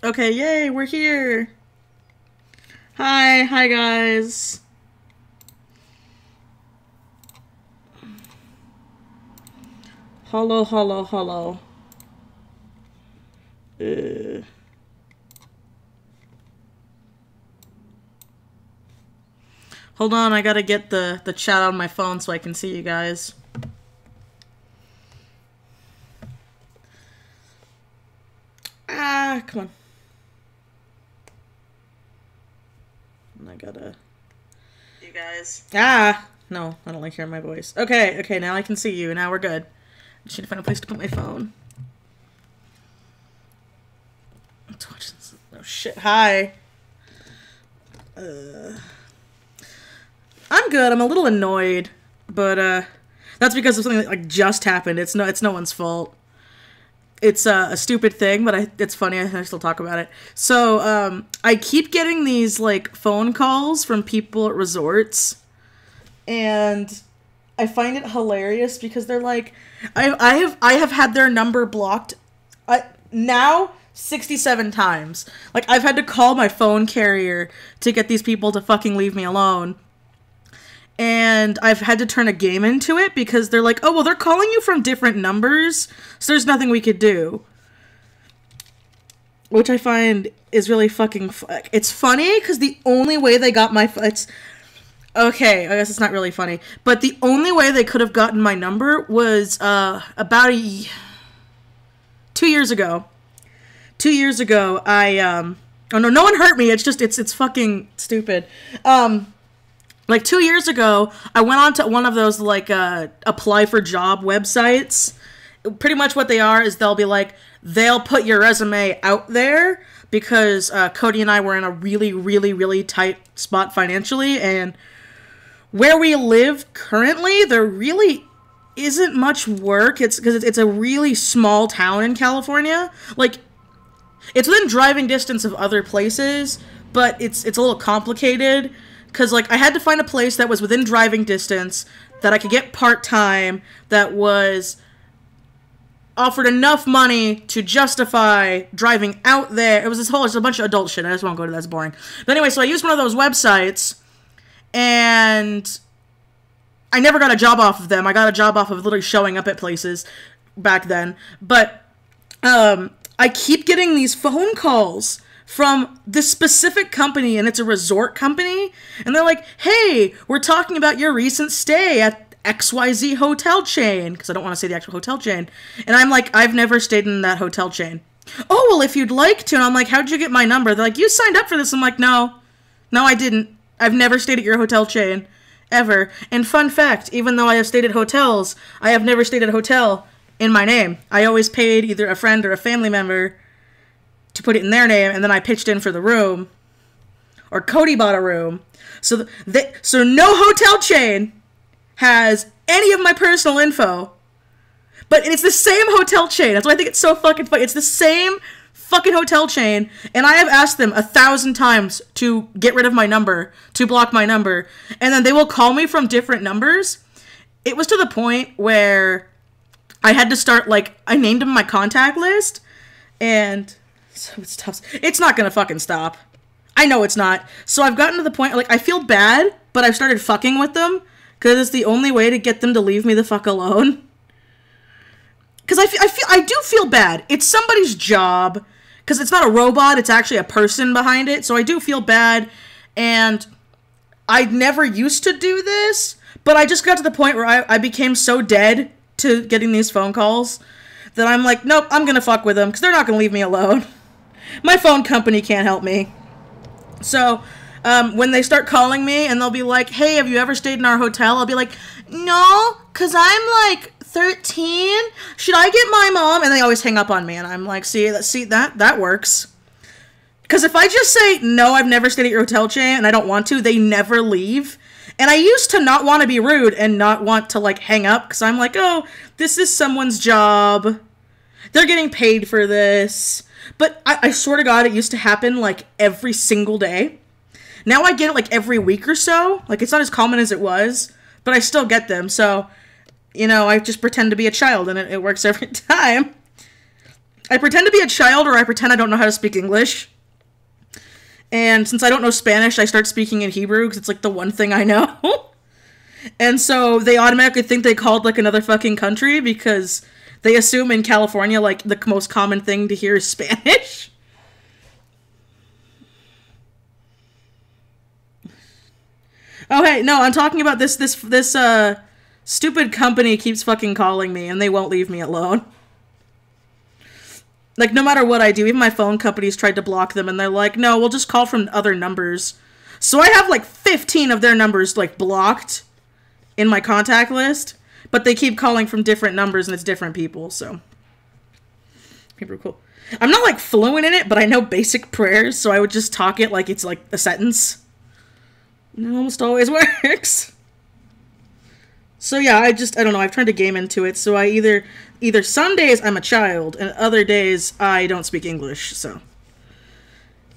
Okay, yay, we're here. Hi guys. Hello. Uh, Hold on, I gotta get the chat on my phone so I can see you guys. Ah, come on. I gotta... You guys. Ah! No, I don't like hearing my voice. Okay, now I can see you. Now we're good. I just need to find a place to put my phone. Let's watch this. Oh shit, hi. I'm good. I'm a little annoyed, but that's because of something that like just happened. It's no one's fault. It's a stupid thing, but it's funny. I still talk about it. So I keep getting these like phone calls from people at resorts, and I find it hilarious because they're like, I have had their number blocked, now 67 times. Like I've had to call my phone carrier to get these people to fucking leave me alone. And I've had to turn a game into it because they're like, oh, well, they're calling you from different numbers, so there's nothing we could do. Which I find is really fucking... It's funny because the only way they got my... It's... Okay, I guess it's not really funny. But the only way they could have gotten my number was about 2 years ago. 2 years ago, Oh, no one hurt me. It's just... It's fucking stupid. Like 2 years ago, I went on to one of those like apply for job websites. Pretty much what they are is they'll put your resume out there because Cody and I were in a really tight spot financially, and where we live currently, there really isn't much work. It's because it's a really small town in California. Like it's within driving distance of other places, but it's a little complicated. Because, like, I had to find a place that was within driving distance, that I could get part-time, that was offered enough money to justify driving out there. It was just a bunch of adult shit. I just won't go to that. That's boring. But anyway, so I used one of those websites, and I never got a job off of them. I got a job off of literally showing up at places back then. But I keep getting these phone calls from this specific company, and it's a resort company, and they're like, hey, we're talking about your recent stay at XYZ hotel chain, because I don't want to say the actual hotel chain, and I'm like, I've never stayed in that hotel chain. Oh, well, if you'd like to, and I'm like, how'd you get my number? They're like, you signed up for this. I'm like, no, I didn't. I've never stayed at your hotel chain, ever. And fun fact, even though I have stayed at hotels, I have never stayed at a hotel in my name. I always paid either a friend or a family member to put it in their name, and then I pitched in for the room, or Cody bought a room. So so no hotel chain has any of my personal info, but it's the same hotel chain. That's why I think it's so fucking funny. It's the same fucking hotel chain, and I have asked them 1,000 times to get rid of my number, to block my number, and then they will call me from different numbers. It was to the point where I had to start, like, I named them my contact list, and... So it's tough. It's not gonna fucking stop. I know it's not. So I've gotten to the point, like, I feel bad, but I've started fucking with them, because it's the only way to get them to leave me the fuck alone. Because I do feel bad. It's somebody's job, because it's not a robot, it's actually a person behind it, so I do feel bad, and I never used to do this, but I just got to the point where I became so dead to getting these phone calls that I'm like, nope, I'm gonna fuck with them, because they're not gonna leave me alone. My phone company can't help me. So, when they start calling me and they'll be like, hey, have you ever stayed in our hotel? I'll be like, no, because I'm like 13. Should I get my mom? And they always hang up on me. And I'm like, see, that works. Because if I just say, no, I've never stayed at your hotel chain and I don't want to, they never leave. And I used to not want to be rude and not want to, like, hang up. Because I'm like, oh, this is someone's job. They're getting paid for this. But I swear to God, it used to happen, like, every single day. Now I get it, like, every week or so. Like, it's not as common as it was, but I still get them. So, you know, I just pretend to be a child, and it works every time. I pretend to be a child, or I pretend I don't know how to speak English. And since I don't know Spanish, I start speaking in Hebrew, because it's, like, the one thing I know. And so they automatically think they called, like, another fucking country, because they assume in California, like, the most common thing to hear is Spanish. Oh, hey, no, I'm talking about this stupid company keeps fucking calling me, and they won't leave me alone. Like, no matter what I do, even my phone companies tried to block them, and they're like, no, we'll just call from other numbers. So I have, like, 15 of their numbers, like, blocked in my contact list, but they keep calling from different numbers, and it's different people, so. People are cool. I'm not, like, fluent in it, but I know basic prayers, so I would just talk it like it's, like, a sentence. It almost always works. So yeah, I don't know, I've turned a game into it, so I either some days I'm a child, and other days I don't speak English, so.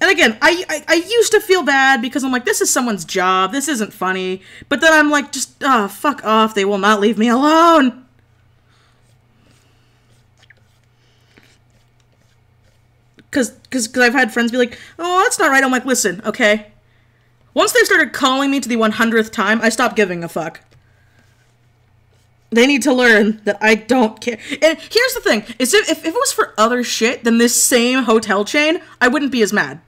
And again, I used to feel bad, because I'm like, this is someone's job, this isn't funny, but then I'm like, just, fuck off, they will not leave me alone! Because I've had friends be like, oh, that's not right, I'm like, listen, okay? Once they started calling me to the 100th time, I stopped giving a fuck. They need to learn that I don't care. And here's the thing, is if it was for other shit than this same hotel chain, I wouldn't be as mad.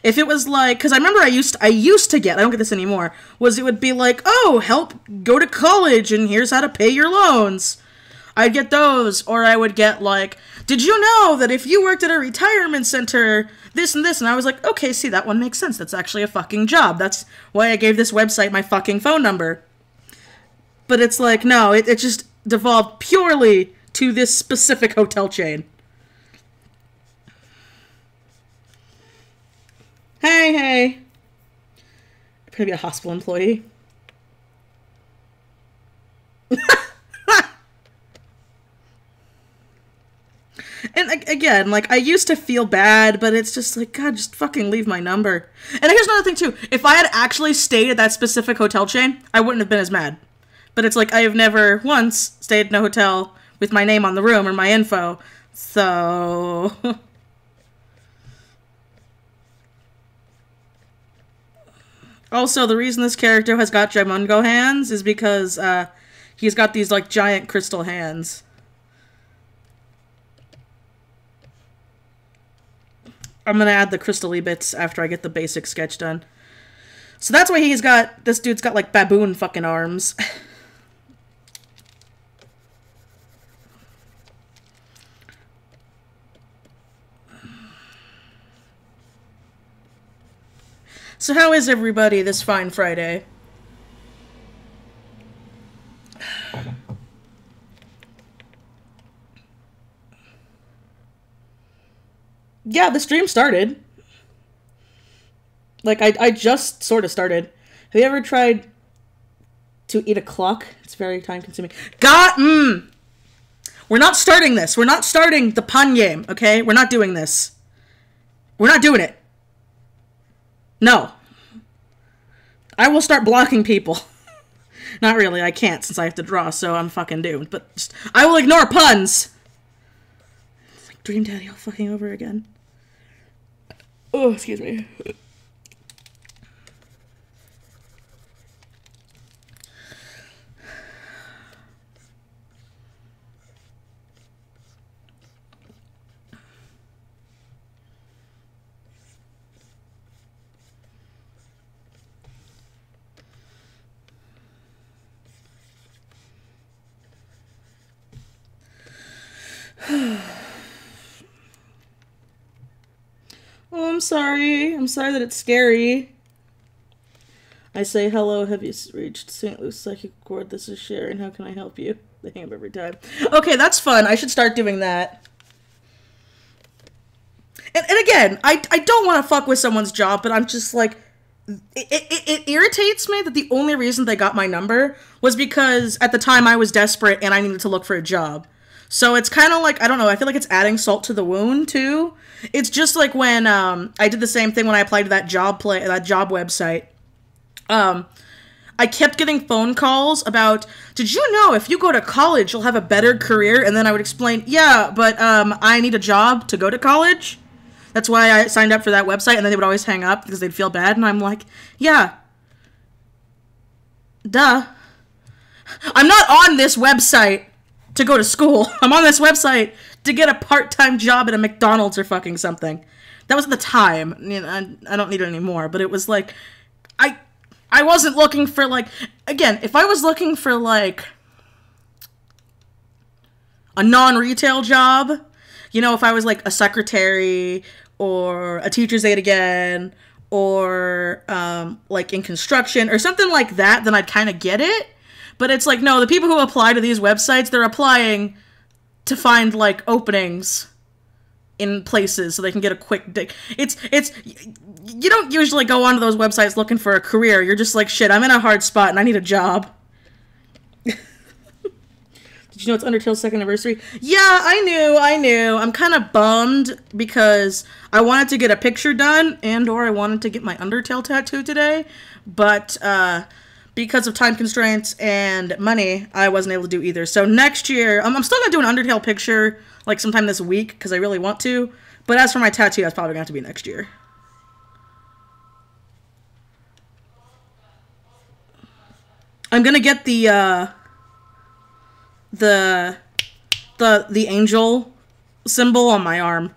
If it was like, because I remember I used to get, I don't get this anymore, was it would be like, oh, help go to college and here's how to pay your loans. I'd get those, or I would get like, did you know that if you worked at a retirement center, this and this, and I was like, okay, see, that one makes sense, that's actually a fucking job, that's why I gave this website my fucking phone number. But it's like, no, it just devolved purely to this specific hotel chain. Hey. I'm gonna be a hospital employee. And again, like, I used to feel bad, but it's just like, God, just fucking leave my number. And here's another thing, too. If I had actually stayed at that specific hotel chain, I wouldn't have been as mad. But it's like, I have never once stayed in a hotel with my name on the room or my info. So... Also, the reason this character has got Jamungo hands is because he's got these, like, giant crystal hands. I'm gonna add the crystal-y bits after I get the basic sketch done. So that's why this dude's got, like, baboon fucking arms. So how is everybody this fine Friday? Yeah, the stream started. Like, I just sort of started. Have you ever tried to eat a clock? It's very time-consuming. We're not starting this. We're not starting the pun game, okay? We're not doing this. We're not doing it. No. I will start blocking people. Not really, I can't since I have to draw, so I'm fucking doomed. But just, I will ignore puns. It's like Dream Daddy all fucking over again. Oh, excuse me. Oh, I'm sorry. I'm sorry that it's scary. I say, hello, have you reached St. Louis Psychic Accord? This is Sharon. How can I help you? They hang up every time. Okay, that's fun. I should start doing that. And again, I don't want to fuck with someone's job, but I'm just like, it irritates me that the only reason they got my number was because at the time I was desperate and I needed to look for a job. So it's kind of like, I don't know, I feel like it's adding salt to the wound, too. It's just like when, I did the same thing when I applied to that job website. I I kept getting phone calls about, did you know if you go to college, you'll have a better career? And then I would explain, yeah, but I need a job to go to college. That's why I signed up for that website. And then they would always hang up because they'd feel bad. And I'm like, yeah, duh. I'm not on this website to go to school. I'm on this website to get a part-time job at a McDonald's or fucking something. That was at the time. You know, I don't need it anymore. But it was like, I wasn't looking for, like, again, if I was looking for, like, a non-retail job, you know, if I was, like, a secretary or a teacher's aide again, or, like, in construction or something like that, then I'd kind of get it. But it's like, no, the people who apply to these websites, they're applying to find, like, openings in places so they can get a quick dig. It's you don't usually go onto those websites looking for a career. You're just like, shit, I'm in a hard spot and I need a job. Did you know it's Undertale's second anniversary? Yeah, I knew. I'm kind of bummed because I wanted to get a picture done or I wanted to get my Undertale tattoo today, but because of time constraints and money, I wasn't able to do either. So next year, I'm still going to do an Undertale picture, like, sometime this week, because I really want to. But as for my tattoo, that's probably going to have to be next year. I'm going to get the angel symbol on my arm.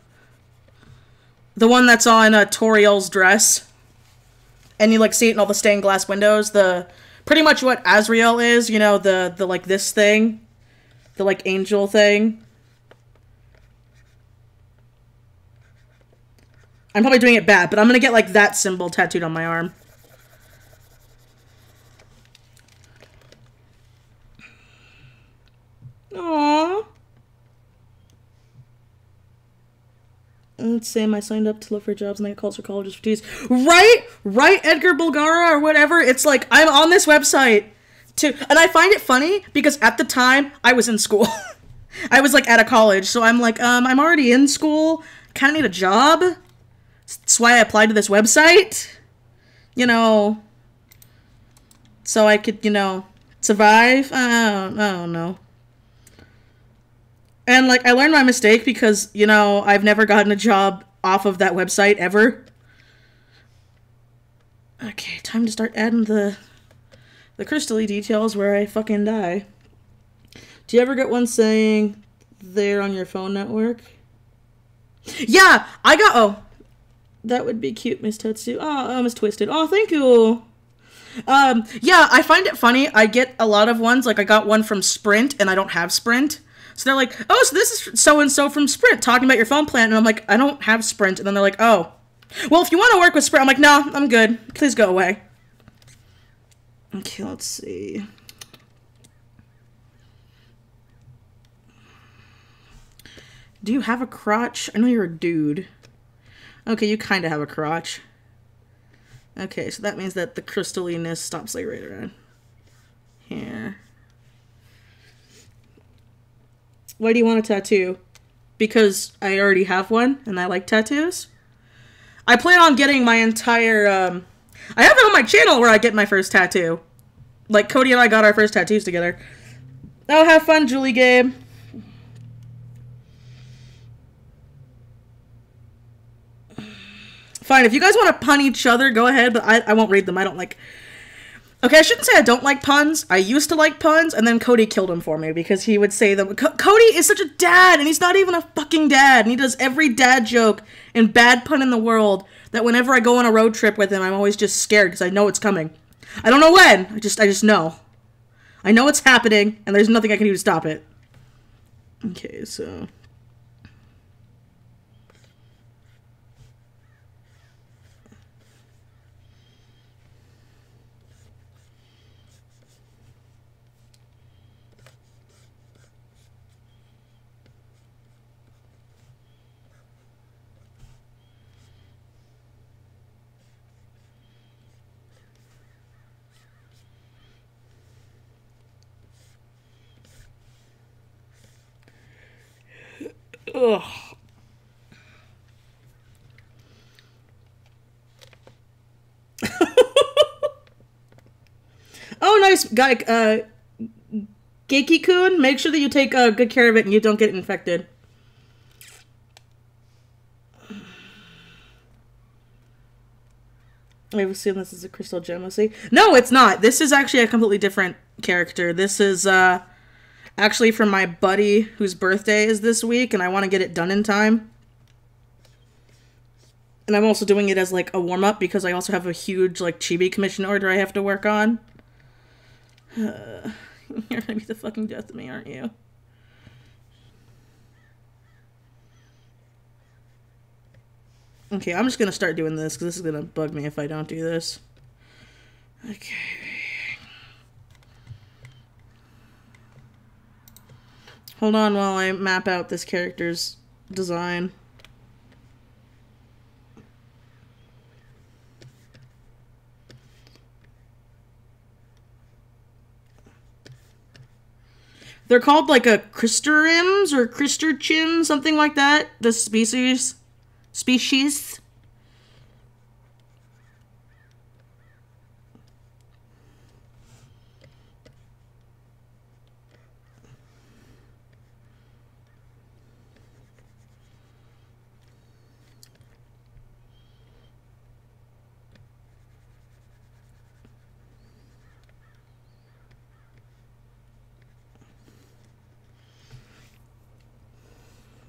The one that's on Toriel's dress. And you, like, see it in all the stained glass windows. Pretty much what Azrael is, you know, the like, this thing. The, like, angel thing. I'm probably doing it bad, but I'm gonna get, like, that symbol tattooed on my arm. Aww. And Sam, I signed up to look for jobs and I get calls for colleges for teas. Right, Edgar Bulgara or whatever. It's like, I'm on this website too. And I find it funny because at the time I was in school. I was, like, at a college. So I'm like, I'm already in school. Kind of need a job. That's why I applied to this website. You know, so I could, you know, survive. I don't know. And, like, I learned my mistake because, you know, I've never gotten a job off of that website ever. Okay, time to start adding the crystal-y details where I fucking die. Do you ever get one saying they're on your phone network? Yeah, I got... Oh, that would be cute, Miss Tetsu. Oh, Miss Twisted. Oh, thank you. Yeah, I find it funny. I get a lot of ones. Like, I got one from Sprint, and I don't have Sprint. So they're like, oh, so this is so-and-so from Sprint talking about your phone plan. And I'm like, I don't have Sprint. And then they're like, oh. Well, if you want to work with Sprint, I'm like, no, I'm good. Please go away. Okay, let's see. Do you have a crotch? I know you're a dude. Okay, you kind of have a crotch. Okay, so that means that the crystalliness stops, like, right around here. Why do you want a tattoo? Because I already have one, and I like tattoos. I plan on getting my entire, I have it on my channel where I get my first tattoo. Like, Cody and I got our first tattoos together. Oh, have fun, Julie Gabe. Fine, if you guys want to pun each other, go ahead, but I won't read them. I don't like... Okay, I shouldn't say I don't like puns. I used to like puns, and then Cody killed him for me because he would say them. Cody is such a dad, and he's not even a fucking dad, and he does every dad joke and bad pun in the world that whenever I go on a road trip with him, I'm always just scared because I know it's coming. I don't know when. I just know. I know it's happening, and there's nothing I can do to stop it. Okay, so... Ugh. nice guy, Geiki-kun. Make sure that you take good care of it and you don't get infected. I assume this is a crystal gem, see? No, it's not. This is actually a completely different character. This is actually from my buddy whose birthday is this week, and I want to get it done in time. And I'm also doing it as like a warm-up because I also have a huge like chibi commission order I have to work on. You're gonna be the fucking death of me, aren't you? Okay, I'm just gonna start doing this because this is gonna bug me if I don't do this. Okay. Hold on while I map out this character's design. They're called like a Crystarims or Crystarchim, something like that. The species.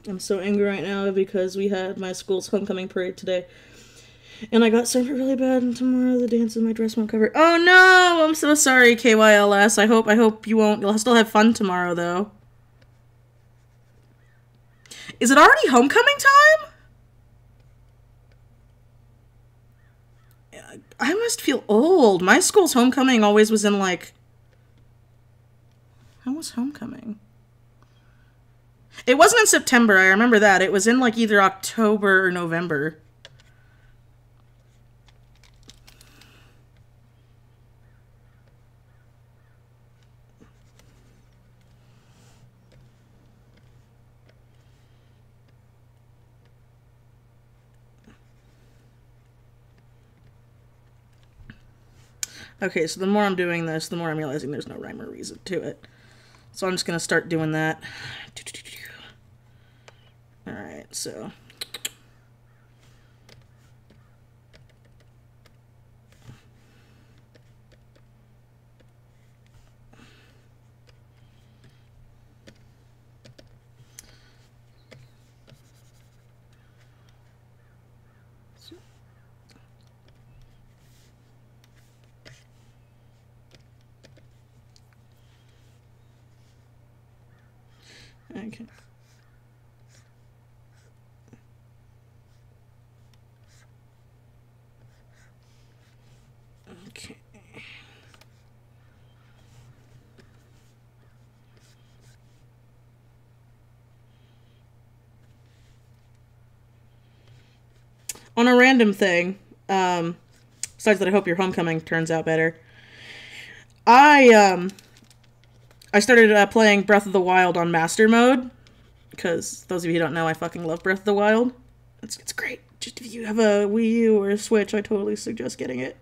I'm so angry right now because we had my school's homecoming parade today. And I got something really bad, and tomorrow the dance in my dress won't cover. Oh no! I'm so sorry, KYLS. I hope you won't. You'll still have fun tomorrow, though. Is it already homecoming time? I must feel old. My school's homecoming always was in, like... When was homecoming? It wasn't in September, I remember that. It was in, like, either October or November. Okay, so the more I'm doing this, the more I'm realizing there's no rhyme or reason to it. So I'm just going to start doing that. Alright, so... Okay. Okay. On a random thing, besides that I hope your homecoming turns out better, I started playing Breath of the Wild on Master Mode, because those of you who don't know, I fucking love Breath of the Wild. It's great. Just if you have a Wii U or a Switch, I totally suggest getting it.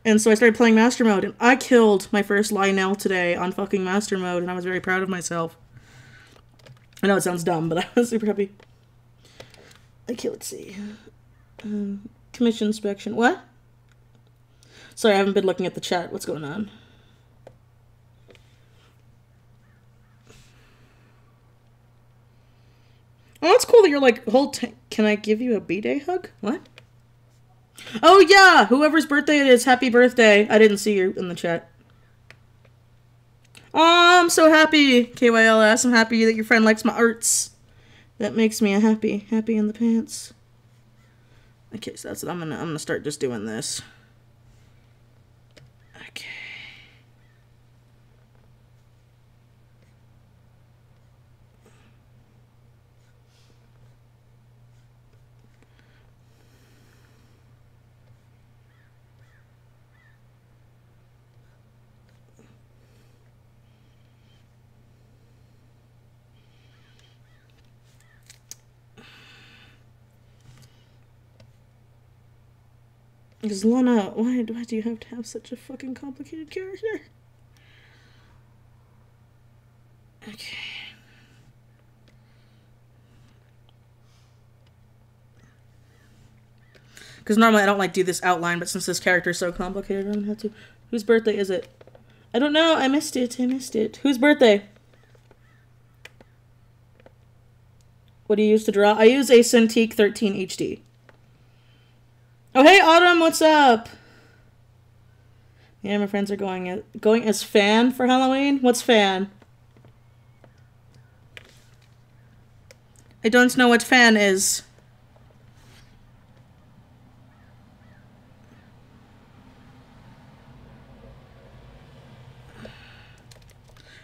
And so I started playing Master Mode, and I killed my first Lionel today on fucking Master Mode, and I was very proud of myself. I know it sounds dumb, but I was super happy. Okay, let's see. Commission inspection. What? Sorry, I haven't been looking at the chat. What's going on? Oh, it's cool that you're like, can I give you a B-Day hug? What? Oh, yeah! Whoever's birthday it is, happy birthday. I didn't see you in the chat. Oh, I'm so happy, KYLS. I'm happy that your friend likes my arts. That makes me happy in the pants. Okay, so that's what I'm gonna start just doing this. Okay. Because Lana, why do you have to have such a fucking complicated character? Okay. Because normally I don't like do this outline, but since this character is so complicated, I don't have to. Whose birthday is it? I don't know. I missed it. Whose birthday? What do you use to draw? I use a Cintiq 13 HD. Oh, hey, Autumn, what's up? Yeah, my friends are going as fan for Halloween. What's fan? I don't know what fan is.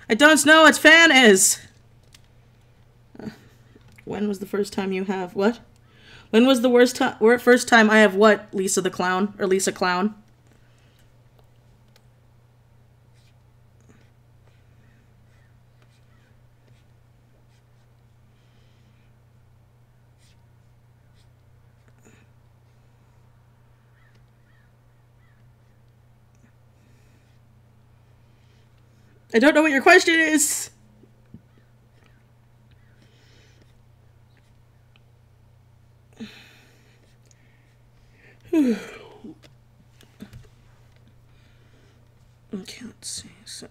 I don't know what fan is. When was the first time you have what? When was the first time I have what? Lisa the Clown or Lisa Clown? I don't know what your question is. Okay, let's see. So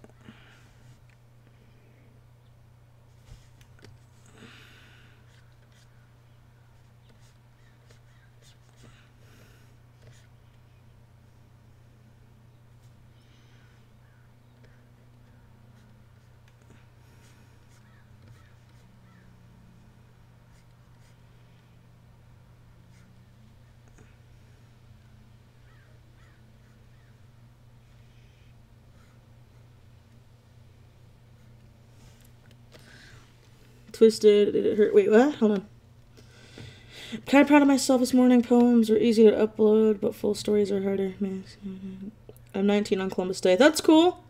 twisted. Did it hurt? Wait, what? Hold on. I'm kind of proud of myself this morning. Poems are easy to upload, but full stories are harder. I'm 19 on Columbus Day. That's cool.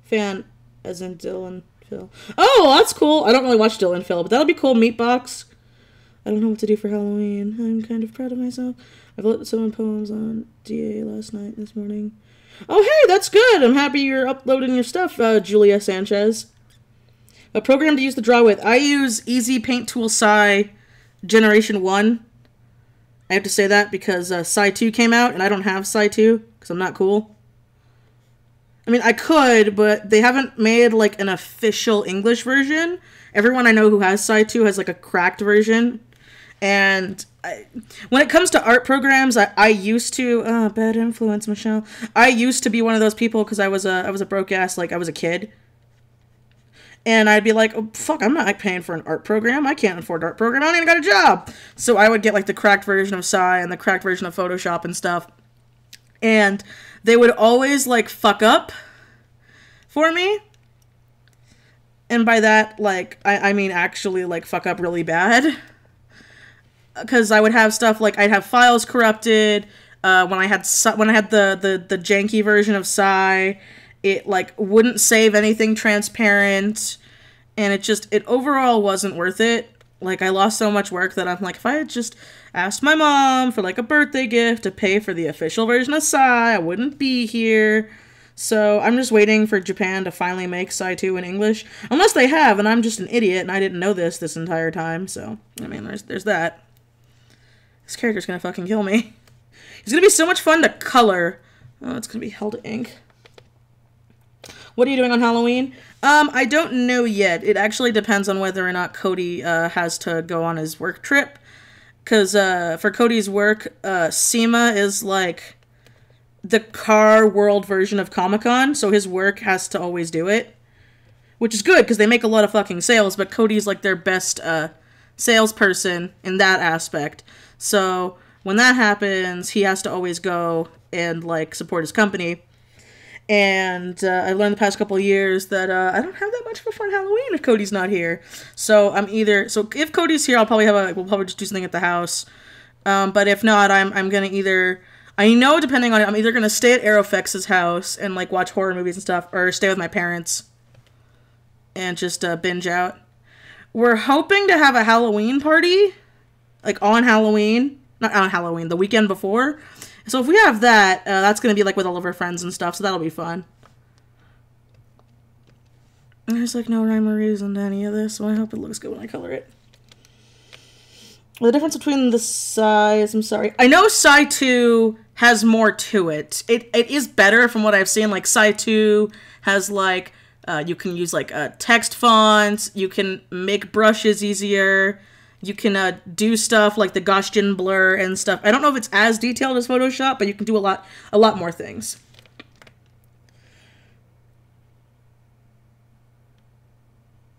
Fan, as in Dylan Phil. Oh, that's cool. I don't really watch Dylan Phil, but that'll be cool. Meatbox. I don't know what to do for Halloween. I'm kind of proud of myself. I've let someone poems on DA last night, this morning. Oh, hey, that's good. I'm happy you're uploading your stuff, Julia Sanchez. A program to use to draw with. I use Easy Paint Tool Psy Generation 1. I have to say that because Psy 2 came out, and I don't have Psy 2 because I'm not cool. I mean, I could, but they haven't made, like, an official English version. Everyone I know who has Psy 2 has, like, a cracked version. And when it comes to art programs, I used to... bad influence, Michelle. I used to be one of those people because I was a broke-ass, like, I was a kid. And I'd be like, oh, fuck, I'm not paying for an art program. I can't afford an art program. I don't even got a job. So I would get, like, the cracked version of Psy and the cracked version of Photoshop and stuff. And they would always, like, fuck up for me. And by that, like, I mean actually, like, fuck up really bad. Because I would have stuff, like, I'd have files corrupted. When I had the janky version of Psy, it, like, wouldn't save anything transparent, and it overall wasn't worth it. Like, I lost so much work that I'm like, if I had just asked my mom for, like, a birthday gift to pay for the official version of Psy, I wouldn't be here. So I'm just waiting for Japan to finally make Psy 2 in English. Unless they have, and I'm just an idiot, and I didn't know this entire time, so, I mean, there's that. This character's gonna fucking kill me. It's gonna be so much fun to color. Oh, it's gonna be hell to ink. What are you doing on Halloween? I don't know yet. It actually depends on whether or not Cody has to go on his work trip. Because for Cody's work, SEMA is like the car world version of Comic-Con, so his work has to always do it. Which is good, because they make a lot of fucking sales, but Cody's like their best salesperson in that aspect. So when that happens, he has to always go and, like, support his company. And I learned the past couple of years that I don't have that much of a fun Halloween if Cody's not here. So if Cody's here, we'll probably just do something at the house. But if not, I'm gonna I know depending on it, I'm either gonna stay at Aerofex's house and, like, watch horror movies and stuff, or stay with my parents and just binge out. We're hoping to have a Halloween party, like, on Halloween, not on Halloween, the weekend before. So if we have that, that's going to be like with all of our friends and stuff, so that'll be fun. There's like no rhyme or reason to any of this, so I hope it looks good when I color it. The difference between the size, I'm sorry. I know Psy 2 has more to it. It is better from what I've seen. Like Psy 2 has like, you can use like text fonts. You can make brushes easier. You can do stuff like the Gaussian blur and stuff. I don't know if it's as detailed as Photoshop, but you can do a lot more things.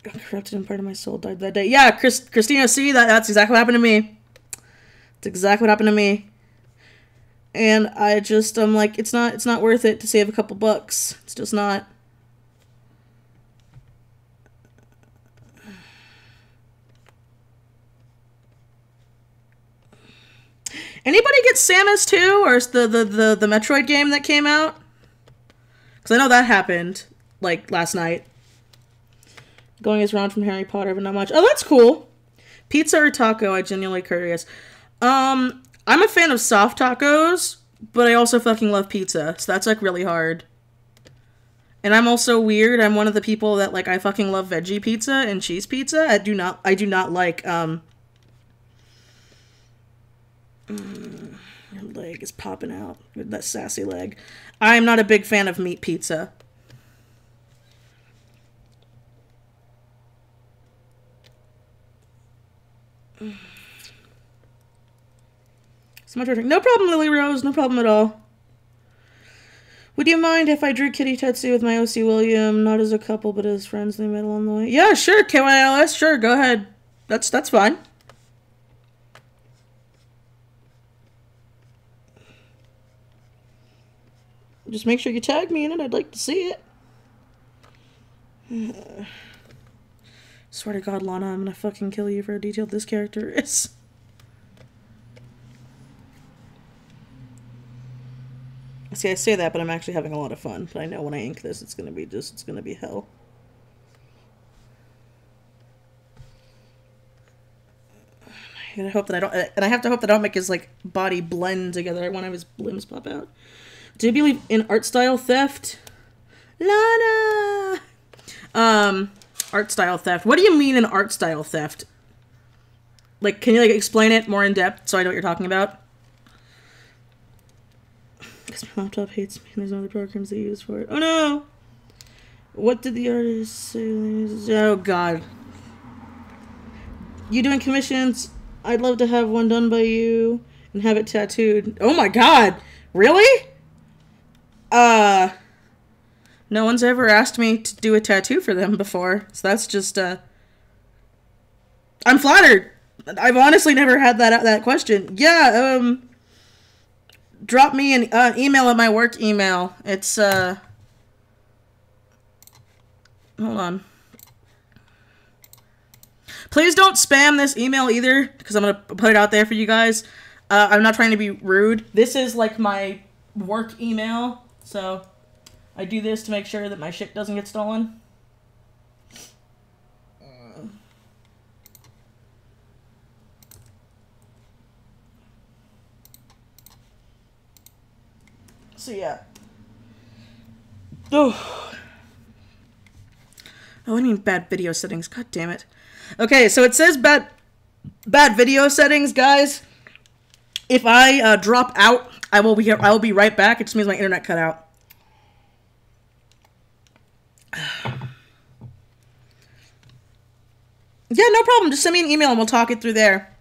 Got corrupted and part of my soul died that day. Yeah, Christina, see, that's exactly what happened to me. It's exactly what happened to me. And I'm like, it's not worth it to save a couple bucks. It's just not. Anybody get Samus 2 or the Metroid game that came out? Because I know that happened like last night. Going as round from Harry Potter, but not much. Oh, that's cool. Pizza or taco? I genuinely curious. I'm a fan of soft tacos, but I also fucking love pizza, so that's like really hard. And I'm also weird. I'm one of the people that like I fucking love veggie pizza and cheese pizza. I do not like your leg is popping out with that sassy leg. I'm not a big fan of meat pizza. So much drink. No problem, Lily Rose. No problem at all. Would you mind if I drew Kitty Tetsu with my OC William, not as a couple, but as friends they met along the way? Yeah, sure, KYLS. Sure, go ahead. That's fine. Just make sure you tag me in it. I'd like to see it. Swear to God, Lana, I'm gonna fucking kill you for how detailed this character is. See, I say that, but I'm actually having a lot of fun. But I know when I ink this, it's gonna be hell. And I hope that I don't, and I have to hope that I don't make his like body blend together. I want to have his limbs pop out. Do you believe in art style theft? Lana! Art style theft. What do you mean in art style theft? Like, can you like explain it more in depth so I know what you're talking about? Because my laptop hates me and there's no other programs they use for it. Oh no! What did the artist say? Oh god. You doing commissions? I'd love to have one done by you and have it tattooed. Oh my god! Really? No one's ever asked me to do a tattoo for them before, so that's just, I'm flattered. I've honestly never had that question. Yeah, drop me an email at my work email. It's, hold on. Please don't spam this email either, because I'm going to put it out there for you guys. I'm not trying to be rude. This is, like, my work email, so I do this to make sure that my shit doesn't get stolen. So, yeah. Oh, I mean bad video settings. God damn it. Okay, so it says bad video settings, guys. If I drop out, I will be right back. It just means my internet cut out. Yeah, no problem. Just send me an email and we'll talk it through there.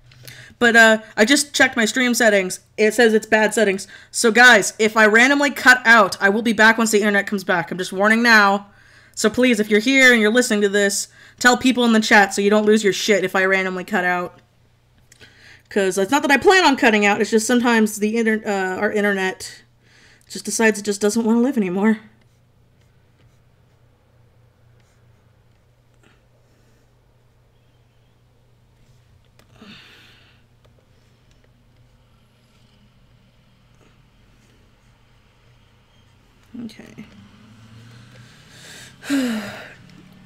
But I just checked my stream settings. It says it's bad settings. So guys, if I randomly cut out, I will be back once the internet comes back. I'm just warning now. So please, if you're here and you're listening to this, tell people in the chat so you don't lose your shit if I randomly cut out. Because it's not that I plan on cutting out. It's just sometimes the our internet just decides it just doesn't want to live anymore. Okay.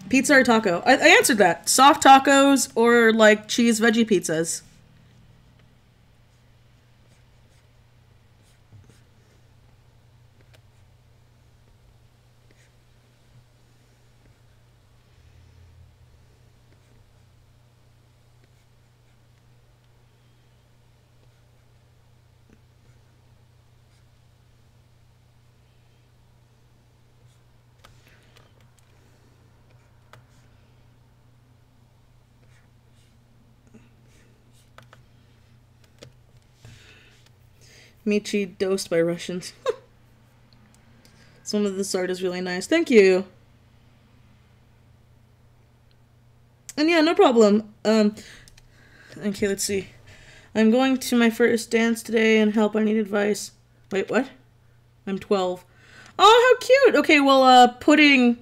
Pizza or taco? I answered that. Soft tacos or like cheese veggie pizzas. Michi dosed by Russians. Some of this art is really nice. Thank you. And yeah, no problem. Okay, let's see. I'm going to my first dance today and help. I need advice. Wait, what? I'm 12. Oh, how cute! Okay, well, pudding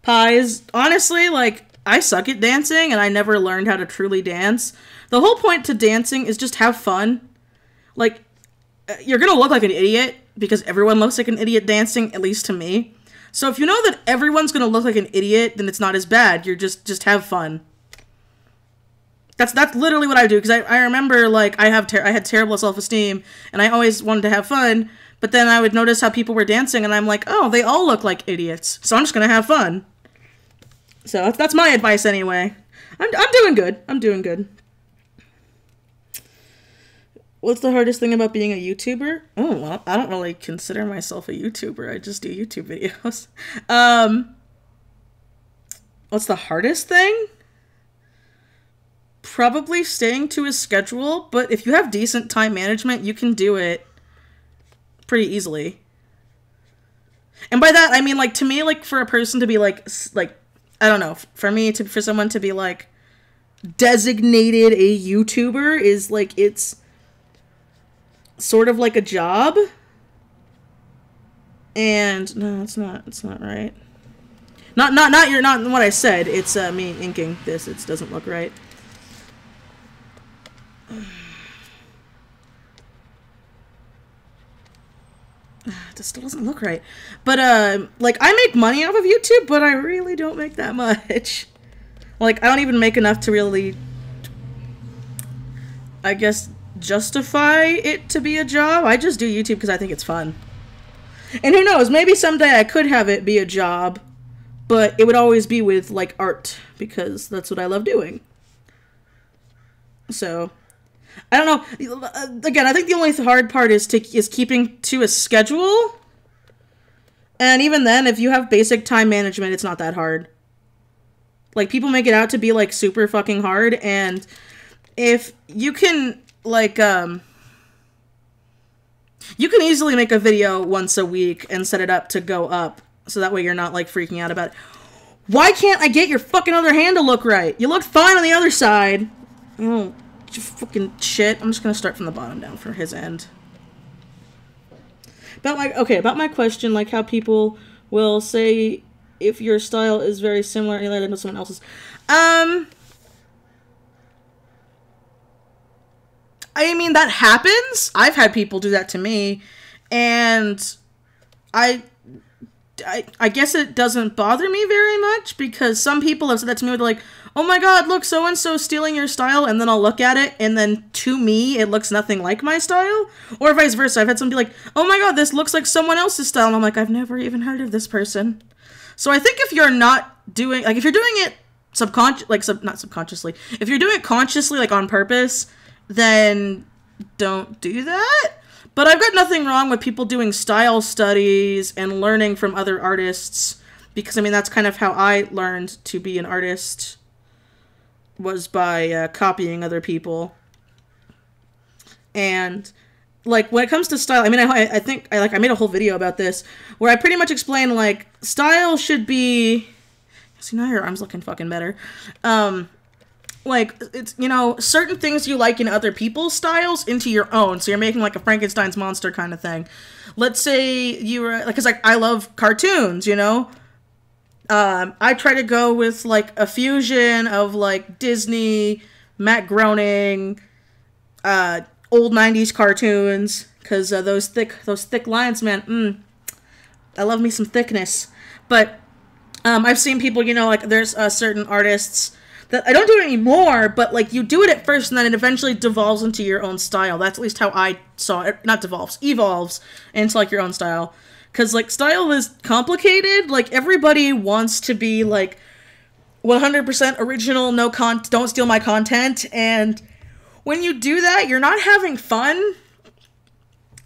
pies. Honestly, like, I suck at dancing and I never learned how to truly dance. The whole point to dancing is just have fun. Like, you're gonna look like an idiot because everyone looks like an idiot dancing, at least to me. So if you know that everyone's gonna look like an idiot, then it's not as bad. You're just have fun. That's literally what I do, because I remember, like, I had terrible self-esteem, and I always wanted to have fun, but then I would notice how people were dancing, and I'm like, oh, they all look like idiots, so I'm just gonna have fun. So that's my advice anyway. I'm doing good. I'm doing good. What's the hardest thing about being a YouTuber? Oh, well, I don't really consider myself a YouTuber. I just do YouTube videos. What's the hardest thing? Probably staying to a schedule, but if you have decent time management, you can do it pretty easily. And by that, I mean, like, to me, like, for a person to be, like, I don't know, for someone to be, like, designated a YouTuber is, like, it's sort of like a job. And, no, it's not right. Not what I said. It's, me inking this. It doesn't look right. This still doesn't look right. But, like, I make money off of YouTube, but I really don't make that much. Like, I don't even make enough to really, I guess, justify it to be a job. I just do YouTube because I think it's fun. And who knows, maybe someday I could have it be a job, but it would always be with, like, art, because that's what I love doing. So, I don't know. Again, I think the only hard part is keeping to a schedule. And even then, if you have basic time management, it's not that hard. Like, people make it out to be, like, super fucking hard, and if you can, like, you can easily make a video once a week and set it up to go up, so that way you're not, like, freaking out about it. Why can't I get your fucking other hand to look right? You look fine on the other side. Oh, fucking shit. I'm just gonna start from the bottom down for his end. About my question, like, how people will say if your style is very similar and related to someone else's. I mean, that happens. I've had people do that to me, and I guess it doesn't bother me very much, because some people have said that to me where they're like, oh my god, look, so-and-so stealing your style, and then I'll look at it, and then to me, it looks nothing like my style, or vice versa. I've had someone be like, oh my god, this looks like someone else's style, and I'm like, I've never even heard of this person. So I think if you're not doing, like, if you're doing it not subconsciously, if you're doing it consciously, like, on purpose, then don't do that. But I've got nothing wrong with people doing style studies and learning from other artists, because, I mean, that's kind of how I learned to be an artist, was by copying other people. And, like, when it comes to style, I mean, I think I made a whole video about this, where I pretty much explain, like, style should be, see, now your arm's looking fucking better. Like, it's, you know, certain things you like in other people's styles into your own. So you're making, like, a Frankenstein's monster kind of thing. Let's say you were, like, because, like, I love cartoons, you know? I try to go with, like, a fusion of, like, Disney, Matt Groening, old 90s cartoons, because those thick lines, man, I love me some thickness. But I've seen people, you know, like, there's certain artists that I don't do it anymore, but, like, you do it at first, and then it eventually devolves into your own style. That's at least how I saw it. Not devolves, evolves into, like, your own style. Because, like, style is complicated. Like, everybody wants to be, like, 100% original, don't steal my content, and when you do that, you're not having fun.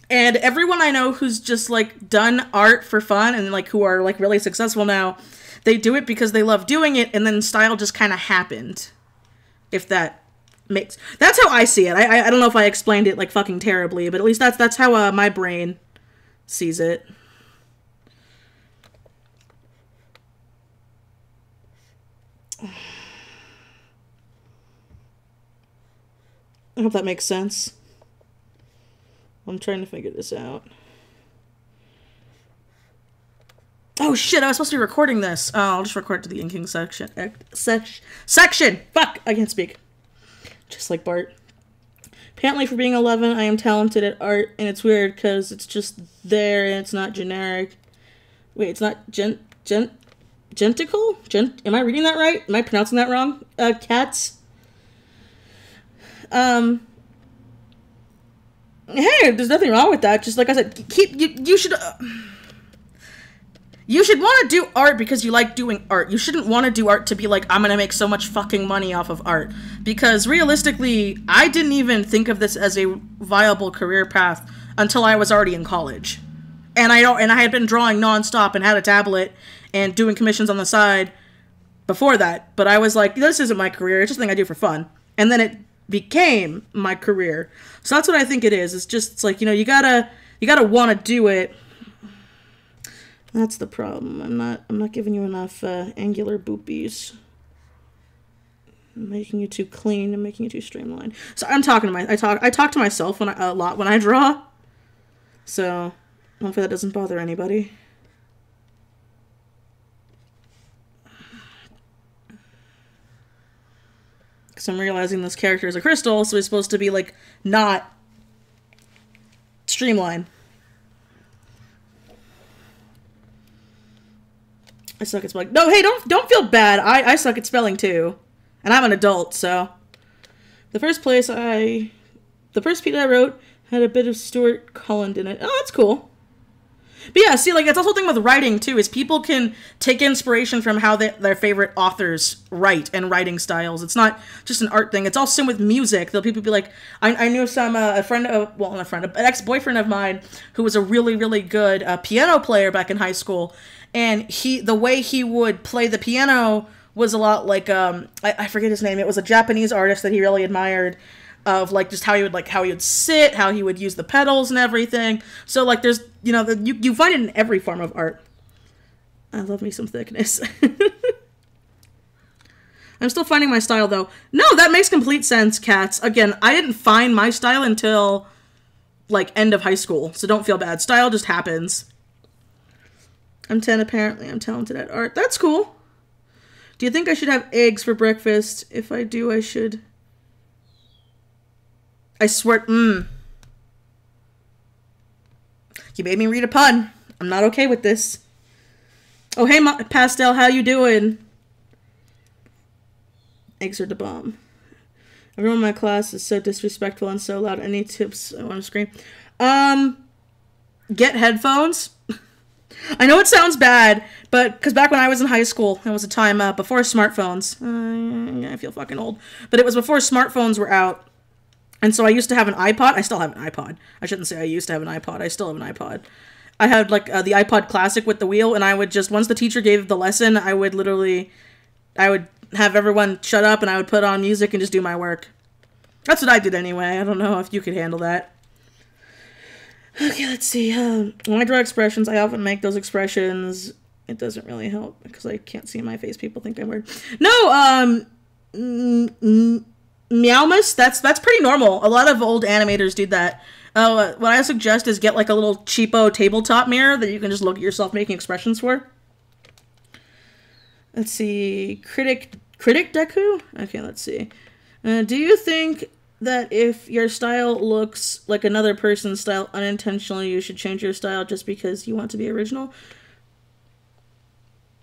And everyone I know who's just, like, done art for fun, and, like, who are, like, really successful now, they do it because they love doing it, and then style just kind of happened. If that makes... That's how I see it. I don't know if I explained it, like, fucking terribly, but at least that's how my brain sees it. I hope that makes sense. I'm trying to figure this out. Oh shit, I was supposed to be recording this. Oh, I'll just record to the inking section. Section! Fuck! I can't speak. Just like Bart. Apparently for being 11, I am talented at art, and it's weird because it's just there and it's not generic. Wait, it's not gentical? Am I reading that right? Am I pronouncing that wrong? Cats? Hey, there's nothing wrong with that. Just like I said, you should want to do art because you like doing art. You shouldn't want to do art to be like, I'm gonna make so much fucking money off of art. Because realistically, I didn't even think of this as a viable career path until I was already in college. And I had been drawing nonstop and had a tablet and doing commissions on the side before that. But I was like, this isn't my career. It's just a thing I do for fun. And then it became my career. So that's what I think it is. It's like, you know, you gotta want to do it. That's the problem. I'm not giving you enough angular boopies. I'm making you too clean. I'm making you too streamlined. So I'm talking to I talk to myself a lot when I draw. So hopefully that doesn't bother anybody. Because I'm realizing this character is a crystal, so he's supposed to be like not streamlined. I suck at spelling. No, hey, don't feel bad. I suck at spelling too. And I'm an adult, so. The first piece I wrote had a bit of Stuart Cullen in it. Oh, that's cool. But yeah, see, like, it's also the thing with writing, too, is people can take inspiration from how their favorite authors write and writing styles. It's not just an art thing. It's also with music. There'll people be like, I knew an ex-boyfriend of mine who was a really, really good piano player back in high school. And the way he would play the piano was a lot like, I forget his name. It was a Japanese artist that he really admired, of like just how he would sit, how he would use the pedals and everything. So like there's, you know, you find it in every form of art. I love me some thickness. I'm still finding my style though. No, that makes complete sense, Cats. Again, I didn't find my style until like end of high school, so don't feel bad. Style just happens. I'm 10 apparently. I'm talented at art. That's cool. Do you think I should have eggs for breakfast? If I do, I should. I swear, You made me read a pun. I'm not okay with this. Oh, hey, Pastel, how you doing? Eggs are the bomb. Everyone in my class is so disrespectful and so loud. Any tips? I want to scream. Get headphones. I know it sounds bad, but because back when I was in high school, there was a time before smartphones. I feel fucking old. But it was before smartphones were out. And so I used to have an iPod. I still have an iPod. I shouldn't say I used to have an iPod. I still have an iPod. I had like the iPod Classic with the wheel, and I would just, once the teacher gave the lesson, I would have everyone shut up, and I would put on music and just do my work. That's what I did anyway. I don't know if you could handle that. Okay, let's see. When I draw expressions, I often make those expressions. It doesn't really help because I can't see my face. People think I'm weird. No, Meowmas, that's pretty normal. A lot of old animators do that. What I suggest is get like a little cheapo tabletop mirror that you can just look at yourself making expressions for. Let's see. Critic Deku? Okay, let's see. Do you think that if your style looks like another person's style unintentionally, you should change your style just because you want to be original?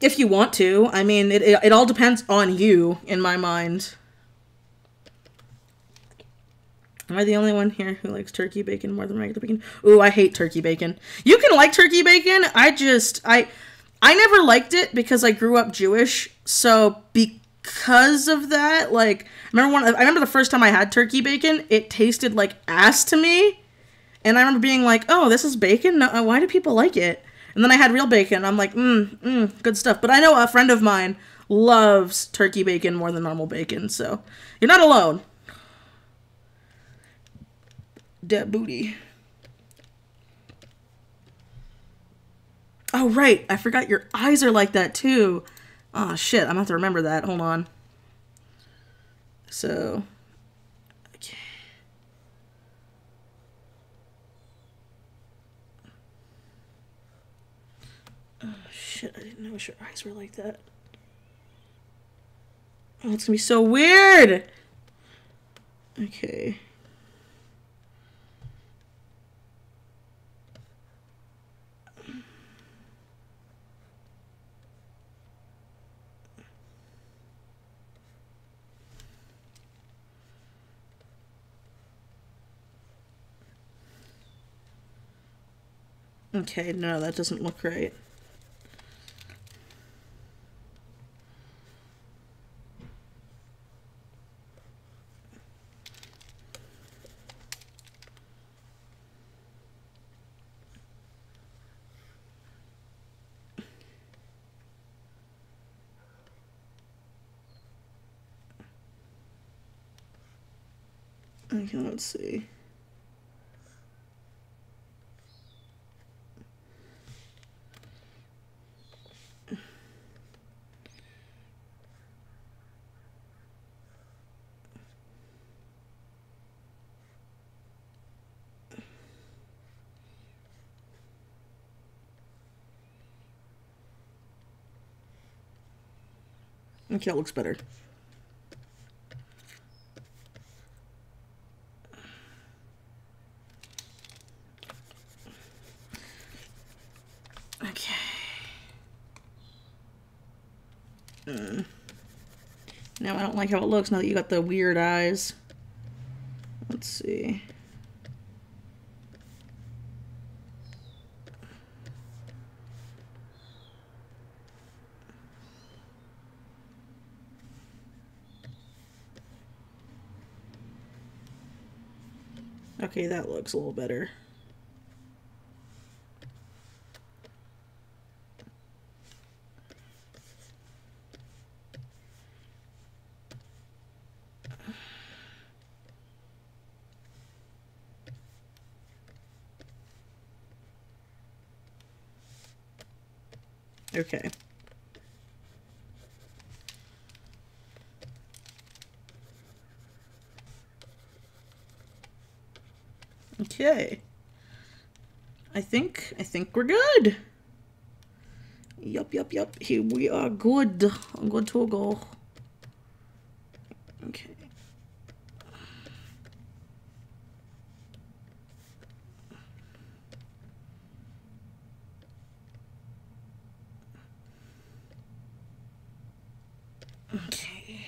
If you want to. I mean, it all depends on you, in my mind. Am I the only one here who likes turkey bacon more than regular bacon? Ooh, I hate turkey bacon. You can like turkey bacon. I never liked it because I grew up Jewish. So because of that, like, I remember the first time I had turkey bacon, it tasted like ass to me. And I remember being like, oh, this is bacon? No, why do people like it? And then I had real bacon. I'm like, good stuff. But I know a friend of mine loves turkey bacon more than normal bacon. So you're not alone. That booty. Oh, right. I forgot your eyes are like that, too. Oh, shit. I'm going to have to remember that. Hold on. So. Okay. Oh, shit. I didn't know your eyes were like that. Oh, it's going to be so weird. Okay. Okay, no, that doesn't look right. Okay, let's see. Okay, that looks better. Okay. Now I don't like how it looks now that you got the weird eyes. Let's see. Okay, that looks a little better. Okay. Okay. I think we're good. Yup. Here we are good. I'm good to go. Okay. Okay.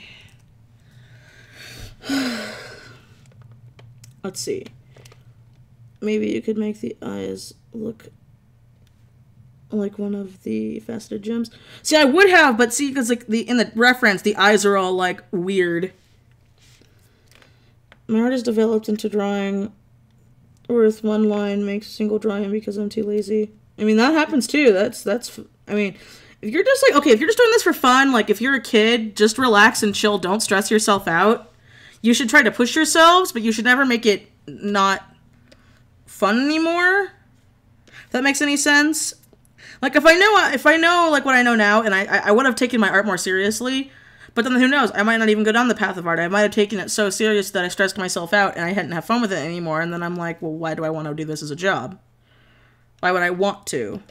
Let's see. Maybe you could make the eyes look like one of the faceted gems. See, I would have, but see, because like in the reference, the eyes are all like weird. My art is developed into drawing with one line makes a single drawing because I'm too lazy. I mean, that happens too. That's I mean, if you're just like, okay, if you're just doing this for fun, like if you're a kid, just relax and chill, don't stress yourself out. You should try to push yourselves, but you should never make it not fun anymore. If that makes any sense. Like if I know like what I know now, and I would have taken my art more seriously, but then who knows? I might not even go down the path of art. I might have taken it so serious that I stressed myself out and I hadn't have fun with it anymore. And then I'm like, well, why do I want to do this as a job? Why would I want to?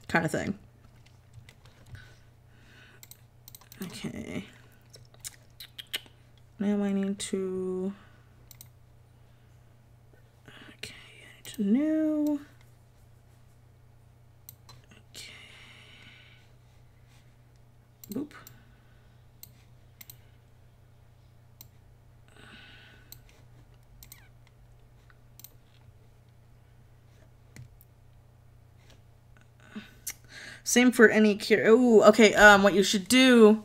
Kind of thing. Okay. Now I need to. Okay, I need to new. Okay. Boop. Same for any cure. Ooh, okay. What you should do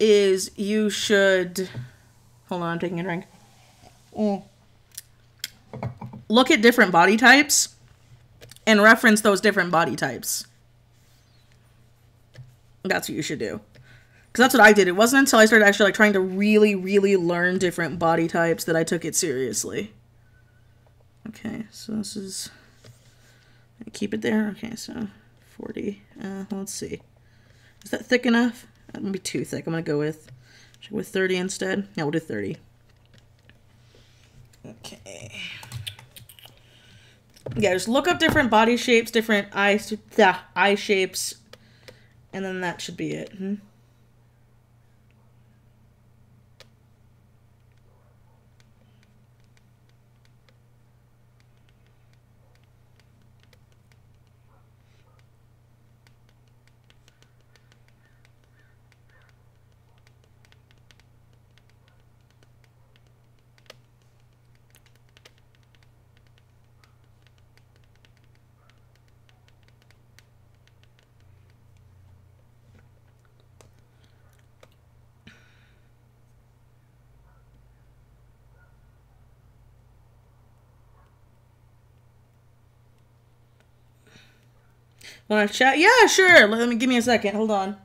is you should. Hold on, I'm taking a drink. Look at different body types and reference those different body types. That's what you should do. Because that's what I did. It wasn't until I started actually like trying to really, really learn different body types that I took it seriously. Okay, so this is... Keep it there. Okay, so 40. Let's see. Is that thick enough? That might be too thick. I'm going to go with 30 instead. Yeah, we'll do 30. Okay. Yeah, just look up different body shapes, different eye shapes, and then that should be it. Want to chat? Yeah, sure. Give me a second. Hold on.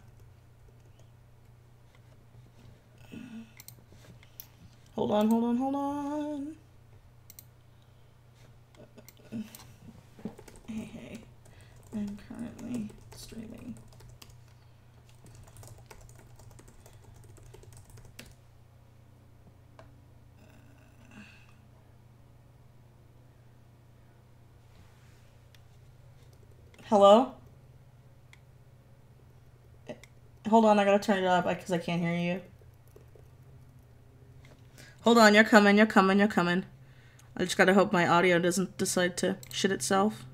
Hold on. Hey. I'm currently streaming. Hello? Hold on, I gotta turn it up because I can't hear you. Hold on, you're coming. I just gotta hope my audio doesn't decide to shit itself.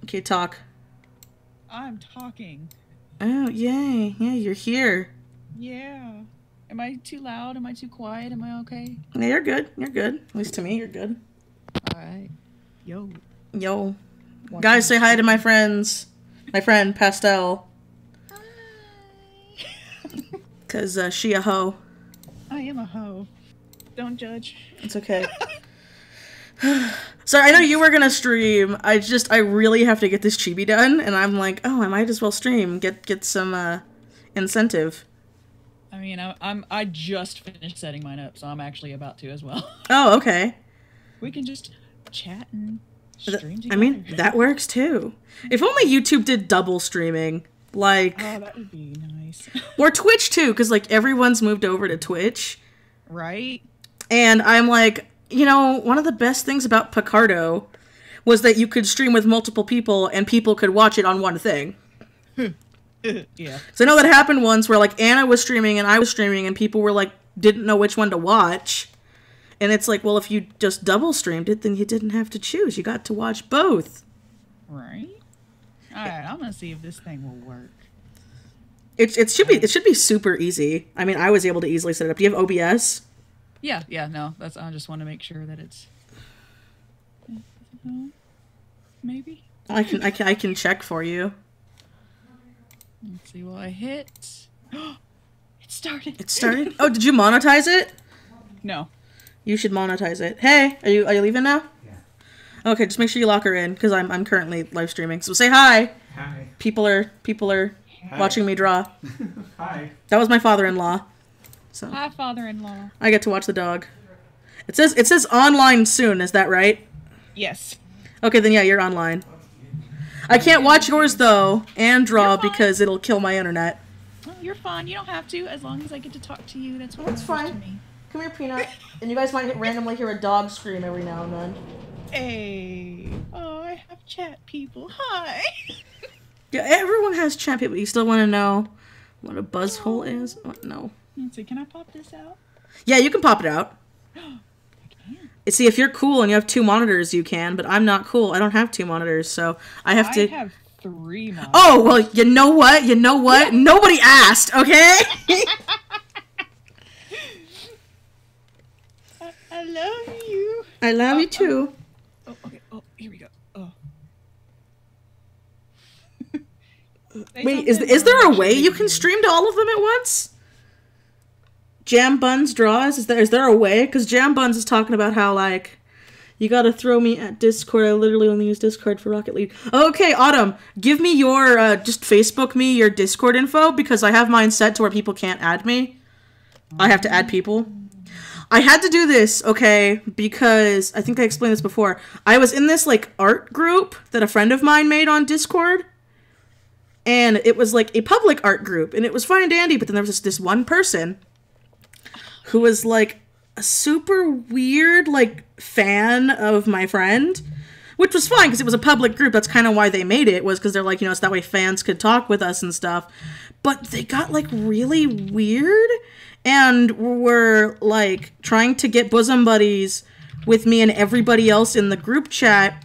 Okay, talk. I'm talking. Oh, yay. Yeah, you're here. Yeah. Am I too loud? Am I too quiet? Am I okay? Yeah, you're good. At least to me, you're good. Alright. Yo. Guys, say hi to my friends. My friend, Pastel. Hi. Because she a hoe. I am a hoe. Don't judge. It's okay. So I know you were gonna stream. I really have to get this chibi done, and I'm like, oh, I might as well stream. Get some incentive. I mean, I just finished setting mine up, so I'm actually about to as well. Oh, okay. We can just chat and stream together. I mean, that works too. If only YouTube did double streaming, like. Oh, that would be nice. Or Twitch too, because like everyone's moved over to Twitch. Right. And I'm like, you know, one of the best things about Picardo was that you could stream with multiple people and people could watch it on one thing. Yeah. So I know that happened once where like Anna was streaming and I was streaming and people were like, didn't know which one to watch. And it's like, well, if you just double streamed it, then you didn't have to choose. You got to watch both. Right. Alright, I'm gonna see if this thing will work. It should be super easy. I mean, I was able to easily set it up. Do you have OBS? Yeah, no. I just want to make sure that it's maybe. I can check for you. Let's see what I hit. It started. It started? Oh, did you monetize it? No. You should monetize it. Hey, are you leaving now? Yeah. Okay, just make sure you lock her in because I'm currently live streaming. So say hi. Hi. People are Hi. watching me draw. Hi. That was my father-in-law. So Hi, father-in-law. I get to watch the dog. It says online soon. Is that right? Yes. Okay, then yeah, you're online. I can't watch yours though and draw because it'll kill my internet. Oh, you're fine. You don't have to. As long as I get to talk to you, that's what That's matters fine. to me. Come here, Peanut. And you guys might randomly hear a dog scream every now and then. Hey. Oh, I have chat people. Hi. Yeah, everyone has chat people. You still want to know what a buzzhole is? Oh, no. Let's see. Can I pop this out? Yeah, you can pop it out. I can. See, if you're cool and you have 2 monitors, you can, but I'm not cool. I don't have 2 monitors, so I have to... I have 3 monitors. Oh, well, you know what? Yeah. Nobody asked, okay? I love you. I love you too. Oh, okay. Oh, here we go. Oh. Wait, is there a way you can stream to all of them at once? Jam Buns draws? Is there a way? Because Jam Buns is talking about how, like, you gotta throw me at Discord. I literally only use Discord for Rocket League. Okay, Autumn, give me your, just Facebook me your Discord info, because I have mine set to where people can't add me. I have to add people. I had to do this, okay, because I think I explained this before. I was in this, like, art group that a friend of mine made on Discord. And it was, like, a public art group. And it was fine and dandy, but then there was this one person who was, like, a super weird, like, fan of my friend. Which was fine, because it was a public group. That's kind of why they made it, was because they're like, you know, it's that way fans could talk with us and stuff. But they got, like, really weird and were, like, trying to get bosom buddies with me and everybody else in the group chat.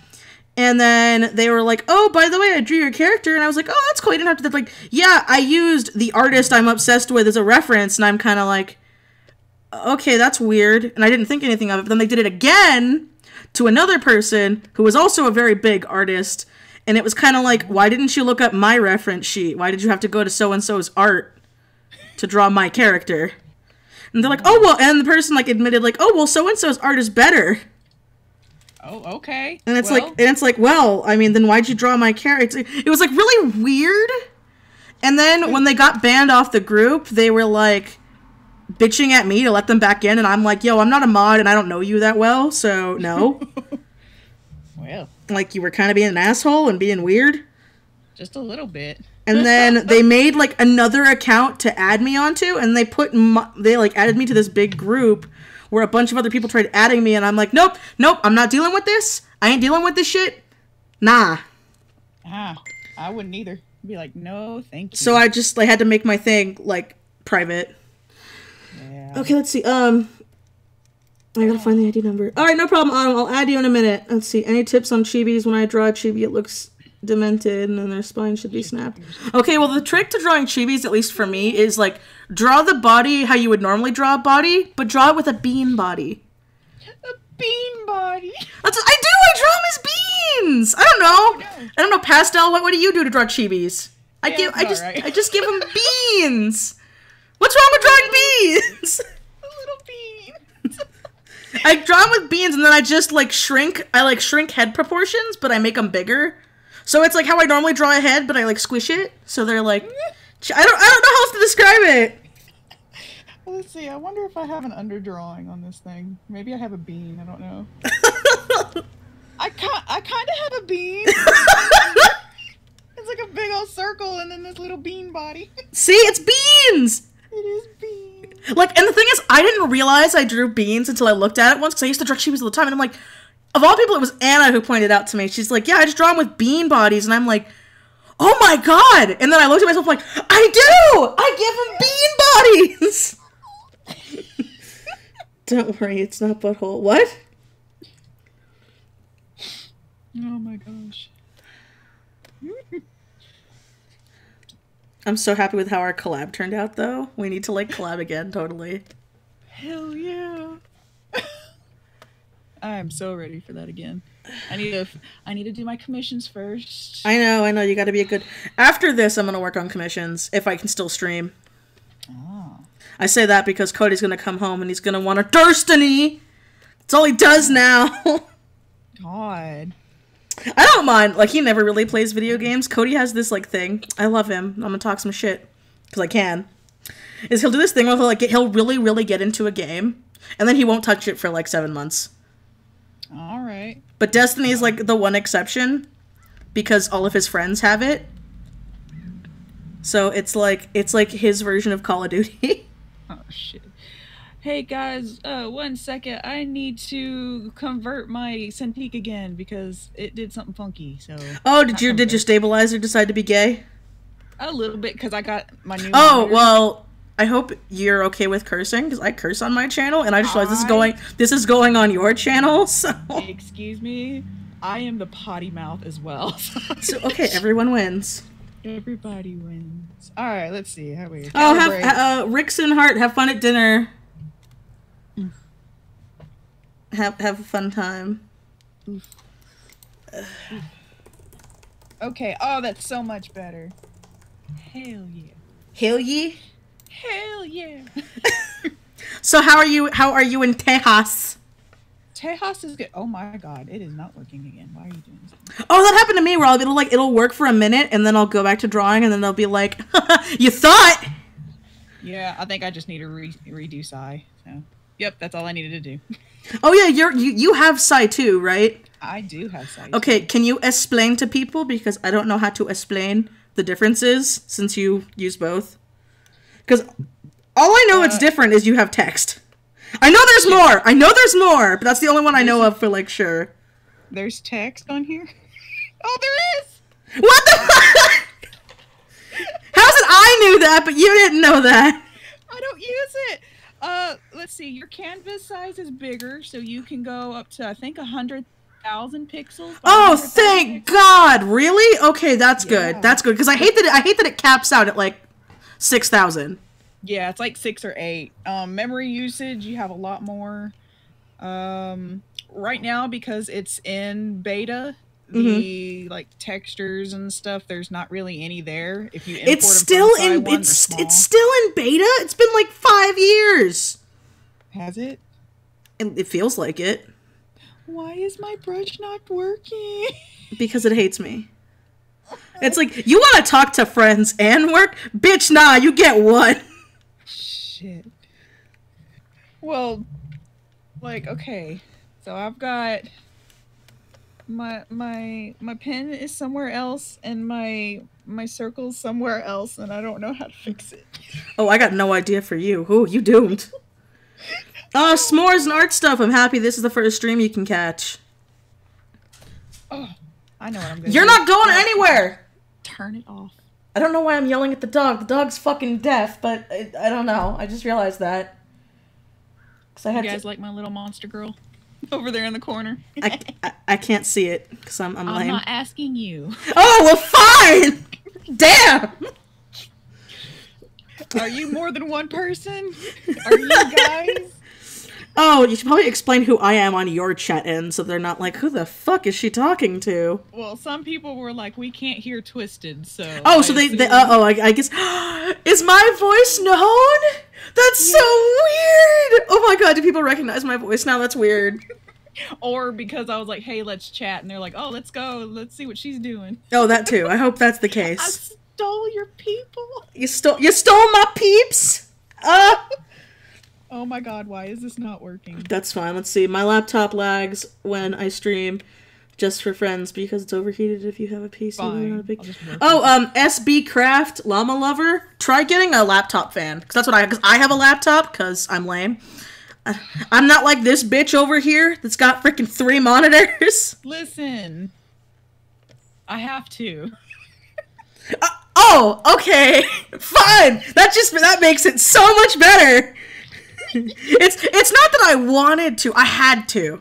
And then they were like, oh, by the way, I drew your character. And I was like, oh, that's cool. You didn't have to, like, yeah, I used the artist I'm obsessed with as a reference. And I'm kind of like, okay, that's weird. And I didn't think anything of it. But then they did it again to another person who was also a very big artist, and it was kind of like, why didn't you look up my reference sheet? Why did you have to go to so-and-so's art to draw my character? And they're like, oh, well, and the person, like, admitted, like, oh, well, so-and-so's art is better. Oh, okay. And it's like, well, I mean, then why'd you draw my character? It was, like, really weird. And then when they got banned off the group, they were, like, bitching at me to let them back in, and I'm like, yo, I'm not a mod and I don't know you that well, so no. Well, like, you were kind of being an asshole and being weird. Just a little bit. And then they made, like, another account to add me onto, and they like, added me to this big group where a bunch of other people tried adding me, and I'm like, nope, I'm not dealing with this. I ain't dealing with this shit. Nah. I wouldn't either. I'd be like, no, thank you. So I just, I had to make my thing, like, private. Yeah. Okay, let's see. I gotta find the ID number. Alright, no problem. I'll add you in a minute. Let's see. Any tips on chibis? When I draw a chibi, it looks demented, and then their spine should be snapped. Okay, well, the trick to drawing chibis, at least for me, is, like, draw the body how you would normally draw a body, but draw it with a bean body. A bean body? That's what I do! I draw them as beans! I don't know. I don't know, Pastel, what do you do to draw chibis? I just give them beans! What's wrong with drawing beans? A little bean. I draw them with beans, and then I just, like, shrink head proportions, but I make them bigger. So it's like how I normally draw a head, but I, like, squish it. So they're like, I don't know how else to describe it. Well, let's see. I wonder if I have an underdrawing on this thing. Maybe I have a bean. I don't know. I kind of have a bean. It's like a big old circle, and then this little bean body. See, it's beans. It is bean. Like, and the thing is, I didn't realize I drew beans until I looked at it once, because I used to draw chibis all the time, and I'm like, of all people, it was Anna who pointed out to me. She's like, yeah, I just draw them with bean bodies, and I'm like, oh my god! And then I looked at myself like, I do! I give them bean bodies! Don't worry, it's not butthole. What? Oh my gosh. I'm so happy with how our collab turned out, though. We need to, like, collab again, totally. Hell yeah. I'm so ready for that again. I need to do my commissions first. I know, you gotta be a good... After this, I'm gonna work on commissions, if I can still stream. Oh. I say that because Cody's gonna come home and he's gonna want a Destiny! That's all he does now! God. I don't mind. Like, he never really plays video games. Cody has this, like, thing. I love him. I'm gonna talk some shit. Because I can. Is he'll do this thing where he'll really, really get into a game. And then he won't touch it for, like, 7 months. Alright. But Destiny is, like, the one exception. Because all of his friends have it. So it's like his version of Call of Duty. Oh, shit. Hey guys, 1 second. I need to convert my Cintiq again because it did something funky. So. Oh, did your stabilizer decide to be gay? A little bit because I got my new. Oh monitor. Well, I hope you're okay with cursing because I curse on my channel, and I just realized this is going on your channel. So. Excuse me, I am the potty mouth as well. So okay, everyone wins. Everybody wins. All right, let's see how we. Oh, Rix and Hart, have fun at dinner. Have a fun time. Oof. Okay. Oh, that's so much better. Hell yeah. Hell yeah. Hell yeah. So how are you in Tejas? Tejas is good. Oh my god, it is not working again. Why are you doing this? Oh, that happened to me where it'll work for a minute and then I'll go back to drawing and then they'll be like, you thought? Yeah, I think I just need to redo Psy. So. Yep, that's all I needed to do. Oh yeah, you have Psy too, right? I do have sight. Okay, can you explain to people, because I don't know how to explain the differences since you use both? Because all I know it's different is you have text. I know there's more. I know there's more, but that's the only one I know of for like sure. There's text on here. Oh, there is. What the fuck? How's it I knew that, but you didn't know that? I don't use it. Let's see. Your canvas size is bigger, so you can go up to I think 100,000 pixels. Oh, thank God! Really? Okay, that's good. That's good because I hate that it caps out at like 6,000. Yeah, it's like 6 or 8. Memory usage, you have a lot more. Right now, because it's in beta, the like textures and stuff, there's not really any there. If you import it's still in it's still in beta. It's been like 5 years. Has it? And it feels like it. Why is my brush not working? Because it hates me. It's like, you want to talk to friends and work? Bitch, nah, you get one. Shit. Well, like, okay. So I've got my pen is somewhere else and my circle's somewhere else and I don't know how to fix it. Oh, I got no idea for you. Oh, you doomed. S'mores and art stuff. I'm happy this is the first stream you can catch. Oh, I know what I'm gonna do. You're not going anywhere! Turn it off. I don't know why I'm yelling at the dog. The dog's fucking deaf, but I don't know. I just realized that. You guys like my little monster girl over there in the corner? I can't see it because I'm lame. I'm not asking you. Oh, well, fine! Damn! Are you more than one person? Are you guys? Oh, you should probably explain who I am on your chat end so they're not like, who the fuck is she talking to? Well, some people were like, we can't hear Twisted, so... Oh, so I guess... Is my voice known? That's so weird! Oh my god, do people recognize my voice now? That's weird. Or because I was like, hey, let's chat, and they're like, oh, let's go, let's see what she's doing. Oh, that too. I hope that's the case. I stole your people! You stole my peeps? Oh my god, why is this not working? That's fine. Let's see. My laptop lags when I stream, just for friends, because it's overheated if you have a PC. Fine. SB Craft Llama Lover. Try getting a laptop fan, because I have a laptop, because I'm lame. I'm not like this bitch over here that's got freaking 3 monitors. Listen. I have to. Oh, okay. Fine. That makes it so much better. It's not that I wanted to. I had to.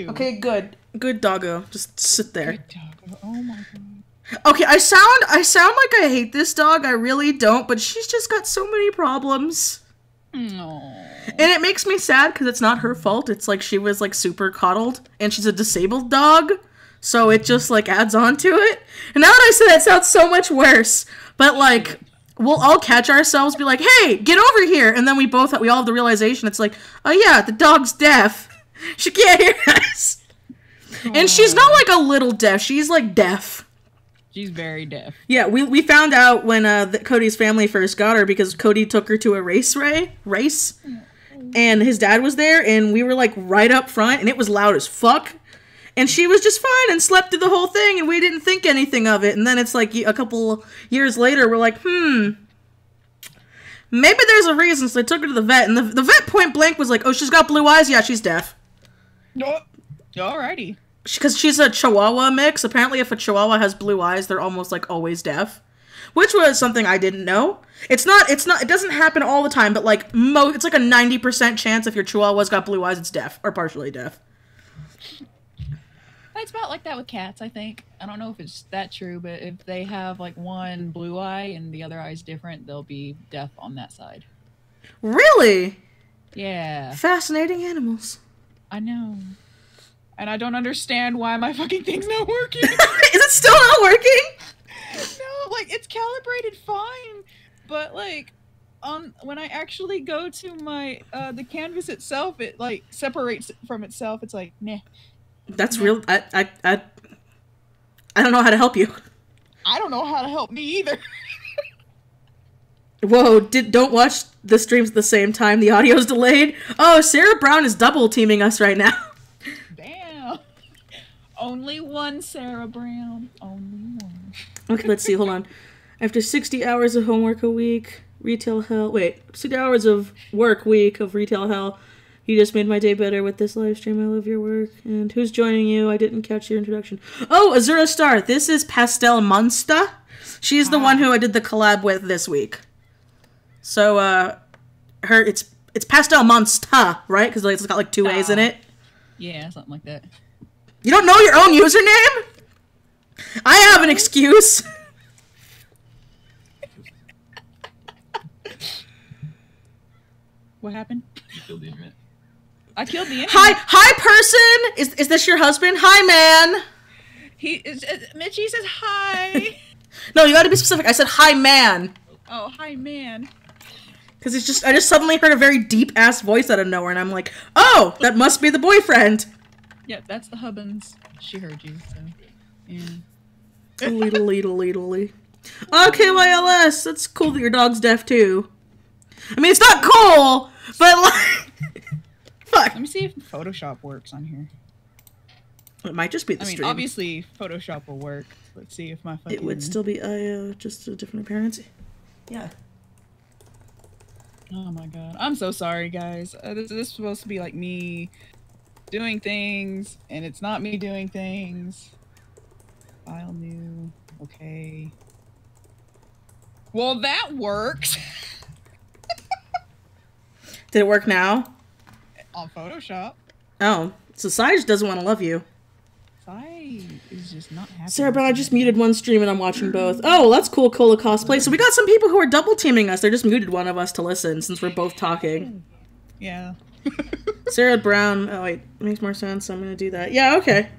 Okay, good. Good doggo. Just sit there. Good doggo. Oh my god. Okay, I sound like I hate this dog. I really don't, but she's just got so many problems. No. And it makes me sad because it's not her fault. It's like she was like super coddled and she's a disabled dog. So it just like adds on to it. And now that I say that, it sounds so much worse. But like, we'll all catch ourselves, be like, hey, get over here. And then we all have the realization. It's like, oh yeah, the dog's deaf. She can't hear us. And she's not like a little deaf. She's like deaf. She's very deaf. Yeah, we found out when Cody's family first got her because Cody took her to a race. And his dad was there and we were like right up front and it was loud as fuck. And she was just fine and slept through the whole thing and we didn't think anything of it. And then it's like a couple years later, we're like, maybe there's a reason. So they took her to the vet and the vet point blank was like, oh, she's got blue eyes? Yeah, she's deaf. No. Alrighty. Because she's a Chihuahua mix. Apparently if a Chihuahua has blue eyes, they're almost like always deaf. Which was something I didn't know. It doesn't happen all the time, but like, it's like a 90% chance if your Chihuahua's got blue eyes, it's deaf. Or partially deaf. It's about like that with cats, I think. I don't know if it's that true, but if they have like one blue eye and the other eye's different, they'll be deaf on that side. Really? Yeah. Fascinating animals. I know. And I don't understand why my fucking thing's not working. Is it still not working? No, like it's calibrated fine, but like when I actually go to my the canvas itself, it like separates from itself. It's like, nah. That's real. I don't know how to help you. I don't know how to help me either. Whoa, don't watch the streams at the same time. The audio's delayed. Oh, Sarah Brown is double teaming us right now. Damn. Only one Sarah Brown. Only one. Okay, let's see. Hold on. After 60 hours of homework a week, retail hell. Wait, 60 hours of work week of retail hell. You just made my day better with this live stream. I love your work. And who's joining you? I didn't catch your introduction. Oh, Azura Star. This is Pastel Monsta. She's the one who I did the collab with this week. So, it's Pastel Monsta, right? Because it's got like 2 A's in it. Yeah, something like that. You don't know your own username? I have an excuse. What happened? You killed the internet. I killed the internet. Hi, person. Is this your husband? Hi, man. Mitchie says hi. No, you got to be specific. I said hi, man. Oh, hi, man. Because I just suddenly heard a very deep ass voice out of nowhere, and I'm like, oh, that must be the boyfriend. Yeah, that's the Hubbins. She heard you, so yeah. Lee. Okay, YLS. That's cool that your dog's deaf too. I mean, it's not cool, but like, fuck. Let me see if Photoshop works on here. It might just be the stream. Obviously, Photoshop will work. Let's see if my fucking... It would still be just a different appearance. Yeah. Oh my god. I'm so sorry, guys. This is supposed to be like me doing things, and it's not me doing things. File new. Okay. Well, that works. Did it work now? On Photoshop. Oh, so Sage doesn't want to love you. Sai is just not happy. Sarah Brown, I just muted one stream and I'm watching both. Oh, that's cool, Cola cosplay. So we got some people who are double teaming us. They just muted one of us to listen since we're both talking. Yeah. Sarah Brown. Oh wait, it makes more sense. I'm gonna do that. Yeah, okay.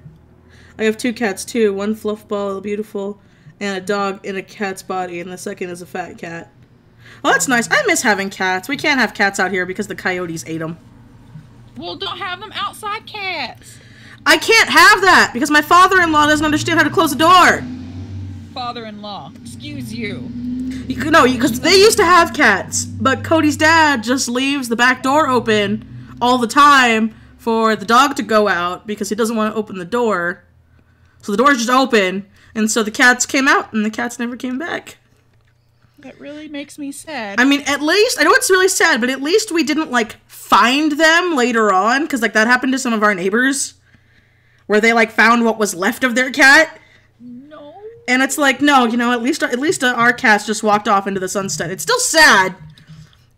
I have 2 cats too. One fluff ball, beautiful, and a dog in a cat's body, and the second is a fat cat. Well, that's nice. I miss having cats. We can't have cats out here because the coyotes ate them. Well, don't have them outside cats. I can't have that because my father-in-law doesn't understand how to close the door. Father-in-law, excuse you. No, because they used to have cats, but Cody's dad just leaves the back door open all the time for the dog to go out because he doesn't want to open the door. So the door's just open, and so the cats came out, and the cats never came back. That really makes me sad. I mean, at least, I know it's really sad, but at least we didn't, like, find them later on, because, like, that happened to some of our neighbors, where they, like, found what was left of their cat. No. And it's like, no, you know, at least our cats just walked off into the sunset. It's still sad,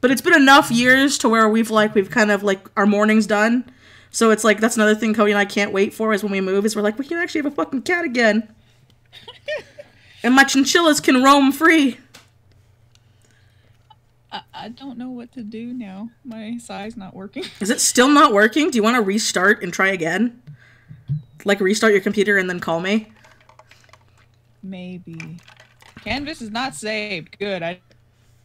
but it's been enough years to where we've kind of, like, our mourning's done. So it's like, that's another thing Cody and I can't wait for is when we move, is we're like, we can actually have a fucking cat again. And my chinchillas can roam free. I don't know what to do now. My size not working. Is it still not working? Do you want to restart and try again? Like, restart your computer and then call me? Maybe. Canvas is not saved. Good. I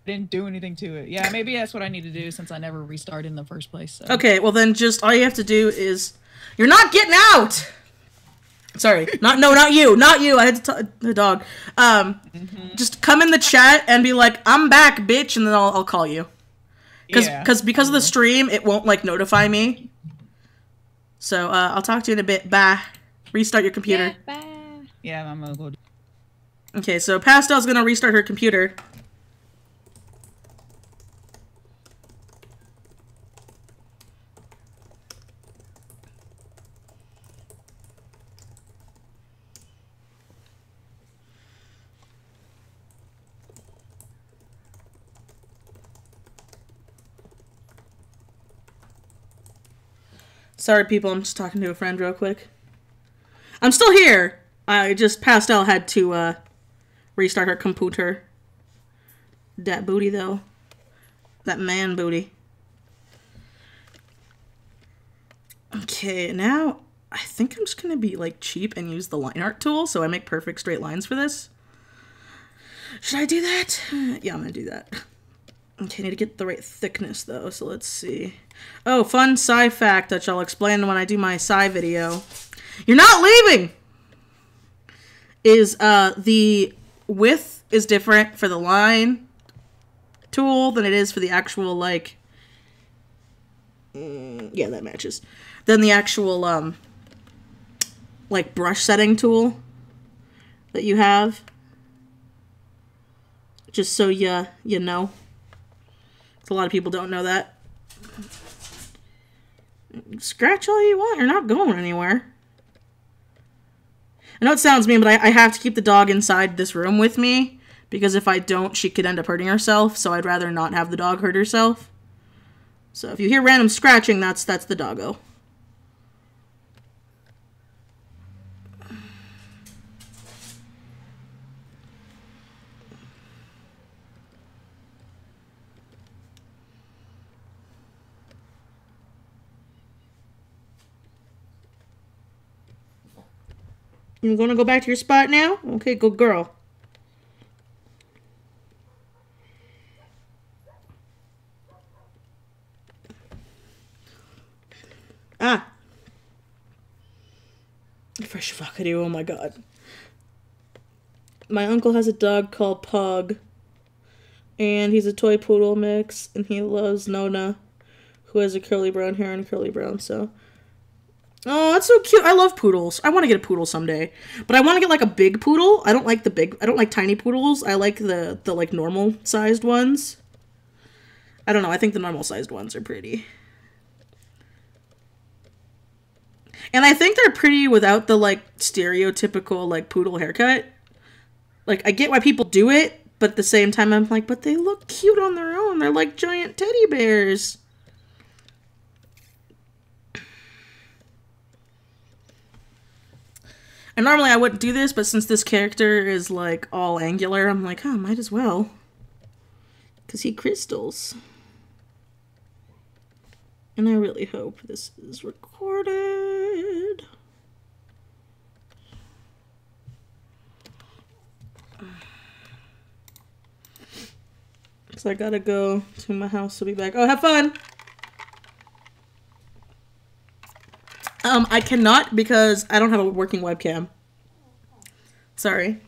didn't do anything to it. Yeah, maybe that's what I need to do since I never restarted in the first place. So. Okay, well then just all you have to do is... You're not getting out! Sorry. Not you. Not you. I had to tell the dog. Just come in the chat and be like, I'm back, bitch, and then I'll call you. Because of the stream, it won't, like, notify me. So, I'll talk to you in a bit. Bye. Restart your computer. Yeah, bye. Yeah, I'm gonna go. Okay, so Pastel's gonna restart her computer. Sorry, people, I'm just talking to a friend real quick. I'm still here. Pastel had to, restart her computer. That booty, though. That man booty. Okay, now, I think I'm just gonna be, like, cheap and use the line art tool, so I make perfect straight lines for this. Should I do that? Yeah, I'm gonna do that. Okay, I need to get the right thickness, though, so let's see. Oh, fun sci fact that I'll explain when I do my sci video. You're not leaving! The width is different for the line tool than it is for the actual, like... yeah, that matches. Than the actual, like, brush setting tool that you have. Just so you know. A lot of people don't know that. Scratch all you want. You're not going anywhere. I know it sounds mean, but I have to keep the dog inside this room with me. Because if I don't, she could end up hurting herself. So I'd rather not have the dog hurt herself. So if you hear random scratching, that's the doggo. You gonna go back to your spot now? Okay, good girl. Ah. Fresh fuckadoo, oh my god. My uncle has a dog called Pug. And he's a toy poodle mix. And he loves Nona, who has a curly brown hair and curly brown, so... Oh, that's so cute. I love poodles. I want to get a poodle someday. But I want to get, like, a big poodle. I don't like tiny poodles. I like the like, normal-sized ones. I don't know. I think the normal-sized ones are pretty. And I think they're pretty without the, like, stereotypical, like, poodle haircut. Like, I get why people do it, but at the same time, I'm like, but they look cute on their own. They're like giant teddy bears. And normally I wouldn't do this, but since this character is, like, all angular, I'm like, oh, might as well. Because he crystals. And I really hope this is recorded. So I gotta go to my house to be back. Oh, have fun! I cannot because I don't have a working webcam. Sorry.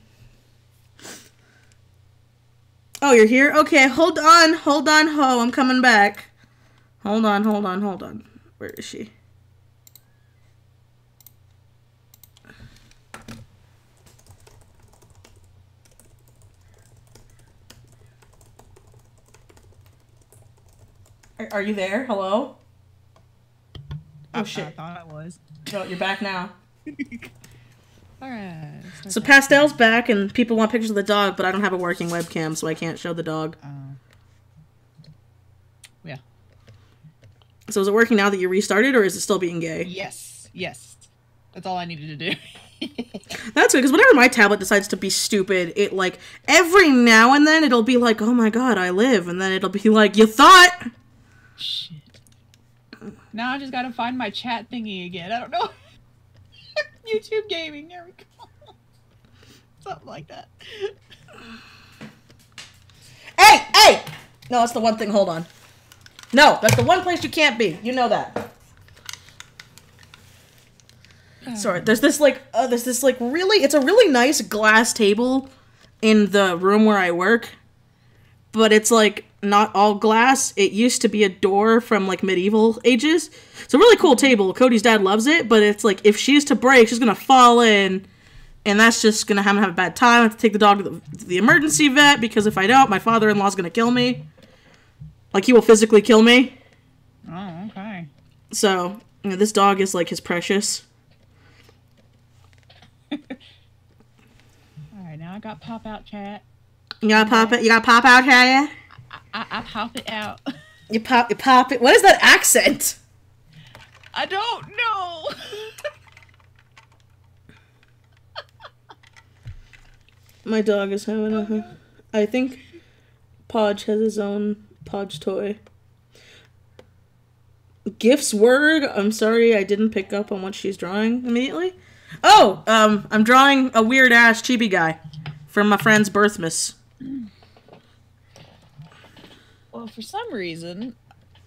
Oh, you're here? Okay, hold on, ho. I'm coming back. Hold on. Where is she? Are you there? Hello? Oh, shit. I thought I was. Oh, you're back now. Alright. So Pastel's back, and people want pictures of the dog, but I don't have a working webcam, so I can't show the dog. Yeah. So is it working now that you restarted, or is it still being gay? Yes. That's all I needed to do. That's good, because whenever my tablet decides to be stupid, it, like, every now and then it'll be like, oh my god, I live, and then it'll be like, you thought? Shit. Now I just gotta find my chat thingy again. I don't know. YouTube gaming. There we go. Something like that. Hey! No, that's the one thing. Hold on. No, that's the one place you can't be. You know that. Sorry. There's this really, it's a really nice glass table in the room where I work, but it's like not all glass. It used to be a door from like medieval ages. It's a really cool table. Cody's dad loves it, but it's like if she's to break, she's gonna fall in, and that's just gonna have a bad time. I have to take the dog to the emergency vet because if I don't, my father-in-law's gonna kill me. Like he will physically kill me. Oh, okay. So you know, this dog is like his precious. Alright, now I got pop out chat. You gotta pop it. You gotta pop out, Harriet. I pop it out. You pop it. What is that accent? I don't know. My dog is having a... I think Podge has his own Podge toy. Gifts word. I'm sorry I didn't pick up on what she's drawing immediately. Oh, I'm drawing a weird-ass chibi guy from my friend's birthmas. Well, for some reason,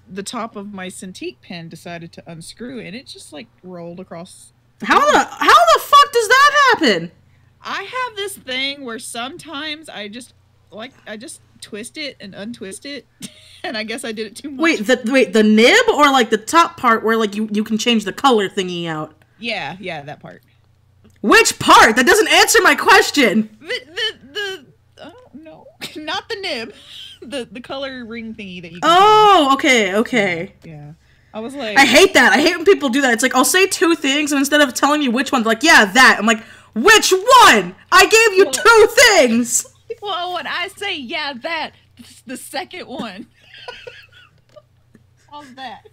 the top of my Cintiq pen decided to unscrew, and it just, like, rolled across. How the fuck does that happen? I have this thing where sometimes I just twist it and untwist it, and I guess I did it too much. Wait, the nib or like the top part where like you can change the color thingy out? Yeah, that part. Which part? That doesn't answer my question. The I don't know. Not the nib. The color ring thingy that you can Oh, okay. Yeah. I was like, I hate that. I hate when people do that. It's like, I'll say two things, and instead of telling me which one, they're like, yeah, that. I'm like, which one? I gave you two things! Well, when I say, yeah, that, it's the second one. How's that?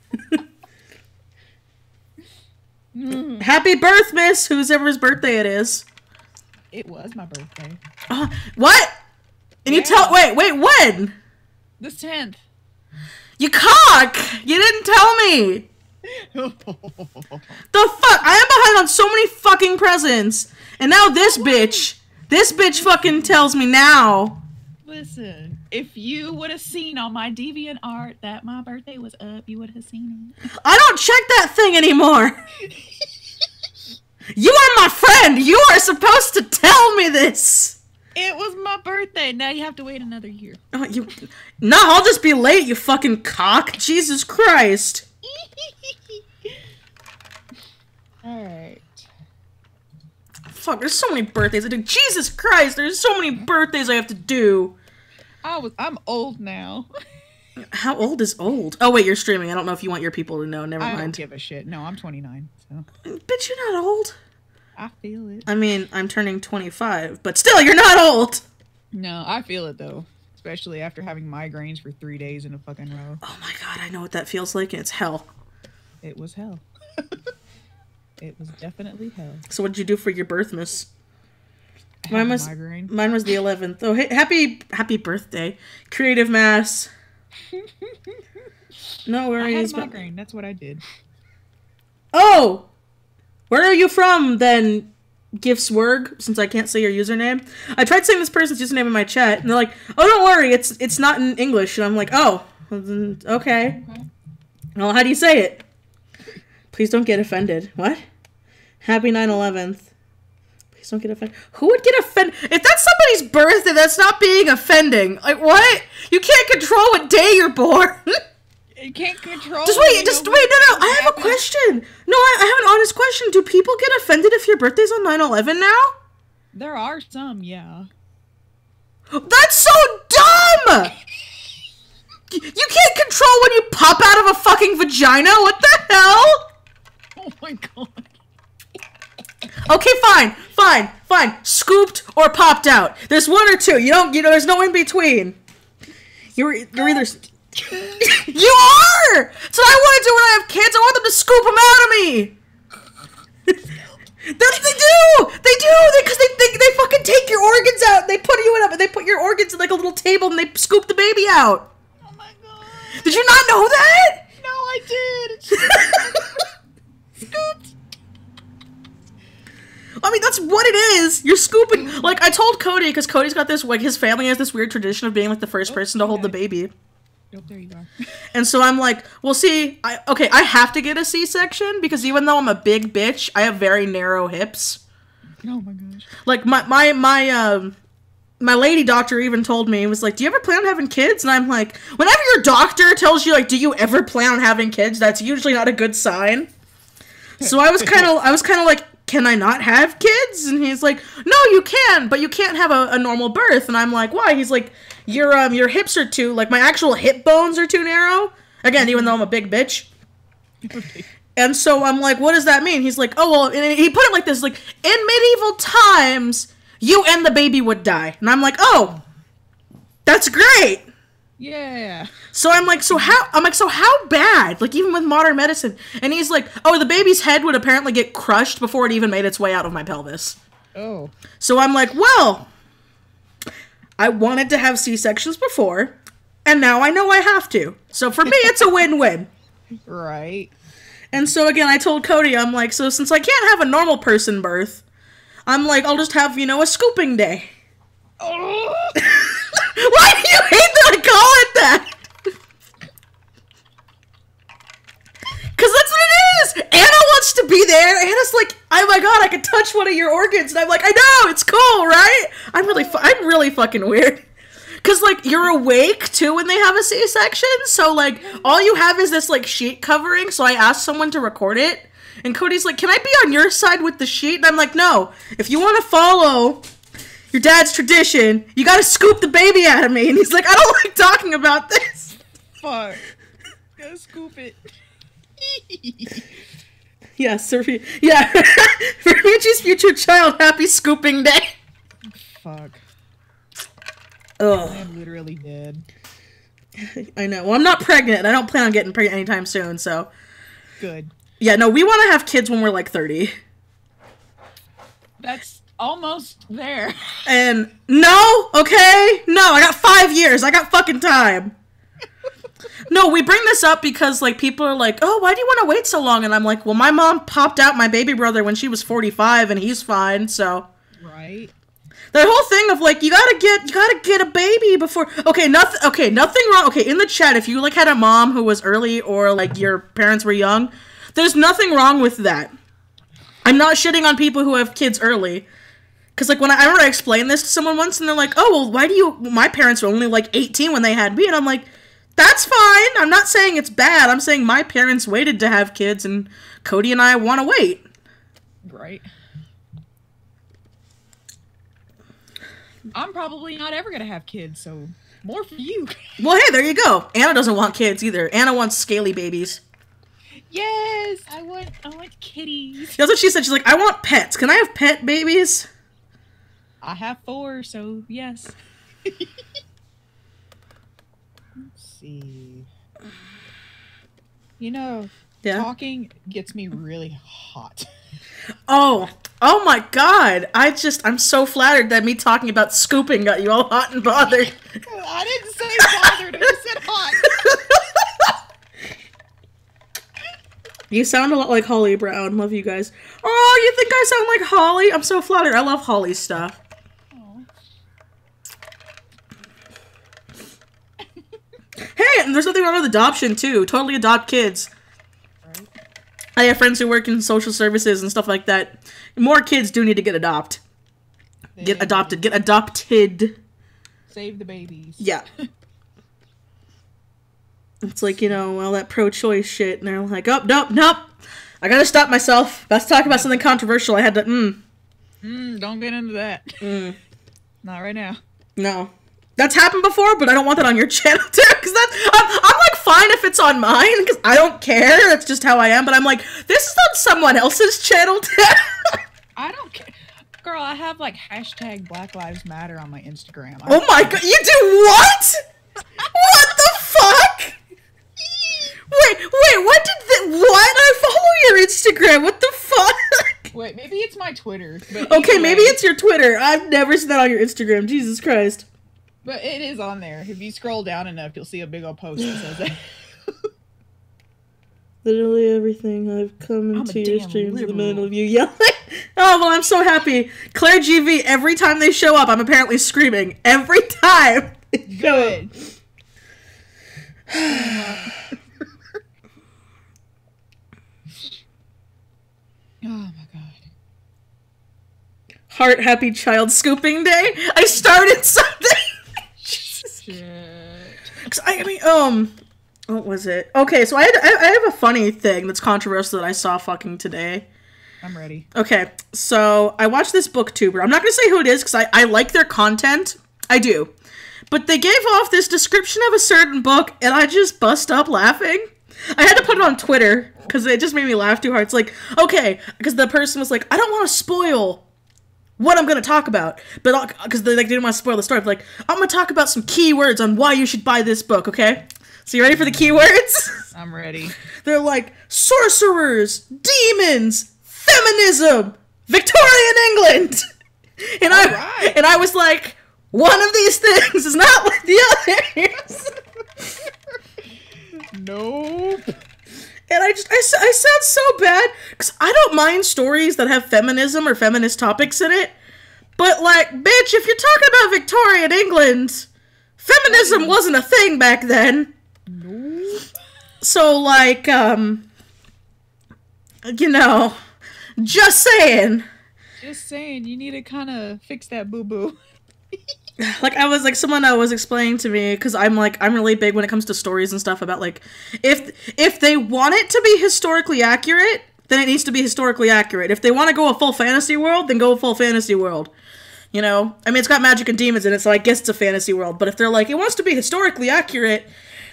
Happy birth, miss, whoever's birthday it is. It was my birthday. What? And you tell, wait, when? The 10th. You cock! You didn't tell me! The fuck? I am behind on so many fucking presents! And now this bitch fucking tells me now. Listen, if you would have seen on my DeviantArt that my birthday was up, you would have seen it. I don't check that thing anymore! You are my friend! You are supposed to tell me this! It was my birthday. Now you have to wait another year. No, I'll just be late, you fucking cock. Jesus Christ. Alright. Fuck, there's so many birthdays I do. Jesus Christ, there's so many birthdays I have to do. I'm old now. How old is old? Oh, wait, you're streaming. I don't know if you want your people to know. Never mind. I don't give a shit. No, I'm 29, so. Bitch, you're not old. I feel it. I mean, I'm turning 25, but still, you're not old. No, I feel it, though. Especially after having migraines for 3 days in a fucking row. Oh my god, I know what that feels like, and it's hell. It was hell. It was definitely hell. So what did you do for your birth, miss? Mine was migraine. Mine was the 11th. Oh, hey, happy birthday. Creative Mass. No worries. I had migraine. That's what I did. Oh! Where are you from, then, Gifswerg, since I can't say your username? I tried saying this person's username in my chat, and they're like, oh, don't worry, it's not in English. And I'm like, oh, okay. Well, how do you say it? Please don't get offended. What? Happy 9/11th. Please don't get offended. Who would get offended? If that's somebody's birthday, that's not being offending. Like, what? You can't control what day you're born. You can't control. Just wait, no. I have a question. No, I have an honest question. Do people get offended if your birthday's on 9/11 now? There are some, yeah. That's so dumb! You can't control when you pop out of a fucking vagina? What the hell? Oh my god. Okay, fine. Scooped or popped out. There's one or two. There's no in between. You're either... You are! So I want to do when I have kids. I want them to scoop them out of me. That's what they do. Because they fucking take your organs out. And they put your organs in like a little table and they scoop the baby out. Oh my god! Did you not know that? No, I did. Scooped. I mean, that's what it is. You're scooping. Like I told Cody, because Cody's got this. Like his family has this weird tradition of being like the first person to hold the baby. Oh, there you go. And so I'm like, well, see, I have to get a C-section because even though I'm a big bitch, I have very narrow hips. Oh my gosh. Like my lady doctor even told me, was like, do you ever plan on having kids? And I'm like, whenever your doctor tells you like, do you ever plan on having kids? That's usually not a good sign. So I was kind of like, can I not have kids? And he's like, no, you can, but you can't have a normal birth. And I'm like, why? He's like, your hips are too, like, my actual hip bones are too narrow. Again, even though I'm a big bitch. And so I'm like, what does that mean? He's like, oh, well, and he put it like this, like, in medieval times, you and the baby would die. And I'm like, oh, that's great. Yeah. So I'm like, so how bad? Like, even with modern medicine. And he's like, oh, the baby's head would apparently get crushed before it even made its way out of my pelvis. Oh. So I'm like, well, I wanted to have C-sections before, and now I know I have to. So for me, it's a win-win. Right. And so again, I told Cody, I'm like, so since I can't have a normal person birth, I'm like, I'll just have, a scooping day. Oh. Why do you hate that I call it that? Because that's what it is! Anna wants to be there. Anna's like, oh my god, I can touch one of your organs. And I'm like, I know, it's cool, right? I'm really fucking weird. Because, like, you're awake, too, when they have a C-section. So, like, all you have is this, like, sheet covering. So I asked someone to record it. And Cody's like, can I be on your side with the sheet? And I'm like, no. If you want to follow your dad's tradition, you got to scoop the baby out of me. And he's like, I don't like talking about this. Fuck. Gotta scoop it. Yes, for Michi's future child, happy scooping day. Fuck. Ugh. I'm literally dead. I know. Well, I'm not pregnant. I don't plan on getting pregnant anytime soon, so. Good. Yeah, no, we want to have kids when we're like 30. That's almost there. And no, okay? No, I got 5 years. I got fucking time. No, we bring this up because, like, people are like, oh, why do you want to wait so long? And I'm like, well, my mom popped out my baby brother when she was 45 and he's fine, so. Right. That whole thing of, like, you gotta get a baby before. Okay, nothing wrong. Okay, in the chat, if you, like, had a mom who was early or, like, your parents were young, there's nothing wrong with that. I'm not shitting on people who have kids early. Because, like, when I remember I explained this to someone once, and they're like, oh, well, my parents were only, like, 18 when they had me, and I'm like, that's fine. I'm not saying it's bad. I'm saying my parents waited to have kids, and Cody and I want to wait. Right. I'm probably not ever gonna have kids, so more for you. Well, hey, there you go. Anna doesn't want kids either. Anna wants scaly babies. Yes, I want kitties. That's what she said. She's like, I want pets. Can I have pet babies? I have 4, so yes. Let's see. You know, talking gets me really hot. Oh my god. I'm so flattered that me talking about scooping got you all hot and bothered. I didn't say bothered, I said hot. You sound a lot like Holly Brown. Love you guys. Oh, you think I sound like Holly? I'm so flattered. I love Holly's stuff. Hey, and there's nothing wrong with adoption, too. Totally adopt kids. Right. I have friends who work in social services and stuff like that. More kids do need to get adopted. Get adopted. Save the babies. Yeah. It's like, you know, all that pro-choice shit, and they're like, oh, nope. I gotta stop myself. Let's talk about something controversial. I had to, don't get into that. Not right now. No. That's happened before, but I don't want that on your channel, too, because I'm like, fine if it's on mine, because I don't care. That's just how I am, but I'm like, this is on someone else's channel, too. I don't care. Girl, I have, like, hashtag Black Lives Matter on my Instagram. Oh my god, you do what? What the fuck? Wait, what? I follow your Instagram, what the fuck? Wait, maybe it's my Twitter. But okay, maybe it's your Twitter. I've never seen that on your Instagram, Jesus Christ. But it is on there. If you scroll down enough, you'll see a big old post that says that. Literally everything I've come into your streams in the middle of you yelling. Oh, well, I'm so happy. Claire GV, every time they show up, I'm apparently screaming. Every time. Good. Oh my god. Heart Happy Child Scooping Day. I started something. Shit. I mean, what was it? Okay, so I have a funny thing that's controversial that I saw fucking today. I'm ready. Okay, so I watched this booktuber. I'm not gonna say who it is because I like their content. I do. But they gave off this description of a certain book, and I just bust up laughing. I had to put it on Twitter because it just made me laugh too hard. It's like, okay, because the person was like, I don't want to spoil what I'm going to talk about, but because they didn't want to spoil the story. But, like, I'm going to talk about some keywords on why you should buy this book, okay? So you ready for the keywords? I'm ready. They're like, sorcerers, demons, feminism, Victorian England. And I was like, one of these things is not like the others. Nope. And I sound so bad, because I don't mind stories that have feminism or feminist topics in it, but, like, bitch, if you're talking about Victorian England, feminism wasn't a thing back then. Nope. So, like, you know, just saying. Just saying, you need to kind of fix that boo-boo. Like I was like someone was explaining to me, because I'm really big when it comes to stories and stuff about like if they want it to be historically accurate, then it needs to be historically accurate. If they want to go a full fantasy world, then go a full fantasy world. You know, I mean, it's got magic and demons in it, so I guess it's a fantasy world. But if they're like, it wants to be historically accurate,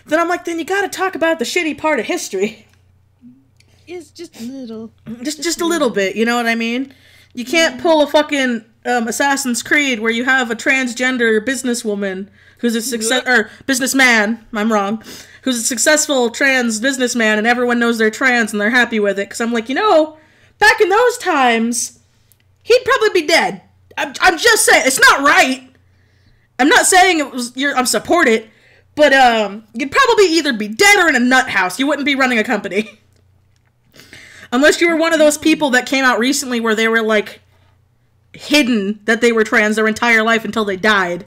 then I'm like, then you gotta talk about the shitty part of history. It's just a little. Just a little bit, you know what I mean? You can't pull a fucking Assassin's Creed where you have a transgender businesswoman who's a or businessman, I'm wrong, who's a successful trans businessman and everyone knows they're trans and they're happy with it. Because I'm like, you know, back in those times, he'd probably be dead. I'm just saying, it's not right. I'm not saying it was, I'm support it, but you'd probably either be dead or in a nut house. You wouldn't be running a company. Unless you were one of those people that came out recently where they were, like, hidden that they were trans their entire life until they died.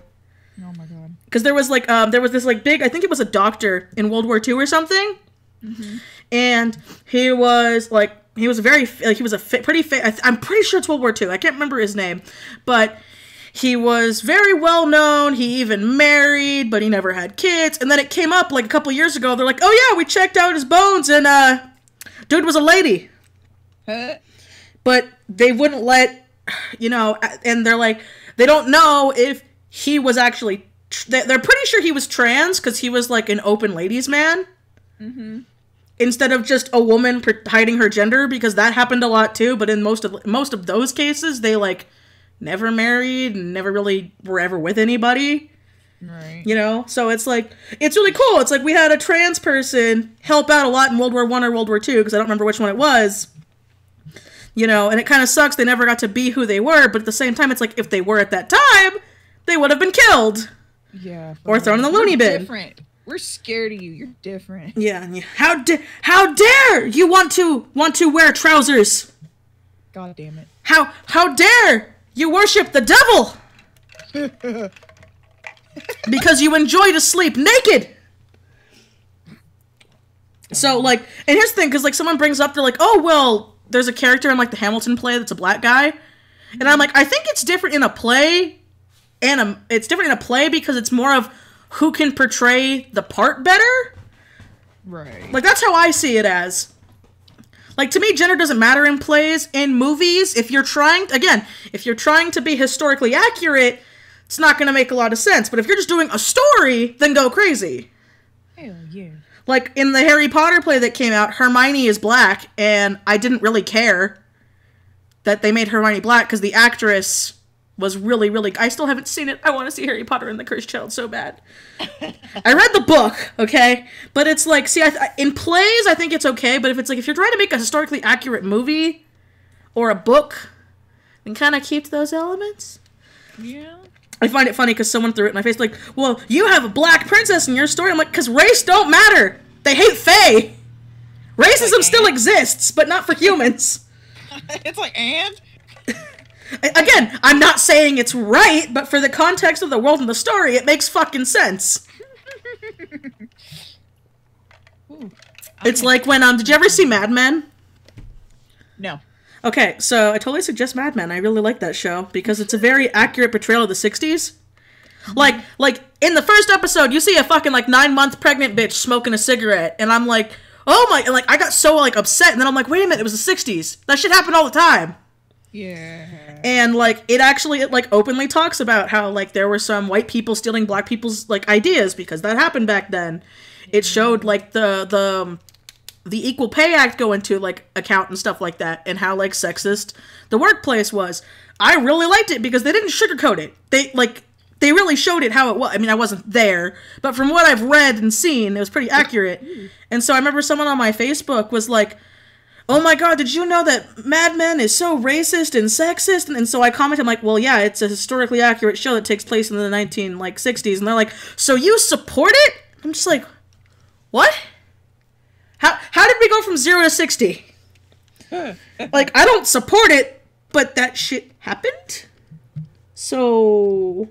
Oh my god. Because there was, like, this, like, big, I think it was a doctor in World War II or something. Mm-hmm. And he was, like, he was very, like, he was I'm pretty sure it's World War II. I can't remember his name. But he was very well known. He even married, but he never had kids. And then it came up, like, a couple years ago. They're like, oh, yeah, we checked out his bones, and, dude was a lady. But they wouldn't let, you know, and they're like, they don't know if he was actually, they're pretty sure he was trans, because he was, like, an open ladies man. Mm-hmm. Instead of just a woman hiding her gender, because that happened a lot too, but in most of those cases, they, like, never married and never really were ever with anybody. Right. You know? So it's, like, it's really cool. It's like we had a trans person help out a lot in World War I or World War II, because I don't remember which one it was. You know, and it kind of sucks they never got to be who they were, but at the same time, it's like, if they were at that time, they would have been killed. Yeah. Or thrown in the loony bin. Different. We're scared of you. You're different. Yeah. How dare you want to wear trousers? God damn it. How dare you worship the devil? Because you enjoy to sleep naked. So, like, and here's the thing, because, like, someone brings up, they're like, oh, well, there's a character in, like, the Hamilton play that's a black guy. And I'm like, I think it's different in a play, and it's different in a play because it's more of who can portray the part better. Right. Like, that's how I see it as. Like, to me, gender doesn't matter in plays. In movies, if you're trying to be historically accurate, it's not going to make a lot of sense. But if you're just doing a story, then go crazy. Hell yeah. Like, in the Harry Potter play that came out, Hermione is black, and I didn't really care that they made Hermione black, because the actress was really, really... I still haven't seen it. I want to see Harry Potter and the Cursed Child so bad. I read the book, okay? But it's like, see, in plays, I think it's okay, but if you're trying to make a historically accurate movie, or a book, then kind of keep those elements. Yeah. I find it funny because someone threw it in my face, like, well, you have a black princess in your story. I'm like, because race don't matter. They hate Fae. Racism still exists, but not for humans. It's like, and? Again, I'm not saying it's right, but for the context of the world and the story, it makes fucking sense. Ooh, it's like when, did you ever see Mad Men? No. Okay, so I totally suggest Mad Men. I really like that show because it's a very accurate portrayal of the 60s. Like in the first episode, you see a fucking, like, 9-month pregnant bitch smoking a cigarette, and I'm like, oh my, and, like, I got so, like, upset, and then I'm like, wait a minute, it was the 60s. That shit happened all the time. Yeah. And, like, it openly talks about how, like, there were some white people stealing black people's, like, ideas because that happened back then. It showed, like, the Equal Pay Act go into, like, account and stuff like that, and how, like, sexist the workplace was. I really liked it because they didn't sugarcoat it. They really showed it how it was. I mean, I wasn't there, but from what I've read and seen, it was pretty accurate. And so I remember someone on my Facebook was like, oh my god, did you know that Mad Men is so racist and sexist? And so I commented, I'm like, well, yeah, it's a historically accurate show that takes place in the 1960s. And they're like, so you support it? I'm just like, what? How did we go from 0 to 60? Like, I don't support it, but that shit happened? So...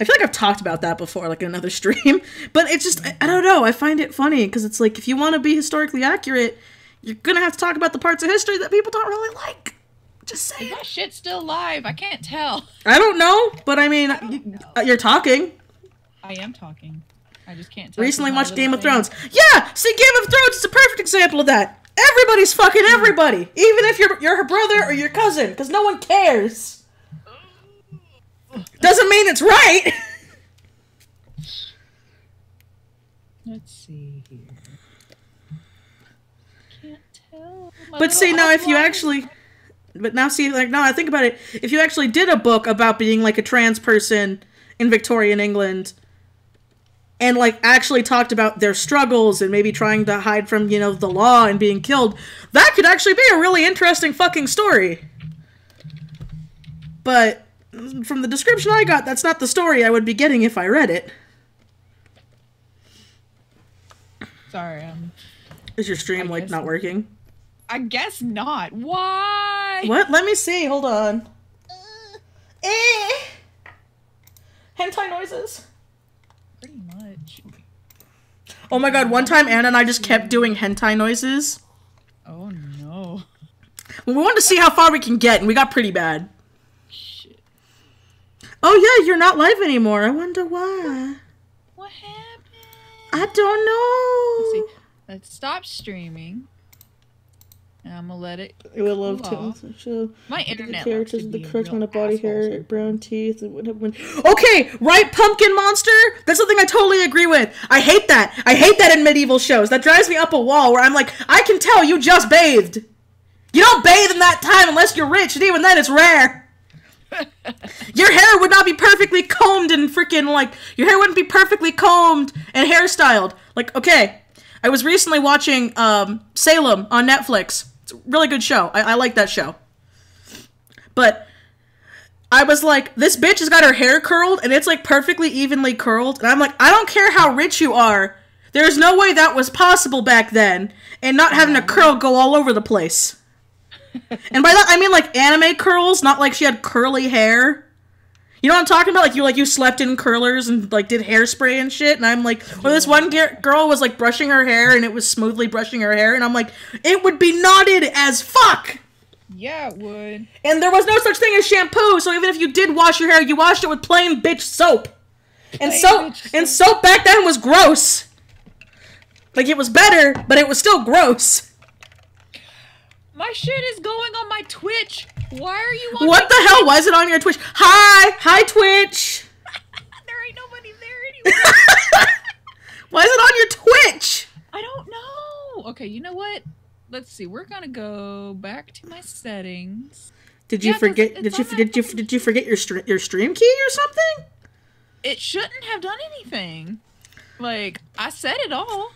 I feel like I've talked about that before, like, in another stream. But it's just, I don't know, I find it funny, because it's like, if you want to be historically accurate, you're gonna have to talk about the parts of history that people don't really like. Just Is saying. that shit still live? I can't tell. I don't know, but I mean, you're talking. I am talking. I just can't tell. Recently watched Game of Thrones. Yeah, see, Game of Thrones is a perfect example of that. Everybody's fucking everybody, even if you're her brother or your cousin, because no one cares. Doesn't mean it's right. Let's see here. Can't tell. But see, now if you actually... But now see, like, now I think about it, if you actually did a book about being, like, a trans person in Victorian England, and, like, actually talked about their struggles and maybe trying to hide from, you know, the law and being killed, that could actually be a really interesting fucking story. But from the description I got, that's not the story I would be getting if I read it. Sorry, Is your stream, like, not working? I guess not. Why? What? Let me see. Hold on. Hentai noises. Pretty much. Oh my god, one time Anna and I just kept doing hentai noises. Oh no. Well, we wanted to see how far we can get, and we got pretty bad. Shit. Oh yeah, you're not live anymore. I wonder why. What happened? I don't know. Let's see. Let's stop streaming. And I'm gonna let it. I would love cool to show My the internet characters likes with to the be correct real amount of body hair, assholes. brown teeth, and would have been. Okay, right, pumpkin monster. That's something I totally agree with. I hate that. I hate that in medieval shows. That drives me up a wall. Where I'm like, I can tell you just bathed. You don't bathe in that time unless you're rich, and even then, it's rare. Your hair would not be perfectly combed and freaking, like, your hair wouldn't be perfectly combed and hairstyled. Like, okay, I was recently watching Salem on Netflix. It's a really good show. I like that show. But I was like, this bitch has got her hair curled and it's like perfectly evenly curled. And I'm like, I don't care how rich you are. There's no way that was possible back then. And not having a curl go all over the place. And by that, I mean like anime curls, not like she had curly hair. You know what I'm talking about? Like you slept in curlers and like did hairspray and shit. And I'm like, well, this one girl was like brushing her hair and it was smoothly brushing her hair. And I'm like, it would be knotted as fuck. Yeah, it would. And there was no such thing as shampoo. So even if you did wash your hair, you washed it with plain bitch soap. And soap back then was gross. Like it was better, but it was still gross. My shit is going on my Twitch. Why are you on What the hell? Why is it on your Twitch? Hi Twitch. There ain't nobody there anymore. Why is it on your Twitch? I don't know. Okay, you know what? Let's see. We're gonna go back to my settings. Did you forget? Did you forget your stream key or something? It shouldn't have done anything. Like I said it all.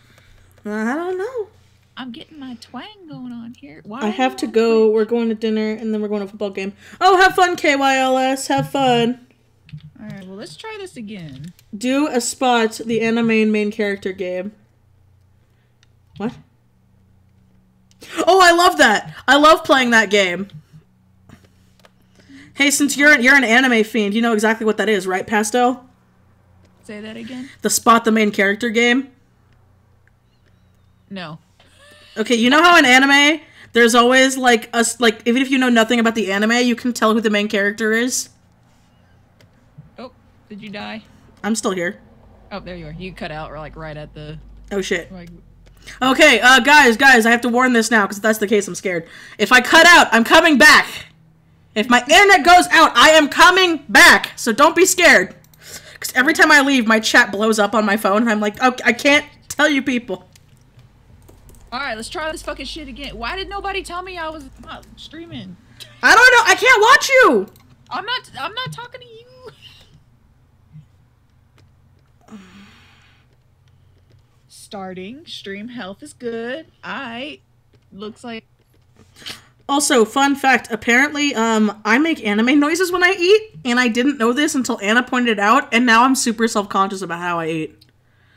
I don't know. I'm getting my twang going on here. Why I have to go. We're going to dinner and then we're going to a football game. Oh, have fun, KYLS. Have fun. All right. Well, let's try this again. Do a spot the anime main character game. What? Oh, I love that. I love playing that game. Hey, since you're an anime fiend, you know exactly what that is, right, Pastel? Say that again. The spot the main character game. No. Okay, you know how in anime there's always like even if you know nothing about the anime, you can tell who the main character is. Oh, did you die? I'm still here. Oh, there you are. You cut out like right at the. Oh shit. Like... Okay, guys, I have to warn this now because if that's the case, I'm scared. If I cut out, I'm coming back. If my internet goes out, I am coming back. So don't be scared. Because every time I leave, my chat blows up on my phone, and I'm like, okay, I can't tell you people. Alright, let's try this fucking shit again. Why did nobody tell me I was not streaming? I don't know. I can't watch you. I'm not talking to you. Starting. Stream health is good. Looks like... Also, fun fact, apparently, I make anime noises when I eat, and I didn't know this until Anna pointed it out, and now I'm super self-conscious about how I eat.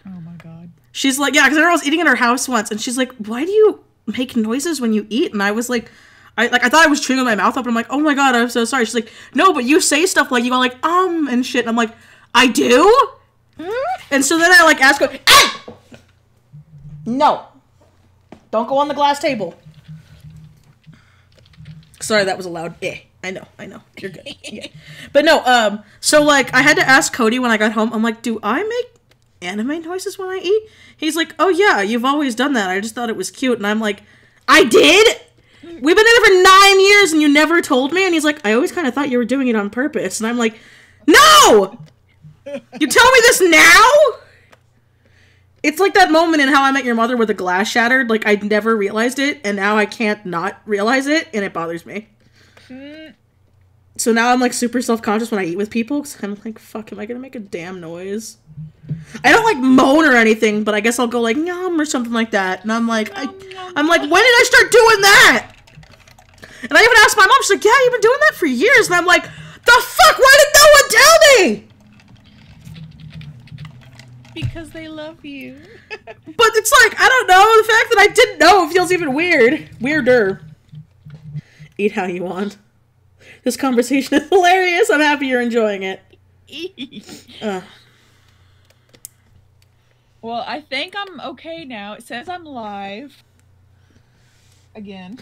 Oh my god. She's like, yeah, because I was eating at her house once, and she's like, why do you make noises when you eat? And I was like, I thought I was chewing with my mouth open. I'm like, oh my god, I'm so sorry. She's like, no, but you say stuff like, you go like, and shit. And I'm like, I do? And so then I like ask her, hey! No. Don't go on the glass table. Sorry, that was a loud eh. I know. You're good. Yeah. But no, so, like, I had to ask Cody when I got home, I'm like, do I make anime noises when I eat? He's like, oh yeah, you've always done that. I just thought it was cute. And I'm like, I did? We've been together for 9 years and you never told me? And he's like, I always kind of thought you were doing it on purpose. And I'm like, no! You tell me this now? It's like that moment in How I Met Your Mother where the glass shattered. Like, I never realized it, and now I can't not realize it, and it bothers me. So now I'm, like, super self-conscious when I eat with people, because I'm like, fuck, am I gonna make a damn noise? I don't, like, moan or anything, but I guess I'll go, like, yum, or something like that. And I'm like, I'm like, when did I start doing that? And I even asked my mom, she's like, yeah, you've been doing that for years. And I'm like, the fuck, why did no one tell me? Because they love you. But it's like, I don't know, the fact that I didn't know feels even weirder. Eat how you want. This conversation is hilarious. I'm happy you're enjoying it. Well, I think I'm okay now. It says I'm live. Again.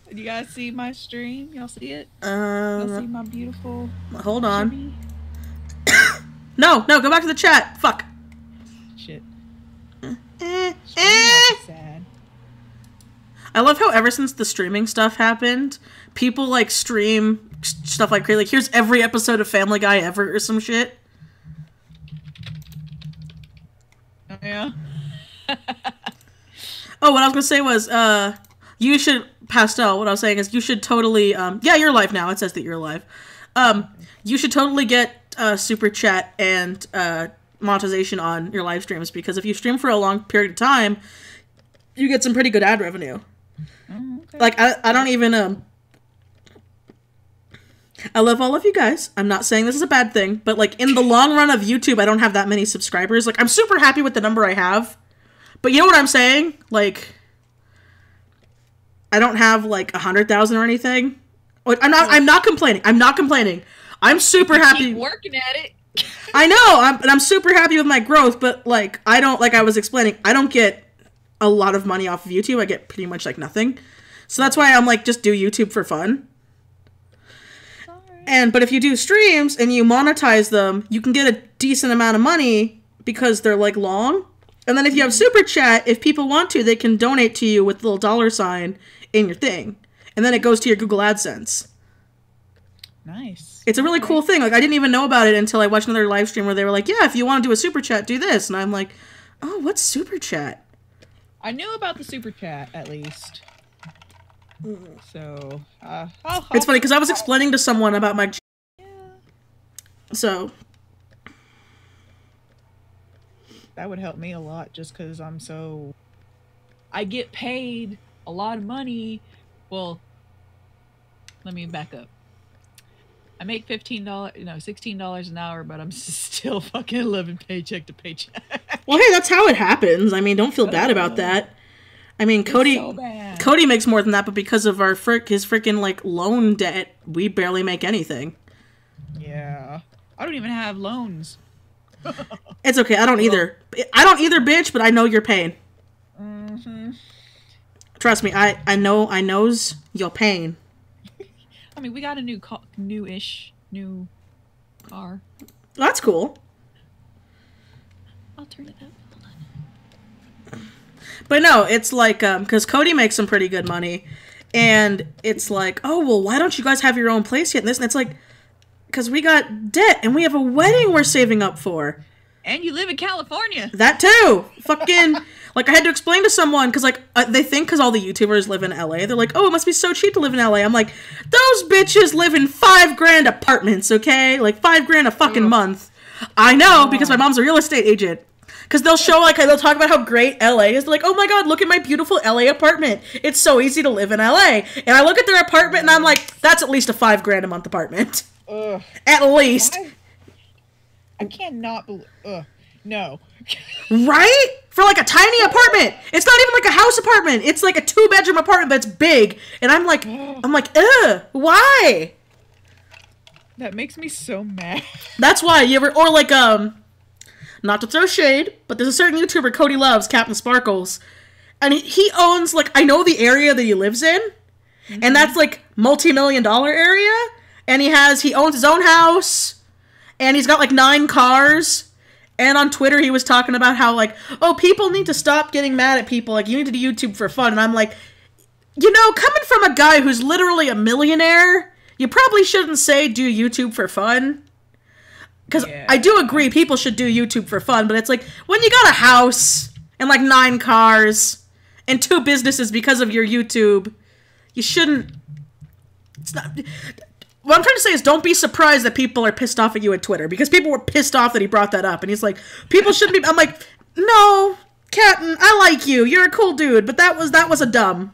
Do you guys see my stream? Y'all see it? Y'all see my beautiful... Hold on. Chibi? No, go back to the chat. Fuck. Shit. Sad. I love how ever since the streaming stuff happened, people, like, stream stuff like crazy. Like, here's every episode of Family Guy ever or some shit. Oh, yeah? Oh, what I was gonna say was, you should... Pastel, what I was saying is you should totally, yeah, you're live now. It says that you're live. You should totally get super chat and monetization on your live streams, because if you stream for a long period of time, you get some pretty good ad revenue. Okay. Like, I don't even, I love all of you guys. I'm not saying this is a bad thing, but, like, in the long run of YouTube, I don't have that many subscribers. Like, I'm super happy with the number I have, but you know what I'm saying? Like, I don't have, like, 100,000 or anything. Like, I'm not complaining. I'm super happy. Keep working at it. I know, I'm super happy with my growth, but, like, I don't, like I was explaining, I don't get a lot of money off of YouTube. I get pretty much, like, nothing. So that's why I'm like, just do YouTube for fun. But if you do streams and you monetize them, you can get a decent amount of money because they're, like, long. And then if you have super chat, if people want to, they can donate to you with the little $sign in your thing. And then it goes to your Google AdSense. Nice. It's a really cool thing. Like, I didn't even know about it until I watched another live stream where they were like, yeah, if you want to do a super chat, do this. And I'm like, oh, what's super chat? I knew about the super chat, at least. So, it's funny, because I was explaining to someone about my... Yeah. So... That would help me a lot, just because I'm so... I get paid a lot of money. Well, let me back up. I make $16 an hour, but I'm still fucking living paycheck to paycheck. Well, hey, that's how it happens. I mean, don't feel bad about that. I mean, Cody makes more than that, but because of his freaking, like, loan debt, we barely make anything. Yeah. I don't even have loans. It's okay. I don't either. I don't either, bitch, but I know your pain. Mm-hmm. Trust me, I knows your pain. I mean, we got a new-ish car. That's cool. I'll turn it up. Hold on. But no, it's like, because Cody makes some pretty good money, and it's like, oh, well, why don't you guys have your own place yet? And it's like, because we got debt, and we have a wedding we're saving up for. And you live in California. That too. Fucking, like, I had to explain to someone, because, like, they think because all the YouTubers live in LA, they're like, oh, it must be so cheap to live in LA. I'm like, those bitches live in $5,000 apartments, okay? Like, $5,000 a fucking month. I know, because my mom's a real estate agent. Because they'll show, like, they'll talk about how great LA is. They're like, oh my god, look at my beautiful LA apartment. It's so easy to live in LA. And I look at their apartment and I'm like, that's at least a $5,000 a month apartment. Ugh. At least. I cannot believe. No. Right? For, like, a tiny apartment. It's not even like a house apartment. It's like a 2-bedroom apartment that's big. And I'm like, ugh, why? That makes me so mad. That's why you ever, or like, not to throw shade, but there's a certain YouTuber Cody loves, Captain Sparkles, and he owns, like, I know the area that he lives in, and that's like multi-million-dollar area, and he owns his own house, and he's got like 9 cars. And on Twitter, he was talking about how, like, oh, people need to stop getting mad at people. Like, you need to do YouTube for fun. And I'm like, you know, coming from a guy who's literally a millionaire, you probably shouldn't say do YouTube for fun. Because I do agree people should do YouTube for fun. But it's like, when you got a house and, like, 9 cars and 2 businesses because of your YouTube, you shouldn't... It's not... What I'm trying to say is don't be surprised that people are pissed off at you at Twitter, because people were pissed off that he brought that up, and he's like, people shouldn't be... I'm like, no, Captain, I like you. You're a cool dude, but that was a dumb.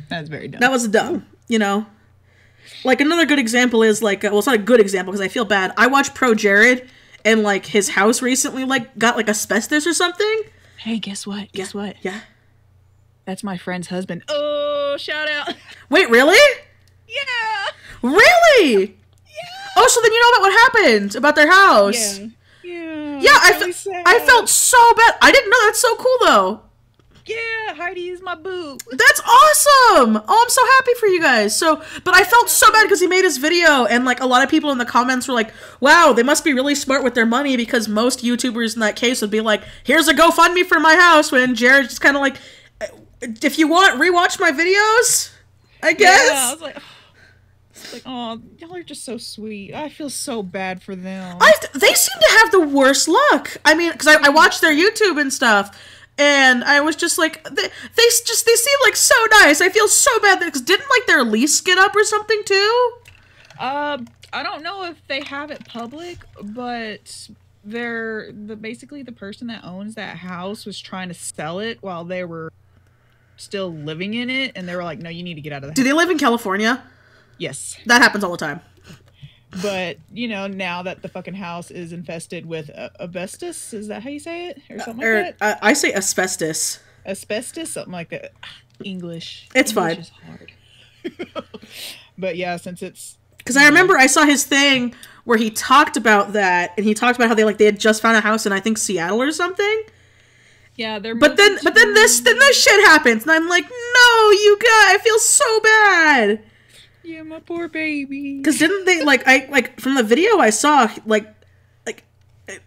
That's very dumb. That was a dumb, you know? Like, another good example is, like, well, it's not a good example, because I feel bad. I watched Pro Jared, and, like, his house recently, like, got, like, asbestos or something. Hey, guess what? Guess what? Yeah? That's my friend's husband. Oh, shout out. Wait, really? Yeah. Really? Yeah. Oh, so then you know about what happened about their house. Yeah. Yeah, Really I felt so bad. I didn't know. That's so cool, though. Yeah, Heidi is my boo. That's awesome. Oh, I'm so happy for you guys. But I felt so bad because he made his video, and, like, a lot of people in the comments were like, wow, they must be really smart with their money, because most YouTubers in that case would be like, here's a GoFundMe for my house, when Jared's just kind of like, if you want, rewatch my videos, I guess. Yeah, I was like... Like, oh, y'all are just so sweet. I feel so bad for them. They seem to have the worst luck. I mean, because I watched their YouTube and stuff, and I was just like, they seem like so nice. I feel so bad because didn't like their lease get up or something too? I don't know if they have it public, but basically the person that owns that house was trying to sell it while they were still living in it, and they were like, no, you need to get out of the house. Do they live in California? Yes. That happens all the time. But, you know, now that the fucking house is infested with asbestos, is that how you say it? Or something like that? I say asbestos. Asbestos? Something like that. English. It's English fine. is hard. But yeah, since it's... Because I remember I saw his thing where he talked about that, and he talked about how they had just found a house in, I think, Seattle or something. Yeah, they're... But then this shit happens, and I'm like, no, you guys, I feel so bad. Yeah, my poor baby. Because didn't they, from the video I saw, like,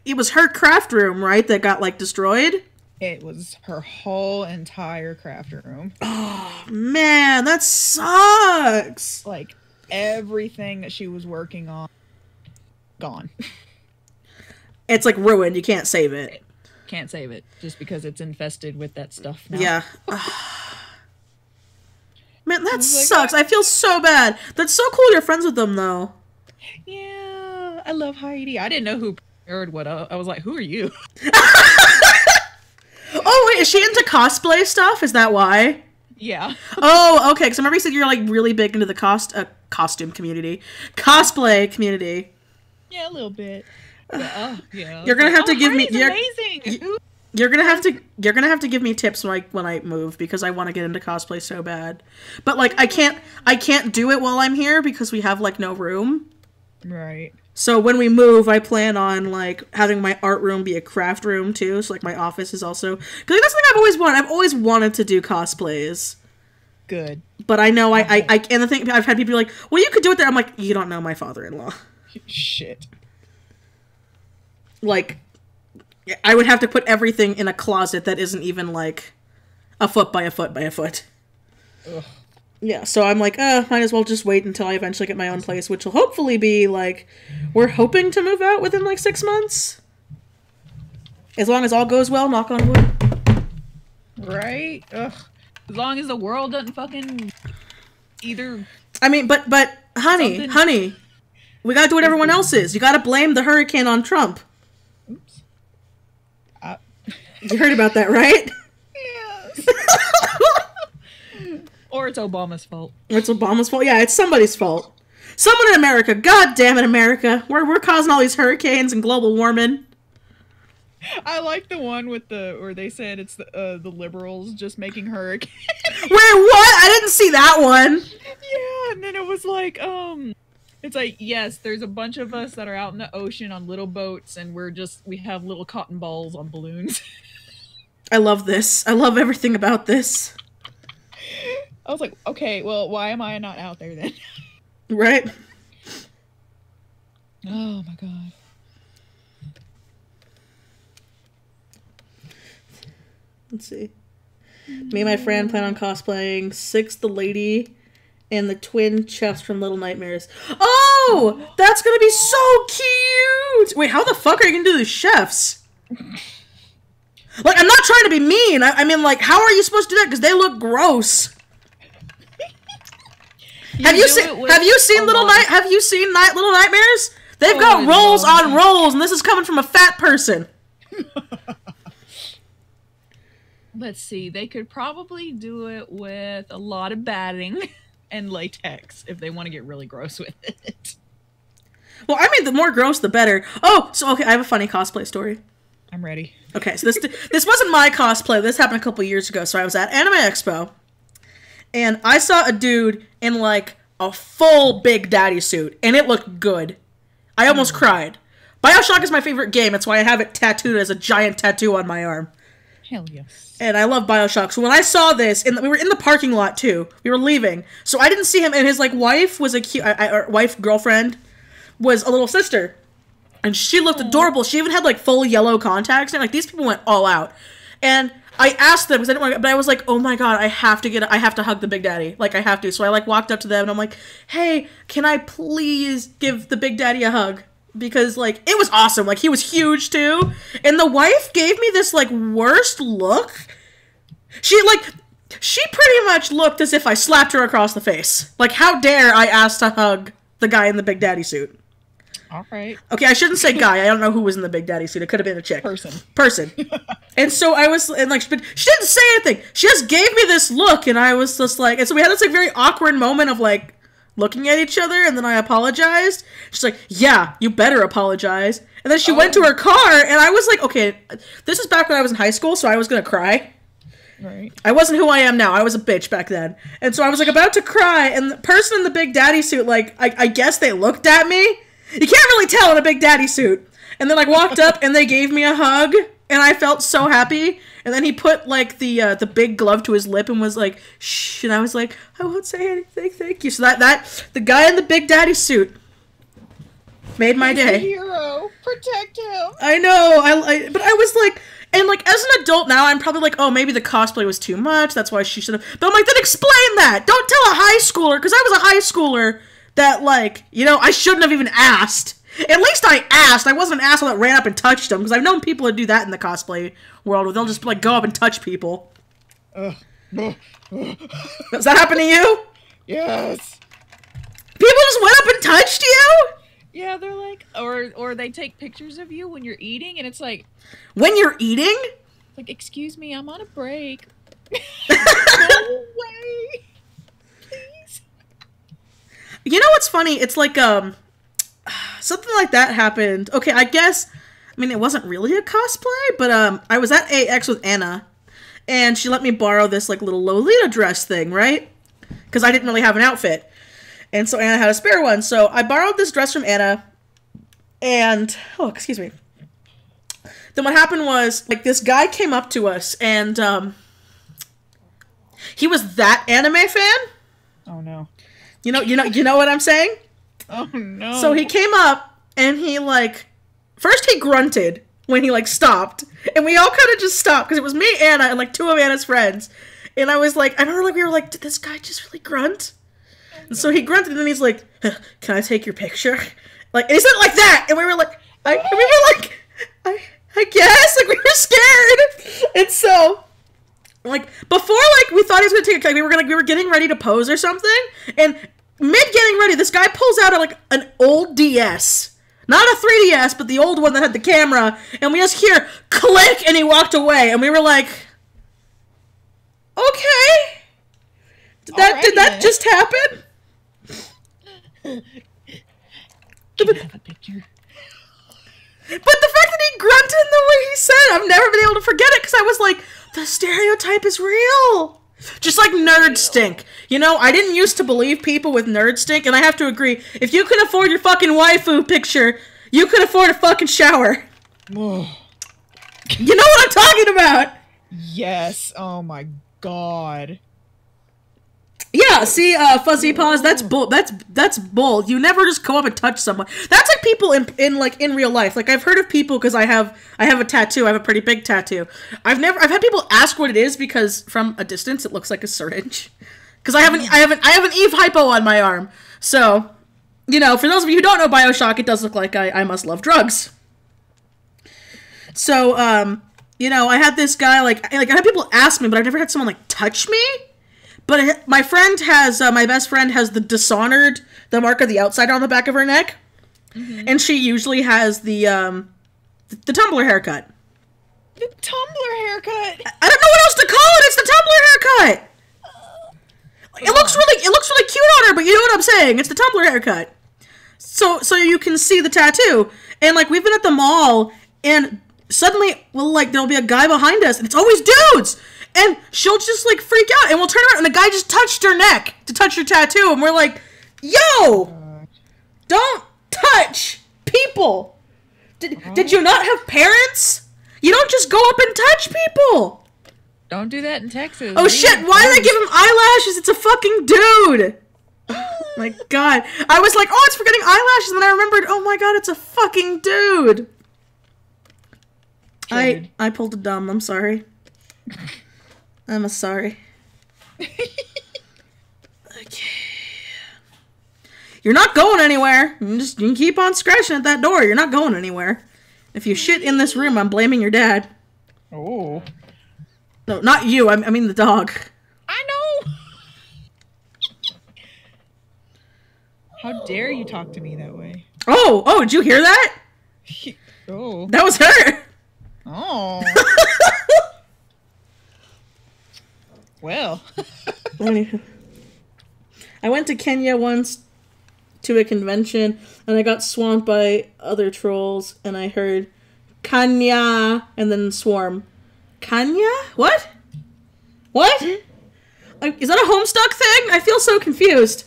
it was her craft room, right, that got, like, destroyed? It was her whole entire craft room. Oh, man, that sucks. Like, everything that she was working on, gone. It's, like, ruined. You can't save it. Can't save it, just because it's infested with that stuff now. Yeah. Man, that sucks. I feel so bad. That's so cool you're friends with them, though. Yeah, I love Heidi. I didn't know who prepared what up. I was like, who are you? Oh, wait, is she into cosplay stuff? Is that why? Yeah. Oh, okay, because I remember you said you're, like, really big into the costume community. Cosplay community. Yeah, a little bit. But, yeah. You're gonna have to give me... amazing! You're gonna have to give me tips when I move, because I want to get into cosplay so bad. But, like, I can't do it while I'm here because we have, like, no room. Right. So when we move, I plan on, like, having my art room be a craft room too. So, like, my office is also, because that's something I've always wanted. I've always wanted to do cosplays. Good. But I know and the thing, I've had people be like, well, you could do it there. I'm like, you don't know my father-in-law. Shit. Like, I would have to put everything in a closet that isn't even, like, a foot by a foot by a foot. Ugh. Yeah, so I'm like, might as well just wait until I eventually get my own place, which will hopefully be, like, we're hoping to move out within, like, 6 months. As long as all goes well, knock on wood. Right? Ugh. As long as the world doesn't fucking either... I mean, but, honey, we gotta do what everyone else is. You gotta blame the hurricane on Trump. Oops. You heard about that, right? Yes. Or it's Obama's fault. It's Obama's fault? Yeah, it's somebody's fault. Someone in America. God damn it, America. We're causing all these hurricanes and global warming. I like the one with where they said it's the liberals just making hurricanes. Wait, what? I didn't see that one. Yeah, and then it was like, it's like, yes, there's a bunch of us that are out in the ocean on little boats, and we have little cotton balls on balloons. I love this. I love everything about this. I was like, okay, well, why am I not out there then? Right? Oh my god. Let's see. Me and my friend plan on cosplaying Six the Lady and the twin chefs from Little Nightmares. Oh! That's gonna be so cute! Wait, how the fuck are you gonna do the chefs? Like, I'm not trying to be mean. I mean, like, how are you supposed to do that? Because they look gross. Have you seen Little Nightmares? They've got rolls on rolls, and this is coming from a fat person. Let's see. They could probably do it with a lot of batting and latex if they want to get really gross with it. Well, I mean, the more gross, the better. Oh, so, okay, I have a funny cosplay story. I'm ready. Okay, so this wasn't my cosplay. This happened a couple years ago. So I was at Anime Expo, and I saw a dude in, like, a full Big Daddy suit, and it looked good. I almost cried. BioShock is my favorite game. That's why I have it tattooed as a giant tattoo on my arm. Hell yes. And I love BioShock. So when I saw this, and we were in the parking lot too. We were leaving, so I didn't see him. And his like wife was a cute, girlfriend, was a little sister, and she looked adorable. She even had like full yellow contacts, and like these people went all out. And I asked them because I didn't want to, but I was like, oh my god, I have to hug the Big Daddy. Like I have to. So I like walked up to them and I'm like, hey, can I please give the Big Daddy a hug? Because, like, it was awesome. Like, he was huge, too. And the wife gave me this, like, worst look. She pretty much looked as if I slapped her across the face. Like, how dare I ask to hug the guy in the Big Daddy suit? Alright. Okay, I shouldn't say guy. I don't know who was in the Big Daddy suit. It could have been a chick. Person. And so I was, and, like, but she didn't say anything. She just gave me this look, and I was just like, and so we had this, like, very awkward moment of, like, looking at each other, and then I apologized. She's like, yeah, you better apologize. And then she went to her car, and I was like, okay, this is back when I was in high school, so I was gonna cry. Right. I wasn't who I am now. I was a bitch back then. And so I was, like, about to cry, and the person in the Big Daddy suit, like, I guess they looked at me. You can't really tell in a Big Daddy suit. And then, like, walked up, and they gave me a hug, and I felt so happy. And then he put, like, the big glove to his lip and was like, shh. And I was like, I won't say anything, thank you. So the guy in the Big Daddy suit made my day. He's a hero. Protect him. I know. But I was like, and, like, as an adult now, I'm probably like, oh, maybe the cosplay was too much. That's why she should have. But I'm like, then explain that. Don't tell a high schooler, because I was a high schooler that, like, you know, I shouldn't have even asked. At least I asked. I wasn't an asshole that ran up and touched them, because I've known people that do that in the cosplay world, where they'll just, like, go up and touch people. Does that happen to you? Yes. People just went up and touched you? Yeah, they're like, or they take pictures of you when you're eating, and it's like... When you're eating? Like, excuse me, I'm on a break. Go away. Please. You know what's funny? It's like, something like that happened. Okay, I guess, I mean, it wasn't really a cosplay, but, I was at AX with Anna, and she let me borrow this, like, little Lolita dress thing, right? Because I didn't really have an outfit. And so Anna had a spare one, so I borrowed this dress from Anna, and, oh, excuse me. Then what happened was, like, this guy came up to us, and, he was that anime fan. Oh, no. You know what I'm saying? Oh, no. So he came up, and he, like, first he grunted when he, like, stopped. And we all kind of just stopped, because it was me, Anna, and, like, two of Anna's friends. And I was like, I remember, like, we were like, did this guy just really grunt? And so he grunted, and then he's like, can I take your picture? Like, and he said it like that, and we were like, I guess, like, we were scared. And so, like, before, like, we thought he was gonna take a, like, we were getting ready to pose or something, and mid getting ready, this guy pulls out, like, an old DS. Not a 3DS, but the old one that had the camera, and we just hear, click, and he walked away, and we were like, okay. Did that just happen? Can I have a picture? But the fact that he grunted the way he said it, I've never been able to forget it, because I was like, the stereotype is real. Just like nerd stink. You know, I didn't used to believe people with nerd stink, and I have to agree, if you can afford your fucking waifu picture, you can afford a fucking shower. You know what I'm talking about? Yes. Oh my god. Yeah, see, Fuzzy Paws, that's bull. That's bull. You never just go up and touch someone. That's like people in real life. Like I've heard of people because I have a tattoo. I have a pretty big tattoo. I've had people ask what it is because from a distance it looks like a syringe. Because I have an Eve hypo on my arm. So, you know, for those of you who don't know BioShock, it does look like I must love drugs. So, you know, I had this guy like I had people ask me, but I've never had someone like touch me. But my friend has, my best friend has the Dishonored, the mark of the outsider on the back of her neck. Mm-hmm. And she usually has the Tumblr haircut. The Tumblr haircut? I don't know what else to call it, it's the Tumblr haircut! It looks really cute on her, but you know what I'm saying, it's the Tumblr haircut. So you can see the tattoo. And like, we've been at the mall, and suddenly, well, like, there'll be a guy behind us, and it's always dudes! And she'll just, like, freak out, and we'll turn around, and the guy just touched her neck to touch her tattoo, and we're like, yo! Don't touch people! Did you not have parents? You don't just go up and touch people! Don't do that in Texas. Oh shit, why did they give him eyelashes? It's a fucking dude! Oh my god. I was like, oh, it's for getting eyelashes, and then I remembered, oh my god, it's a fucking dude! I pulled a dumb, I'm sorry. I'm sorry. Okay. You're not going anywhere. You can keep on scratching at that door. You're not going anywhere. If you shit in this room, I'm blaming your dad. Oh. No, not you. I mean the dog. I know. How dare you talk to me that way? Oh, did you hear that? Oh. That was her. Oh. Well. I went to Kenya once to a convention, and I got swamped by other trolls, and I heard Kanya, and then swarm. Kanya? What? What? Is that a Homestuck thing? I feel so confused.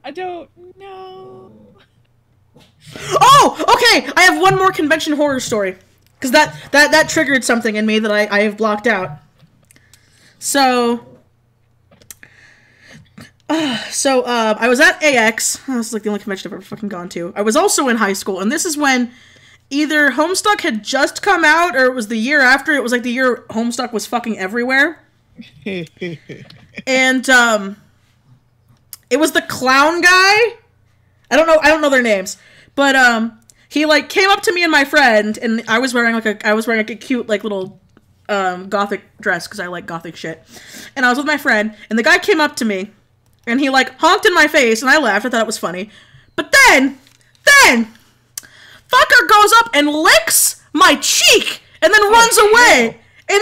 I don't know. Oh, okay. I have one more convention horror story, because that triggered something in me that I have blocked out. So I was at AX. This is like the only convention I've ever fucking gone to. I was also in high school, and this is when either Homestuck had just come out, or it was the year after. It was like the year Homestuck was fucking everywhere. And, it was the clown guy. I don't know their names. But, he, like, came up to me and my friend, and I was wearing, like, a cute, like, little gothic dress, because I like gothic shit. And I was with my friend, and the guy came up to me, and he, like, honked in my face, and I laughed. I thought it was funny. But then, fucker goes up and licks my cheek, and then runs away. And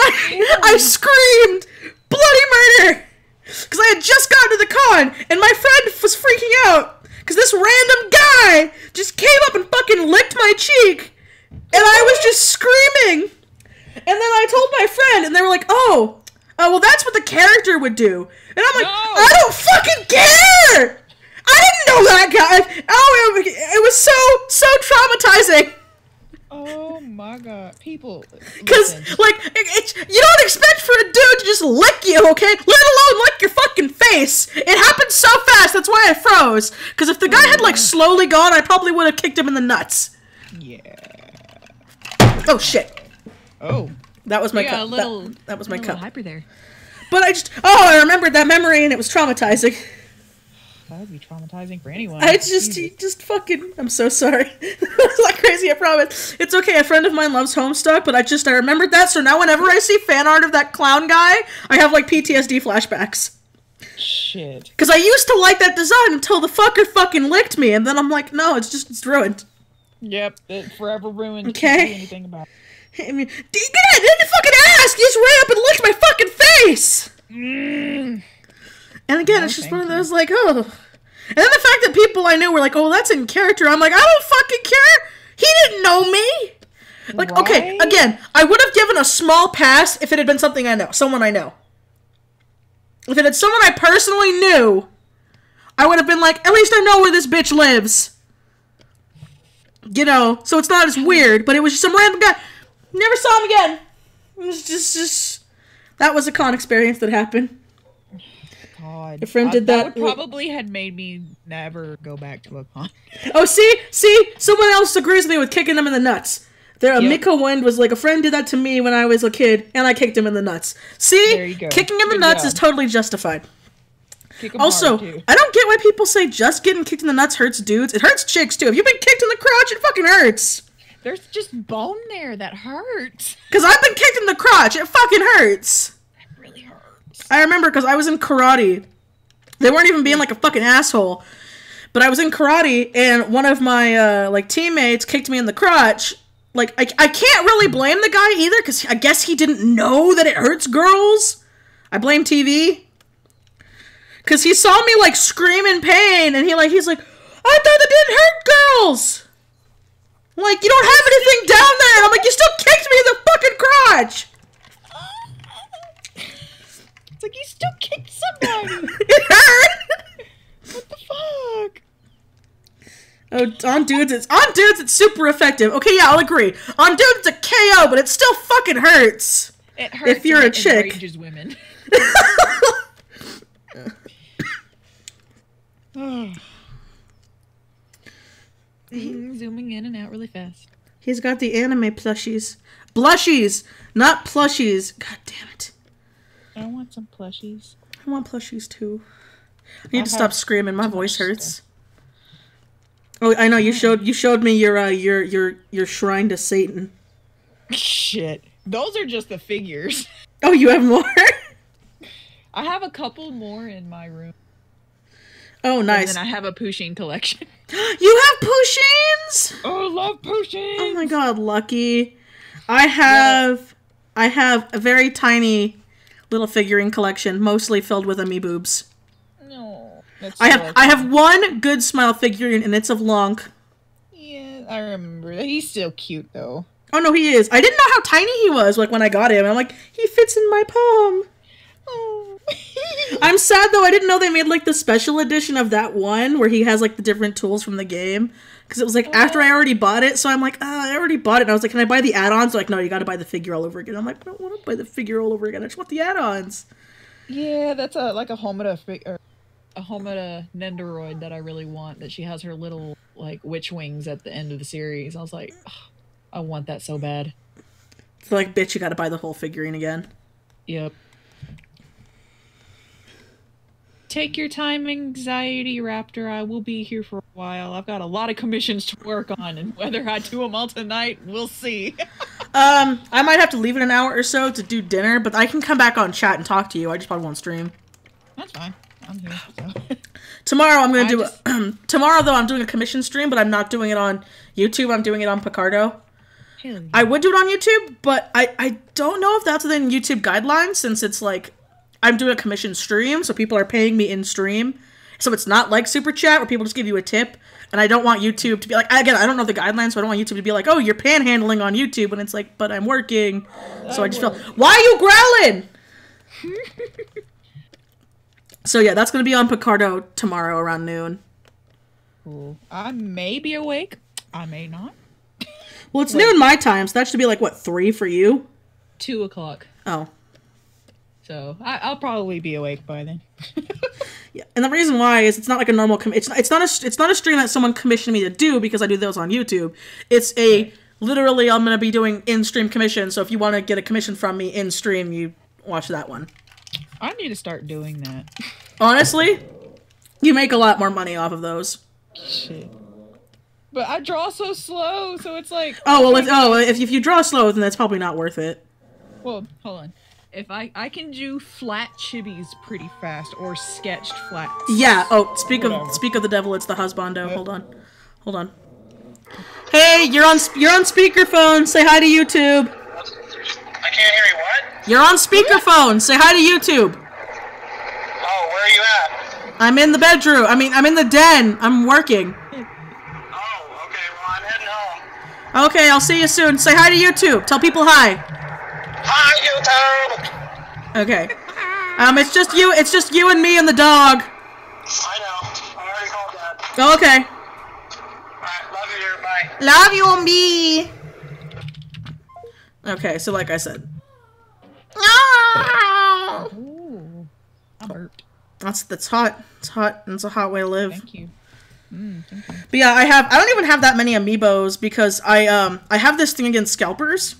I screamed, bloody murder! Because I had just gotten to the con, and my friend was freaking out, because this random guy just came up and fucking licked my cheek, and I was just screaming. And then I told my friend, and they were like, oh, well, that's what the character would do. And I'm like, no. I don't fucking care! I didn't know that guy! Oh, it was so traumatizing. Oh my god. People. Because, like, you don't expect for a dude to just lick you, okay? Let alone lick your fucking face. It happened so fast, that's why I froze. Because if the guy had, like, slowly gone, I probably would have kicked him in the nuts. Yeah. Oh, shit. Oh. That was my cup. That was my cup. Hyper there. But I remembered that memory, and it was traumatizing. That would be traumatizing for anyone. He just fucking, I'm so sorry. It's like crazy, I promise. It's okay, a friend of mine loves Homestuck, but I remembered that, so now whenever I see fan art of that clown guy, I have, like, PTSD flashbacks. Shit. Because I used to like that design until the fucker fucking licked me, and then I'm like, no, it's ruined. Yep, it forever ruined. Okay. Can't do anything about it. I mean, I didn't fucking ask! You just ran up and licked my fucking face! And again, it's just one of those, like, oh. And then the fact that people I knew were like, oh, that's in character, I'm like, I don't fucking care! He didn't know me! Like, right? Okay, again, I would have given a small pass if it had been something I know, someone I know. If it had someone I personally knew, I would have been like, at least I know where this bitch lives. You know, so it's not as weird, but it was just some random guy. Never saw him again. It was just that was a con experience that happened. God. A friend did that. That would probably had made me never go back to a con. Oh, see, someone else agrees with me with kicking them in the nuts. There, Yep. Miko Wind was like, a friend did that to me when I was a kid, and I kicked him in the nuts. See, There you go. kicking in the Good nuts job. is totally justified. Kick 'em Also, hard, too. I don't get why people say just getting kicked in the nuts hurts dudes. It hurts chicks too. If you've been kicked in the crotch, it fucking hurts. There's just bone there that hurts. Because I've been kicked in the crotch. It fucking hurts. That really hurts. I remember because I was in karate. They weren't even being like a fucking asshole. But I was in karate, and one of my like teammates kicked me in the crotch. Like, I can't really blame the guy either, because I guess he didn't know that it hurts girls. I blame TV. Because he saw me, like, scream in pain, and he's like, I thought it didn't hurt girls! Like, you don't have anything down there! And I'm like, you still kicked me in the fucking crotch! It's like, you still kicked somebody! It hurt! What the fuck? Oh, on dudes, it's super effective. Okay, yeah, I'll agree. On dudes, it's a KO, but it still fucking hurts. It hurts. If you're and a it chick. enrages women. Zooming in and out really fast. He's got the anime plushies. Blushies, not plushies. God damn it. I want some plushies. I want plushies too. I need to stop screaming. My voice hurts. Oh, I know you showed me your shrine to Satan. Shit. Those are just the figures. Oh, you have more? I have a couple more in my room. Oh, nice. And then I have a Pusheen collection. You have Pushins? Oh, love Pusheen! Oh my god, lucky. I have a very tiny little figurine collection, mostly filled with amiiboobs. No. That's I so have one good smile figurine, and it's of Lonk. Yeah, I remember. He's still cute, though. Oh no, he is. I didn't know how tiny he was, like when I got him. I'm like, he fits in my palm. Oh. I'm sad though. I didn't know they made like the special edition of that one where he has like the different tools from the game. Because it was like after I already bought it, so I'm like, I already bought it. And I was like, can I buy the add-ons? They're like, no, you got to buy the figure all over again. I'm like, I don't want to buy the figure all over again. I just want the add-ons. Yeah, that's like a Homeda A Homeda Nendoroid that I really want. That she has her little like witch wings at the end of the series. I was like, "Ugh, I want that so bad. So like, bitch, you got to buy the whole figurine again. Yep. Take your time, Anxiety Raptor. I will be here for a while. I've got a lot of commissions to work on, and whether I do them all tonight, we'll see. I might have to leave in an hour or so to do dinner, but I can come back on chat and talk to you. I just probably won't stream. That's fine. I'm here. So. Tomorrow I'm gonna tomorrow though I'm doing a commission stream, but I'm not doing it on YouTube. I'm doing it on Picardo. Hell yeah. I would do it on YouTube, but I don't know if that's within YouTube guidelines since it's like I'm doing a commission stream, so people are paying me in stream. So it's not like Super Chat where people just give you a tip. And I don't want YouTube to be like, again, I don't know the guidelines, so I don't want YouTube to be like, oh, you're panhandling on YouTube. And it's like, but I'm working. So I just feel, why are you growling? So yeah, that's going to be on Picardo tomorrow around noon. Cool. I may be awake. I may not. Well, it's noon my time, so that should be like, what, 3 for you? 2 o'clock. Oh. So I'll probably be awake by then. Yeah, and the reason why is it's not like a normal it's not a stream that someone commissioned me to do because I do those on YouTube. It's literally I'm gonna be doing in-stream commission. So if you want to get a commission from me in stream, you watch that one. I need to start doing that. Honestly, you make a lot more money off of those. Shit. But I draw so slow, so it's like. Oh well, if you draw slow, then that's probably not worth it. Well, hold on. If I can do flat chibis pretty fast or sketched flats. Yeah. Oh, speak of the devil, it's the husbando. Hold on. Hey, you're on speakerphone. Say hi to YouTube. I can't hear you. What? You're on speakerphone. Say hi to YouTube. Oh, where are you at? I'm in the bedroom. I'm in the den. I'm working. Oh, okay. Well, I'm heading home. Okay, I'll see you soon. Say hi to YouTube. Tell people hi. Hi, YouTube. Okay. It's just you and me and the dog. I know. I already called that. Oh, okay. Alright, love you, dear. Bye. Love you, me. Okay, so like I said. Ooh. I burped. That's hot. It's hot. And it's a hot way to live. Thank you. Thank you. But yeah, I don't even have that many amiibos because I have this thing against scalpers.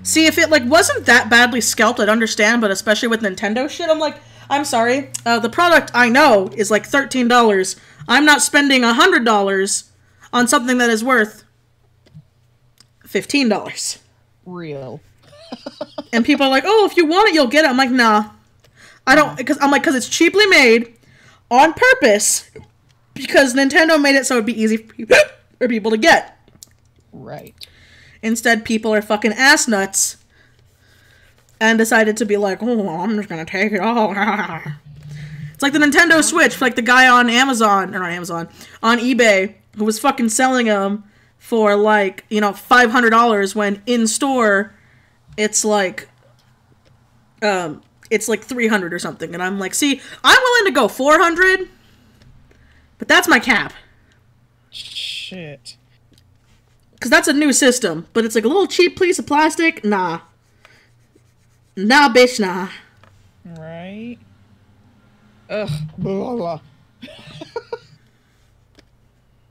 See, if it like wasn't that badly scalped, I'd understand, but especially with Nintendo shit, I'm like, I'm sorry. The product I know is like $13. I'm not spending $100 on something that is worth $15. Real. And people are like, oh, if you want it, you'll get it. I'm like, nah. I don't, because it's cheaply made on purpose because Nintendo made it so it'd be easy for people to get. Right. Instead, people are fucking ass nuts and decided to be like, oh, I'm just gonna take it all. It's like the Nintendo Switch, like the guy on Amazon, or not Amazon, on eBay, who was fucking selling them for like, you know, $500 when in store it's like $300 or something. And I'm like, see, I'm willing to go $400, but that's my cap. Shit. Because that's a new system, but it's like a little cheap piece of plastic. Nah. Nah, bitch, nah. Right. Ugh. Blah, blah.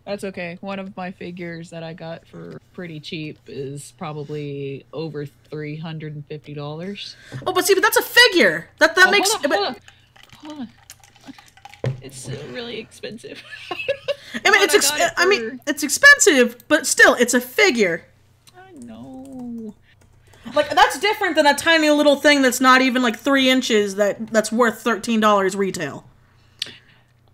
That's okay. One of my figures that I got for pretty cheap is probably over $350. Oh, but see, but that's a figure. That makes. Hold on. It's really expensive. I mean, it's expensive, but still, it's a figure. I know. Like, that's different than a tiny little thing that's not even like 3 inches that's worth $13 retail.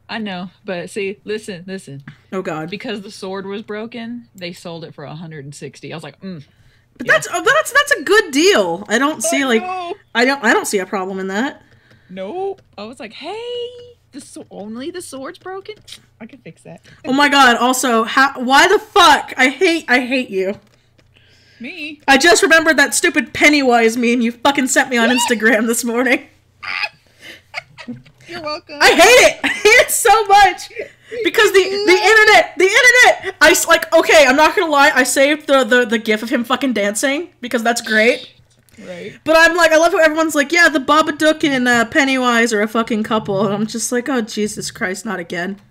I know, but see, listen. Oh God! Because the sword was broken, they sold it for $160. I was like, But yeah. that's a good deal. I don't see I don't see a problem in that. Nope. I was like, hey, only the sword's broken? I can fix that. Oh my God! Also, why the fuck? I hate you. Me? I just remembered that stupid Pennywise meme you fucking sent me on Instagram this morning. You're welcome. I hate it. I hate it so much because the internet. Okay, I'm not gonna lie. I saved the gif of him fucking dancing because that's great. Right. But I'm like, I love how everyone's like, yeah, the Babadook and Pennywise are a fucking couple, and I'm just like, oh Jesus Christ, not again.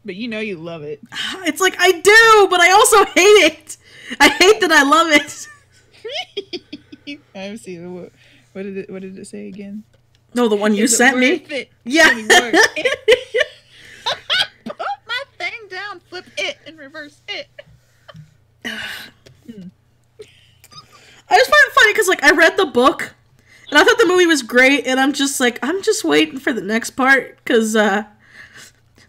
But you know you love it. It's like I do, but I also hate it. I hate that I love it. I see. What did it say again? No, the one you sent me. It? Yeah. Put my thing down, flip it, and reverse it. I just find it funny because, like, I read the book, and I thought the movie was great, and I'm just waiting for the next part, because, there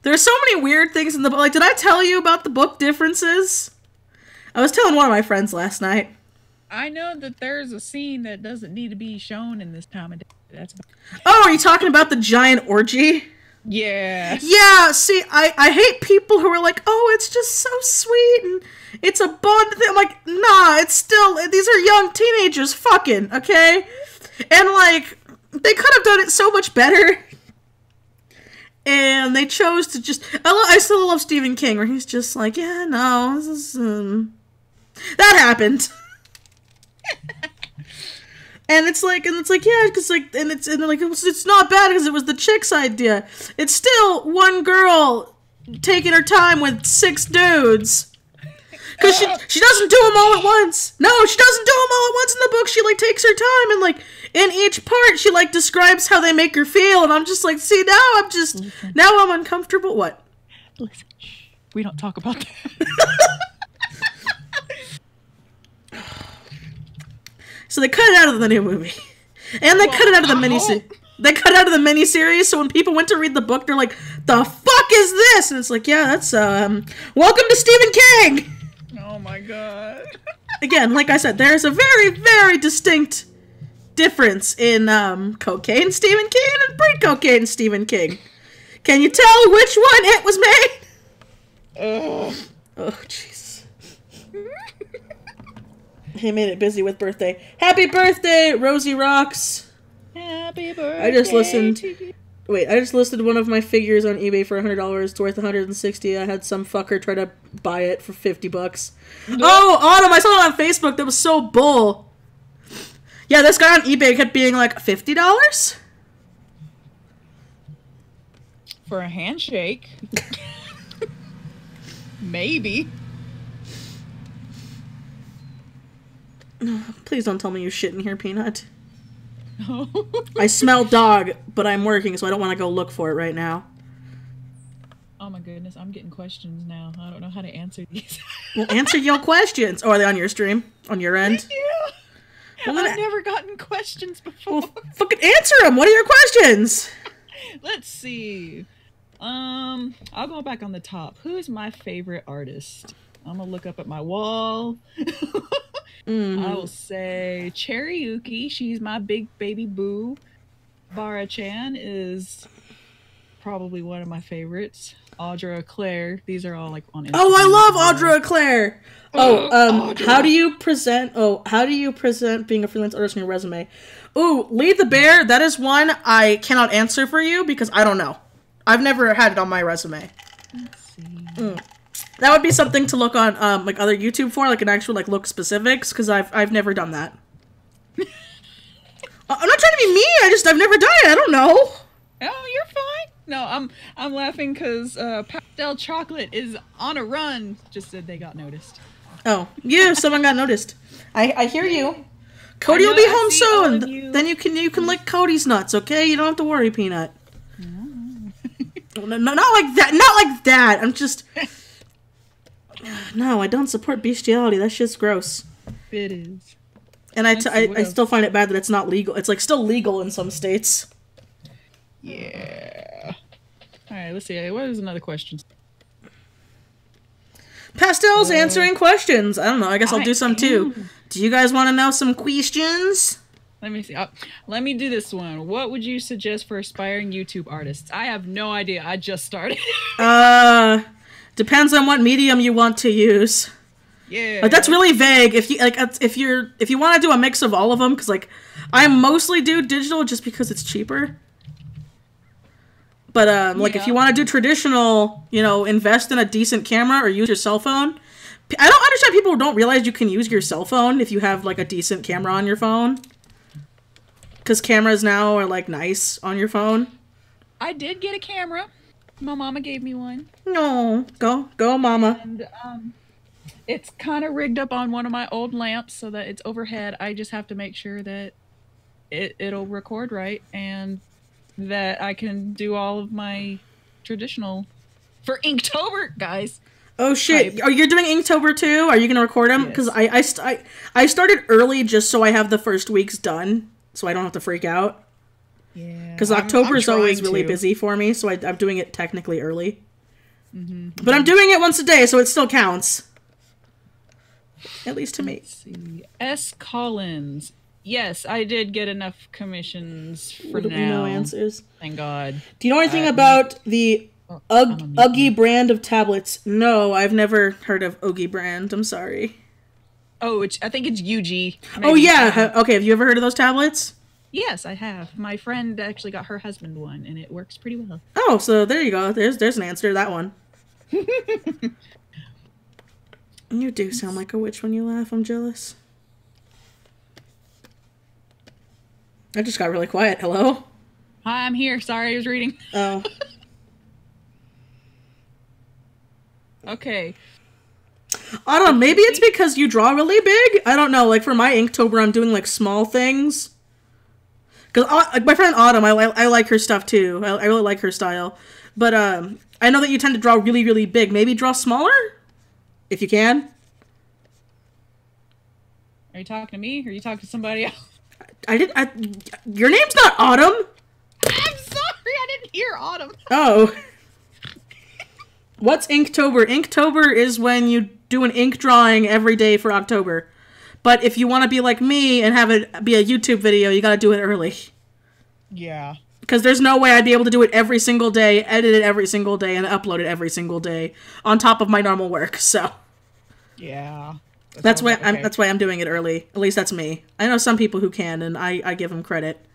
are so many weird things in the book. Like, did I tell you about the book differences? I was telling one of my friends last night. I know that there's a scene that doesn't need to be shown in this time of day. Oh, are you talking about the giant orgy? Yeah. Yeah, see, I hate people who are like, oh, it's just so sweet, and it's a bond thing. I'm like, nah, it's still, these are young teenagers fucking, okay? And, like, they could have done it so much better. And they chose to just, I still love Stephen King, where he's just like, yeah, no, this is, that happened. And it's like, yeah, because like, and they're like, it's not bad because it was the chick's idea. It's still one girl taking her time with 6 dudes. Because she doesn't do them all at once. No, she doesn't do them all at once in the book. She like takes her time and like in each part she like describes how they make her feel. And I'm just like, see, now I'm uncomfortable. What? Listen, we don't talk about that. So they cut it out of the new movie, and they cut it out of the miniseries. They cut it out of the miniseries. So when people went to read the book, they're like, "The fuck is this?" And it's like, "Yeah, that's welcome to Stephen King." Oh my God. Again, like I said, there's a very, very distinct difference in cocaine Stephen King and pre-cocaine Stephen King. Can you tell which one it was made? Oh, jeez. He made it busy with birthday. Happy birthday, Rosie Rocks. Happy birthday. I just listed one of my figures on eBay for $100. It's worth $160. I had some fucker try to buy it for $50. Oh, Autumn, I saw it on Facebook. That was so bull. Yeah, this guy on eBay kept being like, $50? For a handshake. Maybe. Please don't tell me you shit in here, Peanut. Oh. I smell dog, but I'm working, so I don't want to go look for it right now. Oh my goodness, I'm getting questions now. I don't know how to answer these. Well, answer your questions. Oh, are they on your stream? On your end? Yeah. Well, I've never gotten questions before. Well, fucking answer them. What are your questions? Let's see. I'll go back on the top. Who is my favorite artist? I'm gonna look up at my wall. I will say Cherryuki. She's my big baby boo. Bara-chan is probably one of my favorites. Audra Claire. These are all like on Instagram. Oh, I love Audra Claire. Audra. How do you present being a freelance artist on your resume? Ooh, Lead the Bear. That is one I cannot answer for you because I don't know. I've never had it on my resume. Let's see. That would be something to look on like other YouTube for, like an actual like look specifics, because I've never done that. I'm not trying to be mean. I've never done it. I don't know. Oh, you're fine. No, I'm laughing because Pastel Chocolate is on a run. Just said they got noticed. Oh, yeah, someone got noticed. I hear you. Cody will be home soon. Then you can lick Cody's nuts, okay? You don't have to worry, Peanut. No, not like that. Not like that. I'm just. No, I don't support bestiality. That shit's gross. It is. And I still find it bad that it's not legal. It's like still legal in some states. Yeah. All right. Let's see. What is another question? Pastel's answering questions. I don't know. I guess I'll do some too. Do you guys want to know some questions? Let me see. Let me do this one. What would you suggest for aspiring YouTube artists? I have no idea. I just started. Depends on what medium you want to use. Yeah. Like that's really vague. If you want to do a mix of all of them, because like I mostly do digital just because it's cheaper. But like if you want to do traditional, invest in a decent camera or use your cell phone. I don't understand people who don't realize you can use your cell phone if you have like a decent camera on your phone. Because cameras now are like nice on your phone. I did get a camera. My mama gave me one. No, go, mama. And it's kind of rigged up on one of my old lamps so that it's overhead. I just have to make sure that it'll record right and that I can do all of my traditional for Inktober, guys. Oh shit! Are you doing Inktober too? Are you gonna record them? Because Yes. I started early just so I have the first weeks done, so I don't have to freak out. Yeah. Because October is always trying really to. busy for me, so I'm doing it technically early. But I'm doing it once a day, so it still counts. At least to me. Let's see. S. Collins. Yes, I did get enough commissions for What do now. we know answers? Thank God. Do you know anything about the Oogie brand of tablets? No, I've never heard of Oogie brand. I'm sorry. Oh, I think it's UG. Oh maybe. yeah. Okay, have you ever heard of those tablets? Yes, I have. My friend actually got her husband one, and it works pretty well. Oh, so there you go. There's an answer to that one. You do sound like a witch when you laugh. I'm jealous. I just got really quiet. Hello? Hi, I'm here. Sorry, I was reading. Oh. Okay. I don't know. Maybe it's because you draw really big. I don't know. Like for my Inktober, I'm doing like small things. Because like my friend Autumn, I like her stuff too. I really like her style. But I know that you tend to draw really, really big. Maybe draw smaller? If you can. Are you talking to me, or are you talking to somebody else? Your name's not Autumn. I'm sorry, I didn't hear Autumn. Oh. What's Inktober? Inktober is when you do an ink drawing every day for October. But if you want to be like me and have it be a YouTube video, you gotta do it early. Yeah. Because there's no way I'd be able to do it every single day, edit it every single day, and upload it every single day on top of my normal work. So Yeah. that's why okay. that's why I'm doing it early. At least that's me. I know some people who can, and I give them credit.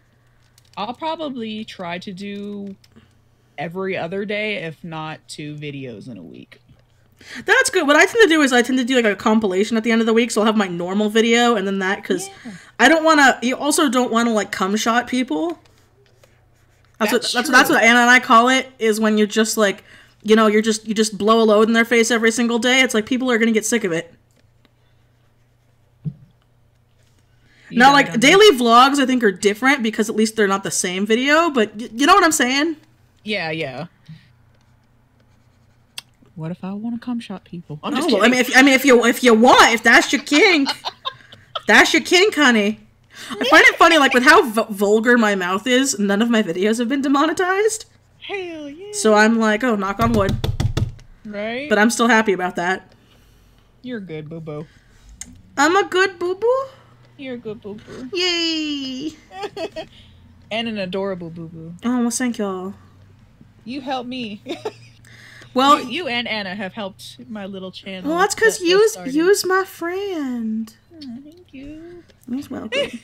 I'll probably try to do every other day, if not 2 videos in a week. That's good. What I tend to do is I tend to do like a compilation at the end of the week, so I'll have my normal video and then that, because I don't want to. You also don't want to like cum shot people. That's what Anna and I call it, is when you're just like, you know, you just blow a load in their face every single day. It's like people are gonna get sick of it. Now, like, daily vlogs, I think, are different because at least they're not the same video, but you know what I'm saying? Yeah, yeah. What if I want to come shot people? I'm just well, if you want, if that's your kink, that's your kink, honey. I find it funny, like, with how vulgar my mouth is, none of my videos have been demonetized. Hell yeah. So I'm like, oh, knock on wood. Right? But I'm still happy about that. You're good, boo-boo. I'm a good boo-boo? You're a good boo-boo. Yay! And an adorable boo-boo. Oh, well, thank y'all. You helped me. Well, you and Anna have helped my little channel. Well, that's because you's my friend. Oh, thank you. You're welcome.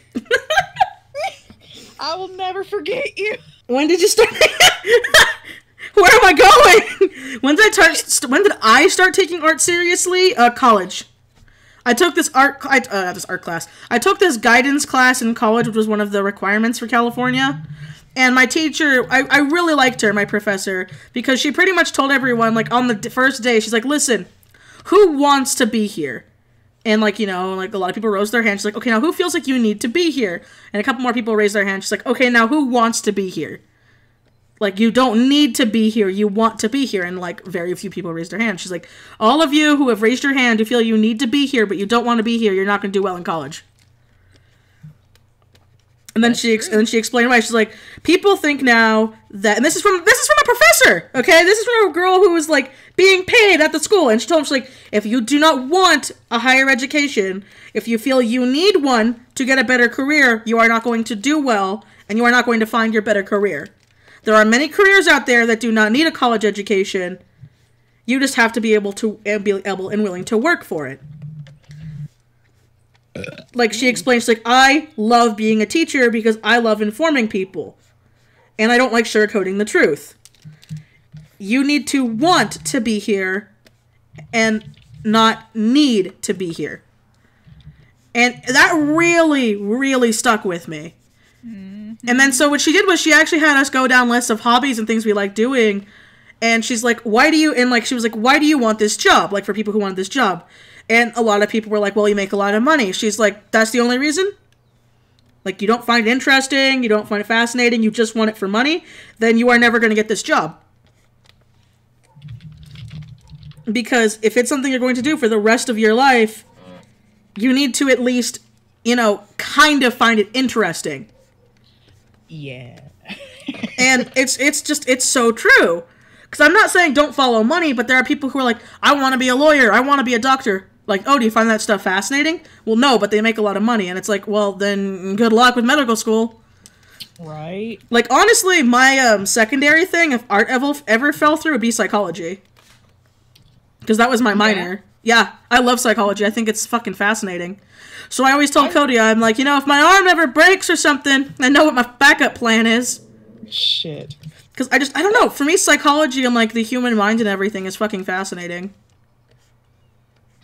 I will never forget you. When did you start? Where am I going? When did I start taking art seriously? College. I took this art class. I took this guidance class in college, which was one of the requirements for California. And my teacher, I really liked her, my professor, because she pretty much told everyone, like, on the first day, she's like, listen, who wants to be here? And, like, you know, like, a lot of people rose their hands. She's like, okay, now who feels like you need to be here? And a couple more people raised their hands. She's like, okay, now who wants to be here? Like, you don't need to be here. You want to be here. And, like, very few people raised their hands. She's like, all of you who have raised your hand who feel you need to be here, but you don't want to be here, you're not going to do well in college. And then she explained why. She's like, people think now that, and this is from a professor, okay? This is from a girl who was, like, being paid at the school. And she told him, she's like, if you do not want a higher education, if you feel you need one to get a better career, you are not going to do well, and you are not going to find your better career. There are many careers out there that do not need a college education. You just have to be able and willing to work for it. Like, she explains, like, I love being a teacher because I love informing people. And I don't like sugarcoating the truth. You need to want to be here and not need to be here. And that really, really stuck with me. And then so what she did was she actually had us go down lists of hobbies and things we like doing. And she's like, she was like, why do you want this job? Like, for people who wanted this job. And a lot of people were like, well, you make a lot of money. She's like, that's the only reason? Like, you don't find it interesting, you don't find it fascinating, you just want it for money, then you are never going to get this job. Because if it's something you're going to do for the rest of your life, you need to at least, you know, kind of find it interesting. Yeah. And it's so true. Because I'm not saying don't follow money, but there are people who are like, I want to be a lawyer, I want to be a doctor. Like, oh, do you find that stuff fascinating? Well, no, but they make a lot of money. And it's like, well, then good luck with medical school. Right. Like, honestly, my secondary thing, if art ever fell through, would be psychology. Because that was my minor. Yeah, I love psychology. I think it's fucking fascinating. So I always told Cody, I'm like, you know, if my arm ever breaks or something, I know what my backup plan is. Shit. Because I don't know. For me, psychology and, like, the human mind and everything is fucking fascinating.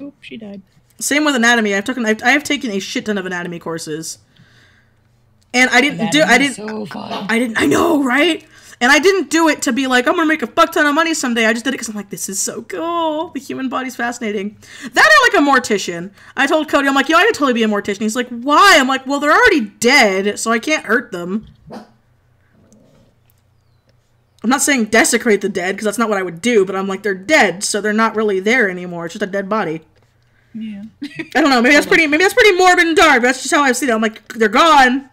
Oop, she died. Same with anatomy. I have taken a shit ton of anatomy courses. And I know, right? And I didn't do it to be like, I'm gonna make a fuck ton of money someday. I just did it because I'm like, this is so cool. The human body's fascinating. That or like a mortician. I told Cody, I'm like, I could totally be a mortician. He's like, why? I'm like, well, they're already dead, so I can't hurt them. I'm not saying desecrate the dead, because that's not what I would do, but I'm like, they're dead, so they're not really there anymore. It's just a dead body. Yeah. I don't know, maybe that's pretty morbid and dark, but that's just how I've seen it. I'm like, they're gone.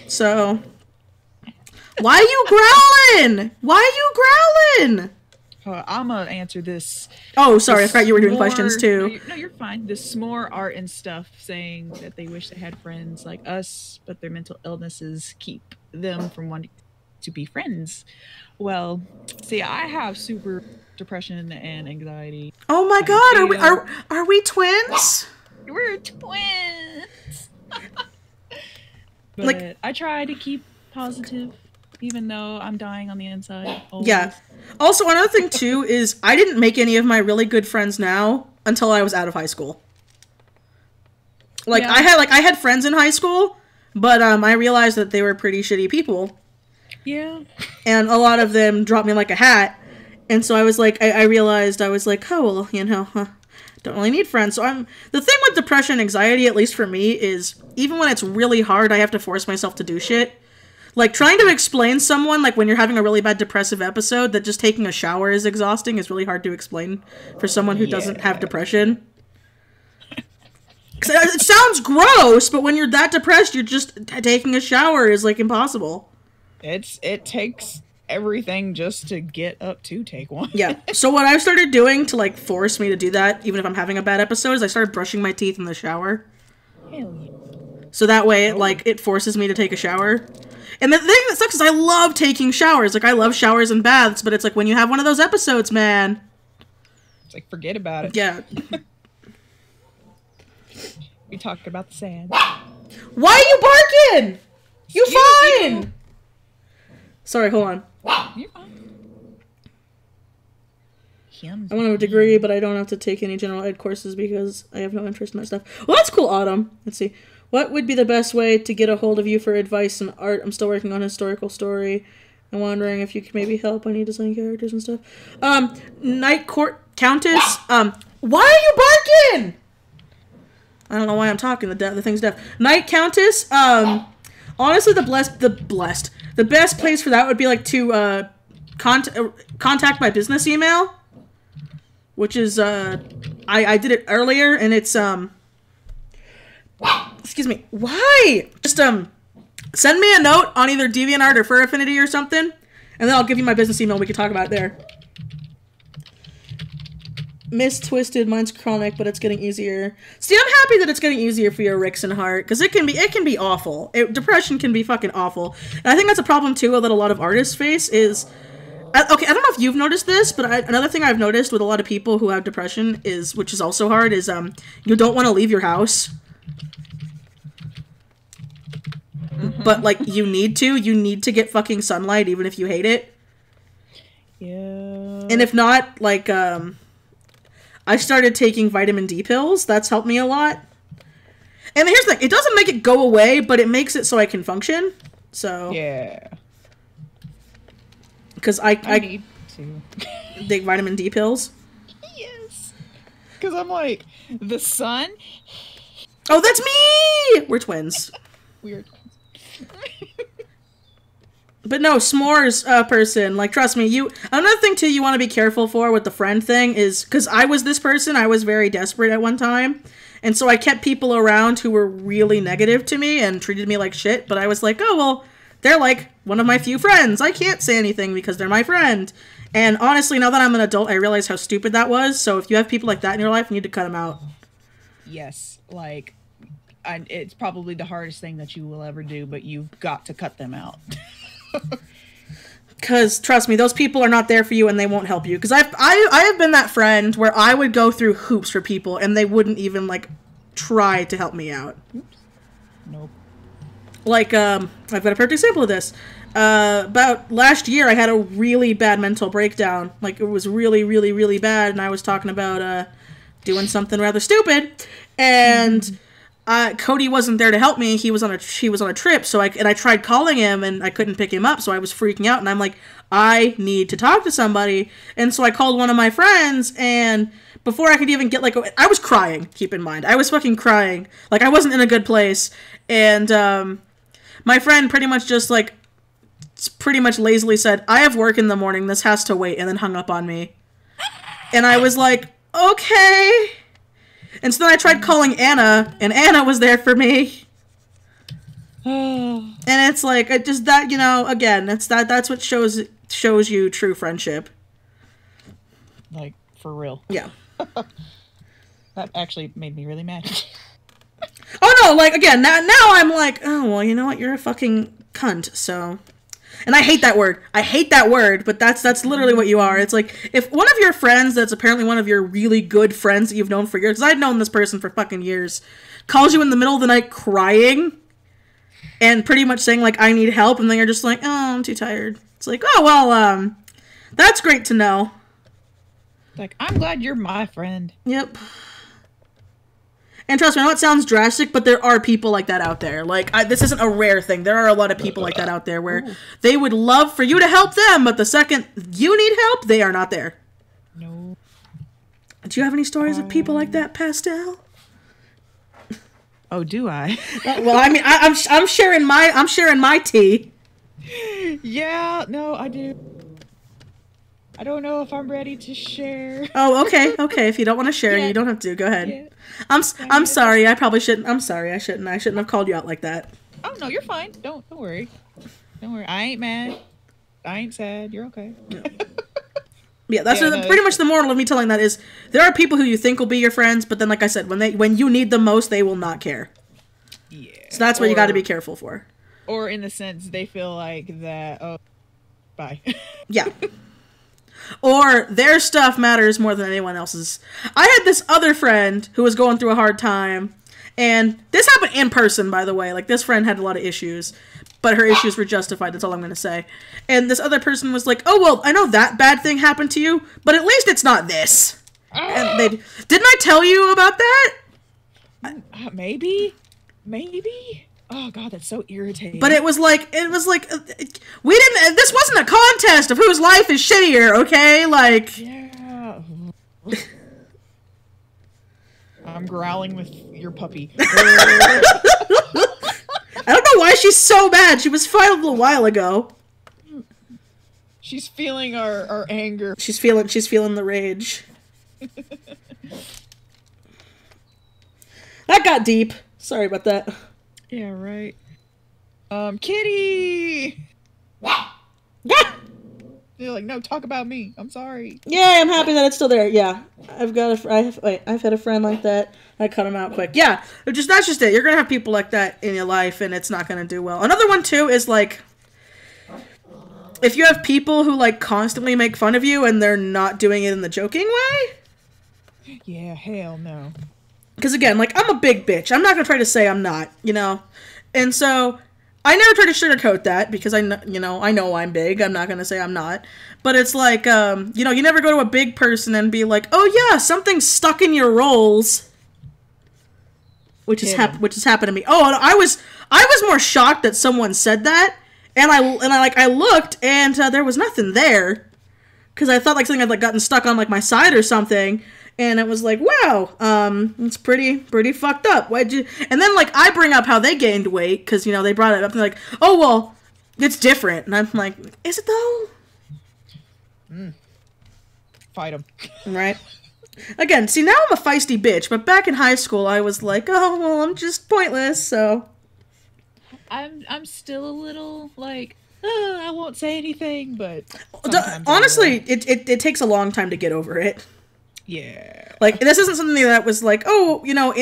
So, why are you growling? Why are you growling? I'm gonna answer this. Oh, sorry, I forgot you were doing questions too. No, you're fine. The s'more art and stuff saying that they wish they had friends like us, but their mental illnesses keep them from wanting to be friends. Well, see, I have super depression and anxiety. Oh my god, are we twins? We're twins. But like, I try to keep positive, even though I'm dying on the inside. Always. Yeah. Also, another thing too is I didn't make any of my really good friends now until I was out of high school. Like, yeah. I had friends in high school, but I realized that they were pretty shitty people. Yeah. And a lot of them dropped me like a hat. And so I was like, I realized, I was like, oh, well, you know, don't really need friends. So the thing with depression and anxiety, at least for me, is even when it's really hard, I have to force myself to do shit. Like, trying to explain someone, like, when you're having a really bad depressive episode, that just taking a shower is exhausting is really hard to explain for someone who doesn't have depression. It sounds gross, but when you're that depressed, you're just taking a shower is, like, impossible. It takes everything just to get up to take one. Yeah. So what I've started doing to, like, force me to do that, even if I'm having a bad episode, is I started brushing my teeth in the shower. Hell yeah. So that way, it forces me to take a shower. And the thing that sucks is I love taking showers. Like, I love showers and baths, but it's like when you have one of those episodes, man. It's like, forget about it. Yeah. We talked about the sad. Why are you barking? You fine. Sorry, hold on. You're fine. I want a degree, but I don't have to take any general ed courses because I have no interest in that stuff. Well, that's cool, Autumn. Let's see. What would be the best way to get a hold of you for advice in art? I'm still working on a historical story. I'm wondering if you could maybe help. I need design characters and stuff. Night Court Countess. Why are you barking? I don't know why I'm talking. The thing's deaf. Night Countess. Honestly, the best place for that would be like to contact my business email, which is I did it earlier, and it's excuse me. Why? Just send me a note on either DeviantArt or Fur Affinity or something, and then I'll give you my business email. We can talk about it there. Miss Twisted, mine's chronic, but it's getting easier. See, I'm happy that it's getting easier for your Ricks and Heart, because it can be awful. Depression can be fucking awful. And I think that's a problem, too, that a lot of artists face is... okay, I don't know if you've noticed this, but another thing I've noticed with a lot of people who have depression is, which is also hard, is you don't want to leave your house. Mm-hmm. But, like, you need to get fucking sunlight, even if you hate it. Yeah. And if not, like, I started taking vitamin D pills. That's helped me a lot. And here's the thing. It doesn't make it go away, but it makes it so I can function. So. Yeah. Because I need to take vitamin D pills. Yes. Because I'm like, the sun. Oh, that's me! We're twins. Weird. But no, s'mores person, like, trust me, another thing, too, you want to be careful for with the friend thing is, because I was this person, I was very desperate at one time, and so I kept people around who were really negative to me and treated me like shit, but I was like, oh, well, they're, like, one of my few friends. I can't say anything because they're my friend. And honestly, now that I'm an adult, I realize how stupid that was, so if you have people like that in your life, you need to cut them out. Yes, like, it's probably the hardest thing that you will ever do, but you've got to cut them out. Because, trust me, those people are not there for you and they won't help you. Because I have been that friend where I would go through hoops for people and they wouldn't even, like, try to help me out. Oops. Nope. Like, I've got a perfect example of this. About last year, I had a really bad mental breakdown. Like, it was really, really, really bad, and I was talking about, doing something rather stupid. And... Cody wasn't there to help me. He was on a trip, so I tried calling him and I couldn't pick him up, so I was freaking out and I'm like, I need to talk to somebody. And so I called one of my friends, and before I could even get I was crying, keep in mind. I was fucking crying. Like, I wasn't in a good place. And my friend pretty much just lazily said, I have work in the morning, this has to wait, and then hung up on me. And I was like, okay. And so then I tried calling Anna, and Anna was there for me. And it's like, just that, you know, again, that's what shows you true friendship. Like, for real. Yeah. That actually made me really mad. Oh no, like, again, now I'm like, oh, well, you know what, you're a fucking cunt, so... And I hate that word, but that's literally what you are. It's like, if one of your friends that's apparently one of your really good friends that you've known for years, because I've known this person for fucking years, calls you in the middle of the night crying, and pretty much saying, like, I need help, and then you're just like, oh, I'm too tired. It's like, oh, well, that's great to know. Like, I'm glad you're my friend. Yep. And trust me, I know it sounds drastic, but there are people like that out there. Like, this isn't a rare thing. There are a lot of people like that out there where they would love for you to help them, but the second you need help, they are not there. No. Do you have any stories of people like that, Pastel? Oh, do I? Well, I mean, I'm sharing my tea. Yeah, no, I do. I don't know if I'm ready to share. Oh, okay. If you don't want to share, you don't have to. Go ahead. Yeah. I'm sorry. I probably shouldn't. I'm sorry. I shouldn't have called you out like that. Oh no, you're fine. Don't worry. Don't worry. I ain't mad. I ain't sad. You're okay. Yeah, that's pretty much the moral of me telling that is there are people who you think will be your friends, but then, like I said, when you need them most, they will not care. Yeah. So that's what you got to be careful for. Or in the sense they feel like that. Oh, bye. Yeah. Or their stuff matters more than anyone else's. I had this other friend who was going through a hard time, and this happened in person, by the way. Like, this friend had a lot of issues, but her issues were justified, that's all I'm going to say. And this other person was like, oh, well, I know that bad thing happened to you, but at least it's not this. And didn't I tell you about that? Maybe. Oh god, that's so irritating. But it was like, we didn't, this wasn't a contest of whose life is shittier, okay? Like... Yeah. I'm growling with your puppy. I don't know why she's so mad. She was fine a little while ago. She's feeling our anger. She's feeling the rage. That got deep. Sorry about that. Yeah, right. Kitty! Yeah! They're like, no, talk about me. I'm sorry. Yeah, I'm happy that it's still there. Yeah. I've had a friend like that. I cut him out quick. Yeah, that's just it. You're gonna have people like that in your life, and it's not gonna do well. Another one, too, is, like, if you have people who, like, constantly make fun of you, and they're not doing it in the joking way. Yeah, hell no. Because, again, like, I'm a big bitch. I'm not gonna try to say I'm not, you know? And so, I never try to sugarcoat that, because I know I'm big. I'm not gonna say I'm not. But it's like, you know, you never go to a big person and be like, oh yeah, something's stuck in your rolls. Which has happened to me. Oh, and I was more shocked that someone said that, and I looked, and there was nothing there. Because I thought, like, something had, like, gotten stuck on, like, my side or something. And it was like, wow, it's pretty fucked up. Why'd you... And then, like, I bring up how they gained weight, because, you know, they brought it up, and they're like, oh, well, it's different. And I'm like, is it, though? Fight him. Right? Again, see, now I'm a feisty bitch, but back in high school, I was like, oh, well, I'm just pointless, so... I'm still a little, like, I won't say anything, but... Honestly, it takes a long time to get over it. Yeah. Like, this isn't something that was like, oh, you know,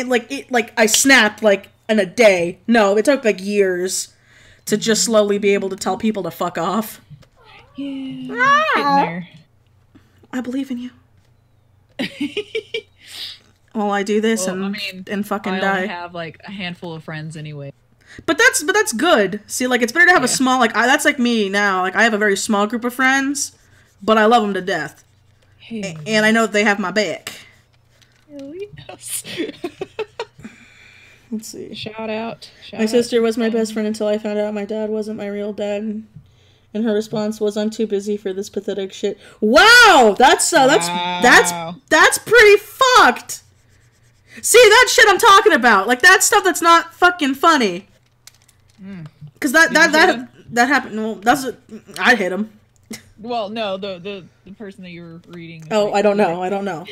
I snapped, like, in a day. No, it took, like, years to just slowly be able to tell people to fuck off. Yeah. Getting there. I believe in you. Well, I do this and fucking die. I only have, like, a handful of friends anyway. But that's good. See, like, it's better to have a small, like, that's like me now. Like, I have a very small group of friends, but I love them to death. And I know that they have my back. Hell yes. Let's see. Shout out. My sister was my best friend until I found out my dad wasn't my real dad. And her response was, I'm too busy for this pathetic shit. Wow! That's pretty fucked! See, that shit I'm talking about. Like, that stuff that's not fucking funny. Because that happened. Well, I hit him. Well, no, the person that you were reading. Oh, like, I don't know.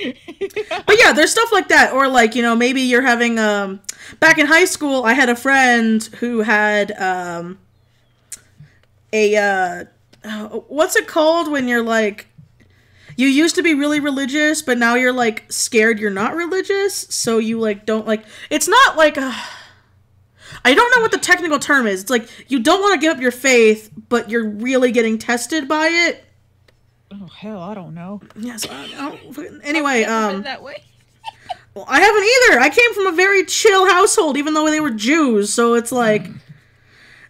But yeah, there's stuff like that. Or, like, you know, maybe you're having, back in high school, I had a friend who had, what's it called when you're, like, you used to be really religious, but now you're, like, scared you're not religious, so you, like, don't, like, it's not, like, I don't know what the technical term is. It's, like, you don't want to give up your faith, but you're really getting tested by it. Oh, hell, I don't know. Yes, anyway, that way. Well, I haven't either. I came from a very chill household, even though they were Jews, so it's, like...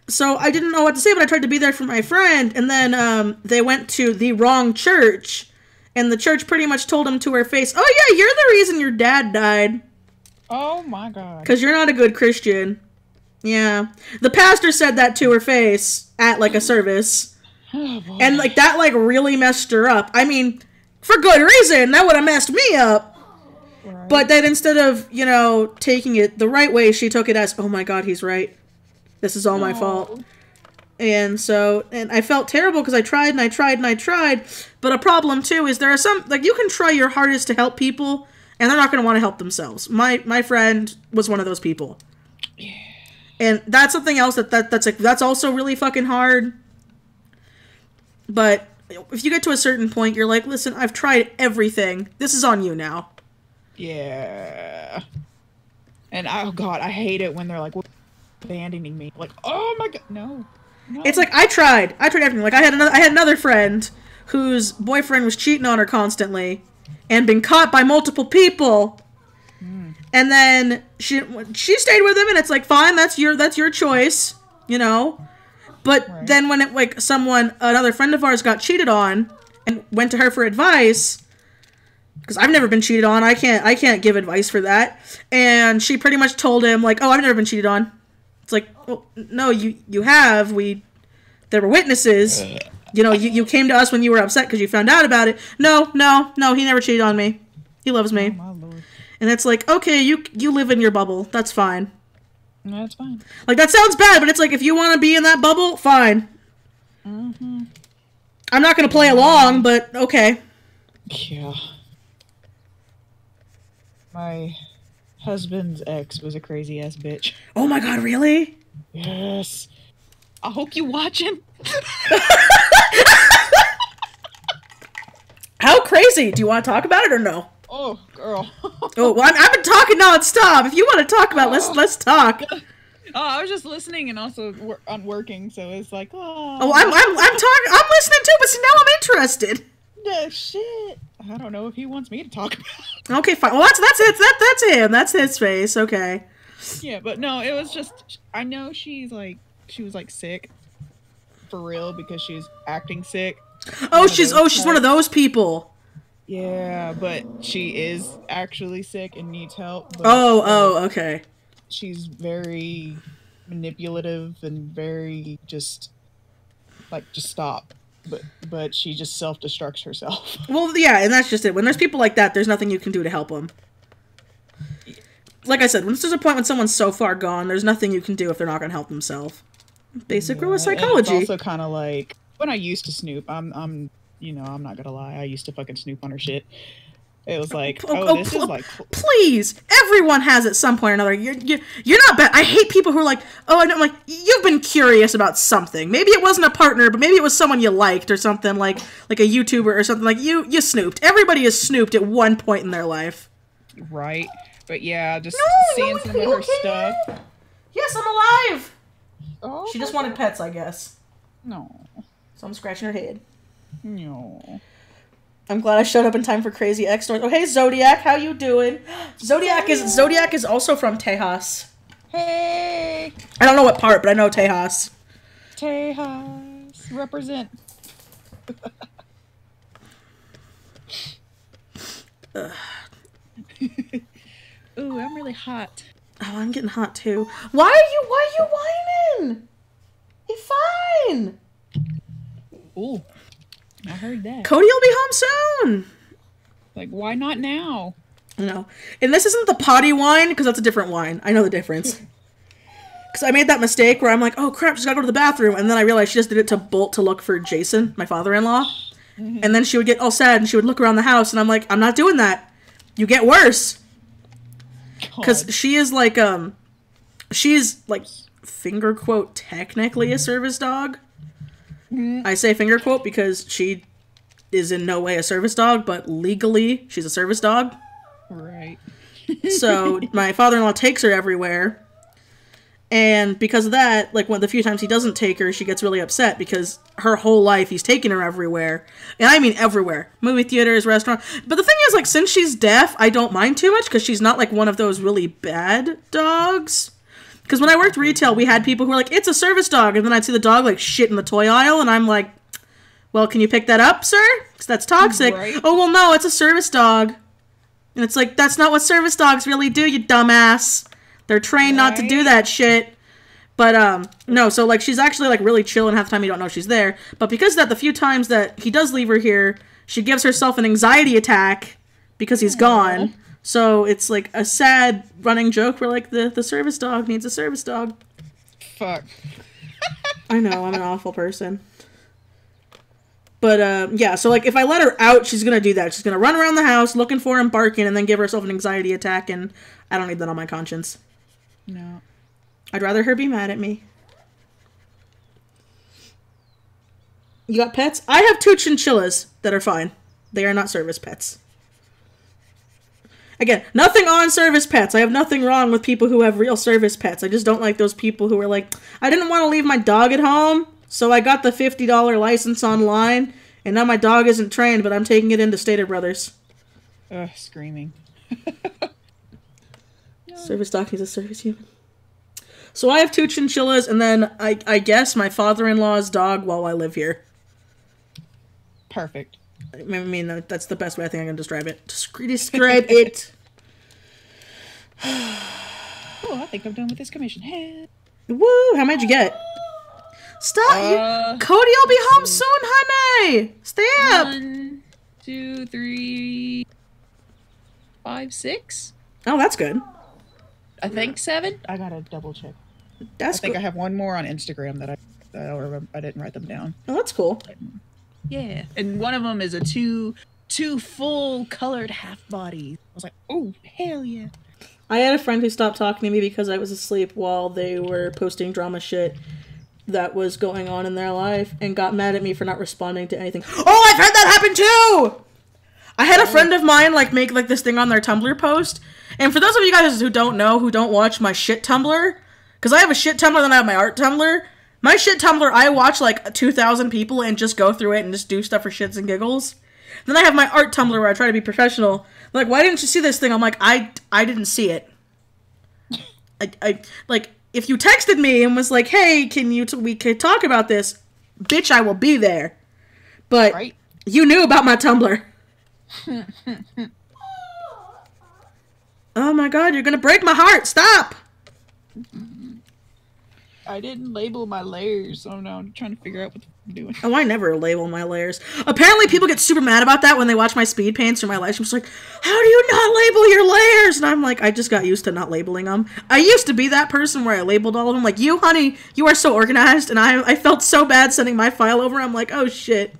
So I didn't know what to say, but I tried to be there for my friend, and then they went to the wrong church, and the church pretty much told him to her face, oh yeah, you're the reason your dad died. Oh my god. Because you're not a good Christian. Yeah. The pastor said that to her face at, like, a service. Oh, boy. And, like, that, like, really messed her up. I mean, for good reason. That would have messed me up. Right. But then instead of, you know, taking it the right way, she took it as, oh my god, he's right. This is all my fault. And so, and I felt terrible because I tried and I tried and I tried. But a problem, too, is there are some, like, you can try your hardest to help people, and they're not going to want to help themselves. My friend was one of those people. Yeah. And that's something else that's also really fucking hard. But if you get to a certain point, you're like, listen, I've tried everything. This is on you now. Yeah. And oh god, I hate it when they're like abandoning me. Like, oh my god, no. It's like I tried everything. Like I had another friend whose boyfriend was cheating on her constantly, and been caught by multiple people. And then she stayed with him, and it's like, fine, that's your choice, you know. But then when another friend of ours got cheated on, and went to her for advice, because I've never been cheated on, I can't give advice for that. And she pretty much told him like, oh, I've never been cheated on. It's like, well, no, you have. There were witnesses. You know, you came to us when you were upset because you found out about it. No, he never cheated on me. He loves me. Oh, my lord. And it's like, okay, you live in your bubble. That's fine. No, that's fine. Like, that sounds bad, but it's like, if you want to be in that bubble, fine. Mm-hmm. I'm not going to play along, but okay. Yeah. My husband's ex was a crazy ass bitch. Oh my god, really? Yes. I hope you watching. How crazy? Do you want to talk about it or no? Oh, girl. Oh, well, I've been talking nonstop. If you want to talk about it, let's talk. Oh, I was just listening and also working, so it's like, oh. Oh, I'm talking. I'm listening too, but see, now I'm interested. The shit. I don't know if he wants me to talk about. Okay, fine. Well, that's it. That's him. That's his face. Okay. Yeah, but no, it was just. I know she was like sick, for real, because she's acting sick. Oh, she's one of those people. Yeah, but she is actually sick and needs help. But okay. She's very manipulative and very just stop. But she just self-destructs herself. Well, yeah, and that's just it. When there's people like that, there's nothing you can do to help them. Like I said, when there's a point when someone's so far gone, there's nothing you can do if they're not going to help themselves. Basic rule of psychology. It's also kind of like when I used to snoop. I'm not gonna lie. I used to fucking snoop on her shit. It was like, this is like... Please! Everyone has at some point or another. You're not bad. I hate people who are like, oh, I'm like, you've been curious about something. Maybe it wasn't a partner, but maybe it was someone you liked or something, like a YouTuber or something. Like, you snooped. Everybody has snooped at one point in their life. Right. But yeah, just seeing some of her stuff. Yes, I'm alive! Oh, She just wanted pets, I guess. No. So I'm scratching her head. No. I'm glad I showed up in time for Crazy X Stories. Oh, hey, Zodiac, how you doing? Zodiac is also from Tejas. Hey! I don't know what part, but I know Tejas. Tejas. Represent. Ooh, I'm really hot. Oh, I'm getting hot too. Why are you whining? You're fine. Ooh. I heard that. Cody will be home soon. Like, why not now? No. And this isn't the potty wine, because that's a different wine. I know the difference. Because I made that mistake where I'm like, oh crap, she's gotta go to the bathroom. And then I realized she just did it to bolt to look for Jason, my father-in-law. Mm-hmm. And then she would get all sad and she would look around the house and I'm like, I'm not doing that. You get worse. Because she is like, finger quote, technically a service dog. Mm-hmm. I say finger quote because she is in no way a service dog, but legally she's a service dog. Right. So my father-in-law takes her everywhere. And because of that, like, the few times he doesn't take her, she gets really upset because her whole life he's taking her everywhere. And I mean everywhere. Movie theaters, restaurant. But the thing is, like, since she's deaf, I don't mind too much because she's not, like, one of those really bad dogs. Because when I worked retail, we had people who were like, it's a service dog. And then I'd see the dog, like, shit in the toy aisle. And I'm like, well, can you pick that up, sir? Because that's toxic. Right. Oh, well, no, it's a service dog. And it's like, that's not what service dogs really do, you dumbass. They're trained not to do that shit. But, no, so, like, she's actually, like, really chill, and half the time you don't know she's there. But because of that, the few times that he does leave her here, she gives herself an anxiety attack because he's gone. So it's, like, a sad running joke where, like, the service dog needs a service dog. Fuck. I know, I'm an awful person. But, yeah, so, like, if I let her out, she's gonna do that. She's gonna run around the house looking for him, barking, and then give herself an anxiety attack, and I don't need that on my conscience. No. I'd rather her be mad at me. You got pets? I have 2 chinchillas that are fine. They are not service pets. Again, nothing on service pets. I have nothing wrong with people who have real service pets. I just don't like those people who are like, I didn't want to leave my dog at home, so I got the $50 license online, and now my dog isn't trained, but I'm taking it into Stater Brothers. Ugh, screaming. Service dog needs a service human. So I have 2 chinchillas, and then I guess my father-in-law's dog while I live here. Perfect. I mean, that's the best way I think I can describe it. Describe it. Oh, I think I'm done with this commission. Hey. Woo! How much you get? Stop! Cody will be home soon, honey! Stay up! 1, 2, 3, 5, 6. Oh, that's good. I think 7. I gotta double check. That's I think cool. I have one more on Instagram that I don't remember. I didn't write them down. Oh, that's cool. Yeah, and one of them is a two full colored half bodies. I was like, oh hell yeah! I had a friend who stopped talking to me because I was asleep while they were posting drama shit that was going on in their life and got mad at me for not responding to anything. Oh, I've had that happen too! I had a friend of mine like make like this thing on their Tumblr post. And for those of you guys who don't know, who don't watch my shit Tumblr, because I have a shit Tumblr, then I have my art Tumblr. My shit Tumblr, I watch like 2,000 people and just go through it and just do stuff for shits and giggles. Then I have my art Tumblr where I try to be professional. Like, why didn't you see this thing? I'm like, I didn't see it. I like, if you texted me and was like, hey, we could talk about this, bitch, I will be there. But Right. You knew about my Tumblr. Oh my god, you're gonna break my heart. Stop! I didn't label my layers, so now I'm trying to figure out what I'm doing. Oh, I never label my layers. Apparently, people get super mad about that when they watch my speed paints or my live streams. Like, how do you not label your layers? And I'm like, I just got used to not labeling them. I used to be that person where I labeled all of them. Like, you, honey, you are so organized. And I felt so bad sending my file over. I'm like, oh, shit.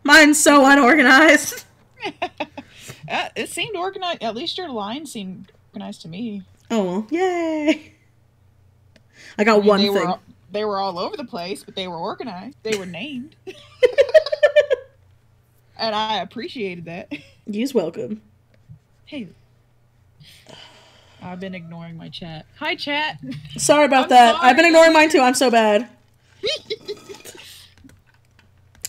Mine's so unorganized. It seemed organized. At least your line seemed organized to me. Oh, well, yay. I got one thing. They were all over the place, but they were organized. They were named. And I appreciated that. You's welcome. Hey. I've been ignoring my chat. Hi, chat. Sorry about I'm that. sorry. I've been ignoring mine too. I'm so bad.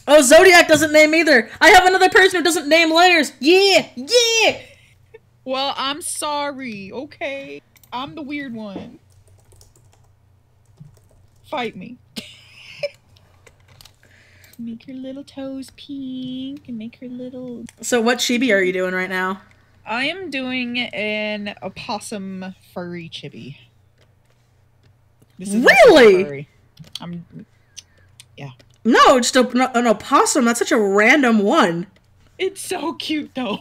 Oh, Zodiac doesn't name either. I have another person who doesn't name layers. Yeah, yeah. Well, I'm sorry, okay? I'm the weird one. Fight me. Make her little toes pink and make her little... So what chibi are you doing right now? I am doing an opossum furry chibi. This is Really? furry. Yeah. No, just an opossum. That's such a random one. It's so cute, though.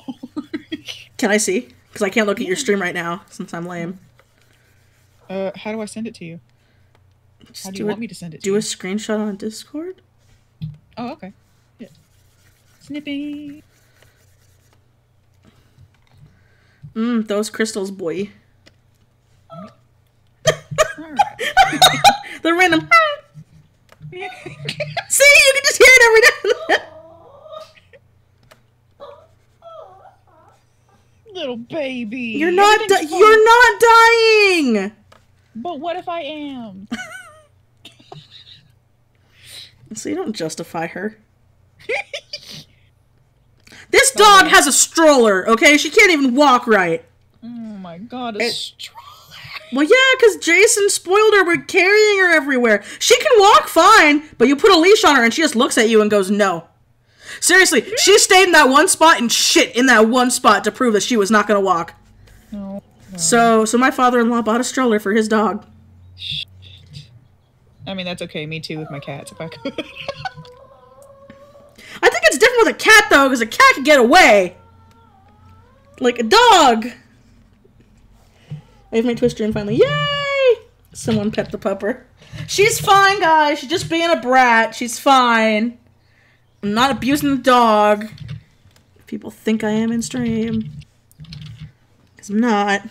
Can I see? Because I can't look at your stream right now since I'm lame. How do I send it to you? Just How do you want me to send it to do you? a screenshot on Discord? Oh, okay. Yeah. Snippy. Those crystals, boy. Alright. The random. See, you can just hear it every now and then. Little baby. You're not. Everything's fine. You're not dying. But what if I am? So you don't justify her. This dog has a stroller. Okay, she can't even walk right. Oh my god, a stroller. Well, yeah, because Jason spoiled her with carrying her everywhere. She can walk fine, but you put a leash on her and she just looks at you and goes, no. Seriously, she stayed in that one spot and shit in that one spot to prove that she was not gonna walk. No. So my father-in-law bought a stroller for his dog. Shit. I mean, that's okay. Me too with my cats, if I could. I think it's different with a cat, though, because a cat can get away. Like a dog. I have my Twister and finally. Yay! Someone pet the pupper. She's fine, guys. She's just being a brat. She's fine. I'm not abusing the dog. People think I am in stream. Because I'm not.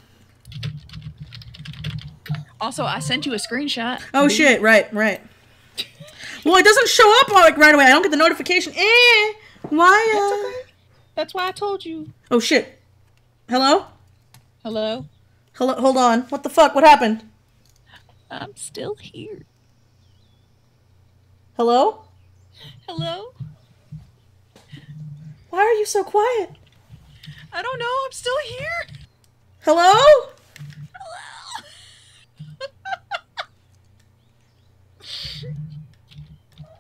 Also, I sent you a screenshot. Oh, shit. Right. Well, it doesn't show up like right away. I don't get the notification. Why? That's okay. That's why I told you. Oh, shit. Hello? Hello? Hello? Hold on. What the fuck? What happened? I'm still here. Hello? Hello? Why are you so quiet? I don't know. I'm still here. Hello?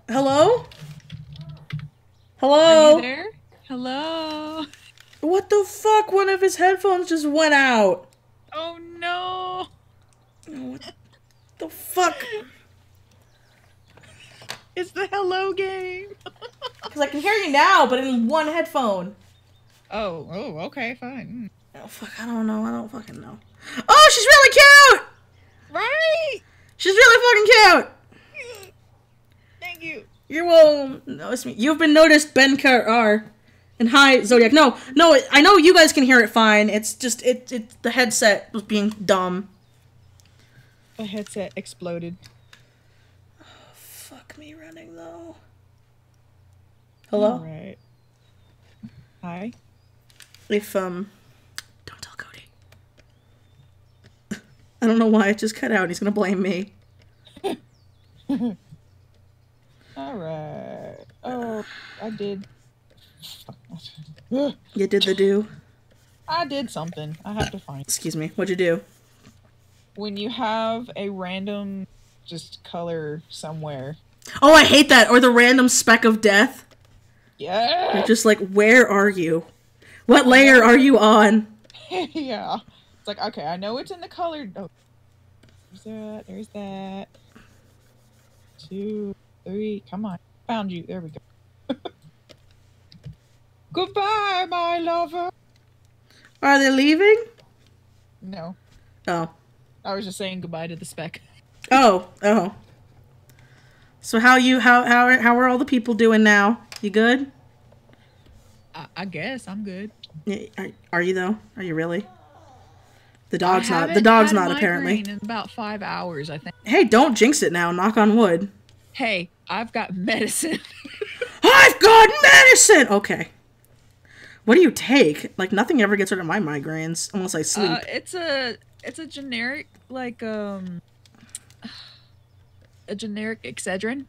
Hello? Hello? Are you there? Hello? What the fuck? One of his headphones just went out. Oh no. What the fuck? It's the hello game. Because I can hear you now, but in one headphone. Oh, okay, fine. Oh, fuck, I don't know. I don't fucking know. Oh, she's really cute! Right! She's really fucking cute! Thank you. You're welcome. No, it's me. You've been noticed, Ben R. And hi, Zodiac. No, I know you guys can hear it fine. It's just, the headset was being dumb. The headset exploded. Oh, fuck me running, though. Hello? Alright. Hi. If, don't tell Cody. I don't know why it just cut out. He's gonna blame me. Alright. Oh, I did. You did the do. I did something. I have to find. Excuse me. What'd you do? When you have a random just color somewhere. Oh, I hate that. Or the random speck of death. Yeah. You're just like, where are you? What layer are you on? Yeah. It's like, okay, I know it's in the color. Oh, there's that. 2, 3. Come on. Found you. There we go. Goodbye, my lover. Are they leaving? No. Oh. I was just saying goodbye to the speck. Oh. So how are all the people doing now? You good? I guess I'm good. Yeah, are you though? Are you really? The dog's I not. The haven't dog's had a not apparently. migraine in about 5 hours, I think. Hey, don't jinx it now. Knock on wood. Hey, I've got medicine. I've got medicine. Okay. What do you take? Like nothing ever gets rid of my migraines unless I sleep. It's a generic a generic Excedrin.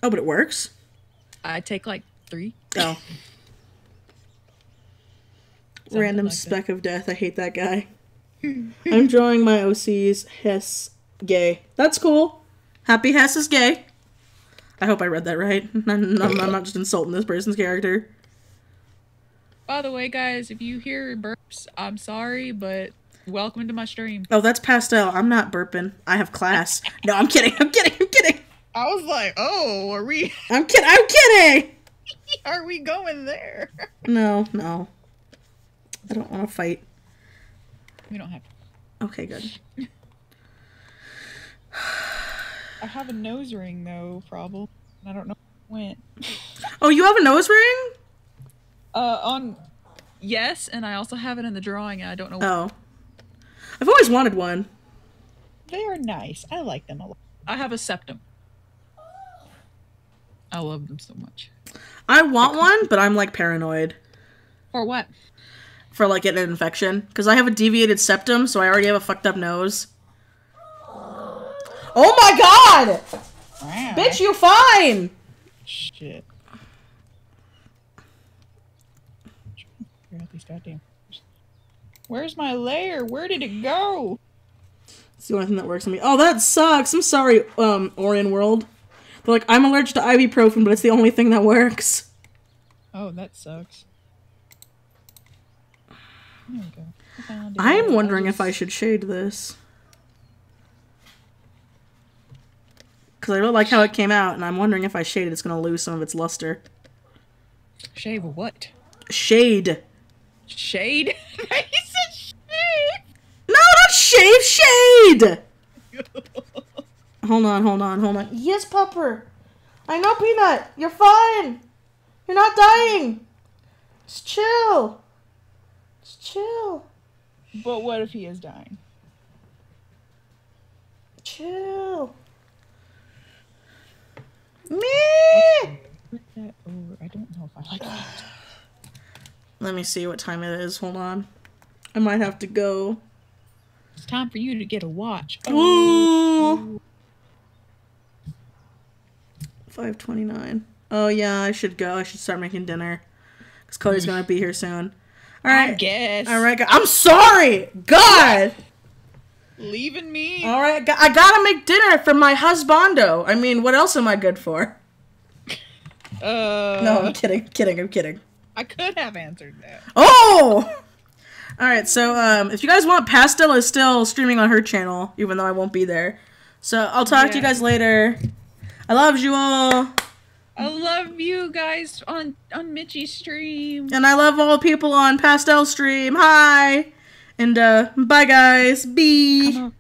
Oh, but it works. I take like 3. Oh. Something Random like speck of death. I hate that guy. I'm drawing my OC's Hess gay. That's cool. Happy Hess is gay. I hope I read that right. I'm not just insulting this person's character. By the way, guys, if you hear burps, I'm sorry, but welcome to my stream. Oh, that's pastel. I'm not burping. I have class. No, I'm kidding. I'm kidding. I was like, oh, are we I'm kidding. are we going there? No. I don't want to fight. We don't have to. Okay, good. I have a nose ring though, problem. I don't know where it went. Oh, you have a nose ring? On Yes, and I also have it in the drawing, and I don't know. Oh. I've always wanted one. they are nice. I like them a lot. I have a septum. I love them so much. I want one, but I'm like paranoid For what? for like getting an infection. Because I have a deviated septum, so I already have a fucked up nose. Oh my god! Wow. Bitch, you fine! Shit. Figure out these goddamn. Where's my layer? Where did it go? It's the only thing that works on me. Oh, that sucks. I'm sorry, Orion World. They're like, I'm allergic to ibuprofen, but it's the only thing that works. Oh, that sucks. There we go. I found it. I am wondering if I just- should shade this. Because I don't like how it came out, and I'm wondering if I shade it, it's going to lose some of its luster. Shave what? Shade. Shade? He said shade! No, not shave, shade! Hold on. Yes, Pupper. I know, Peanut. You're fine. You're not dying. Just chill. Just chill. But what if he is dying? Chill. Me. Put that over. I don't know if I like that. Let me see what time it is. Hold on. I might have to go. It's time for you to get a watch. Ooh. 5:29. Oh yeah, I should go. I should start making dinner. Because Cody's gonna be here soon. Alright. I guess. Alright, I'm sorry! God! Leaving me? Alright, I gotta make dinner for my husbando. I mean, what else am I good for? No, I'm kidding. I could have answered that. Oh! Alright, so, if you guys want, Pastel is still streaming on her channel, even though I won't be there. So, I'll talk to you guys later. I love you all. I love you guys on Mitchie's stream. And I love all the people on Pastel stream. Hi! And, bye guys. Bye.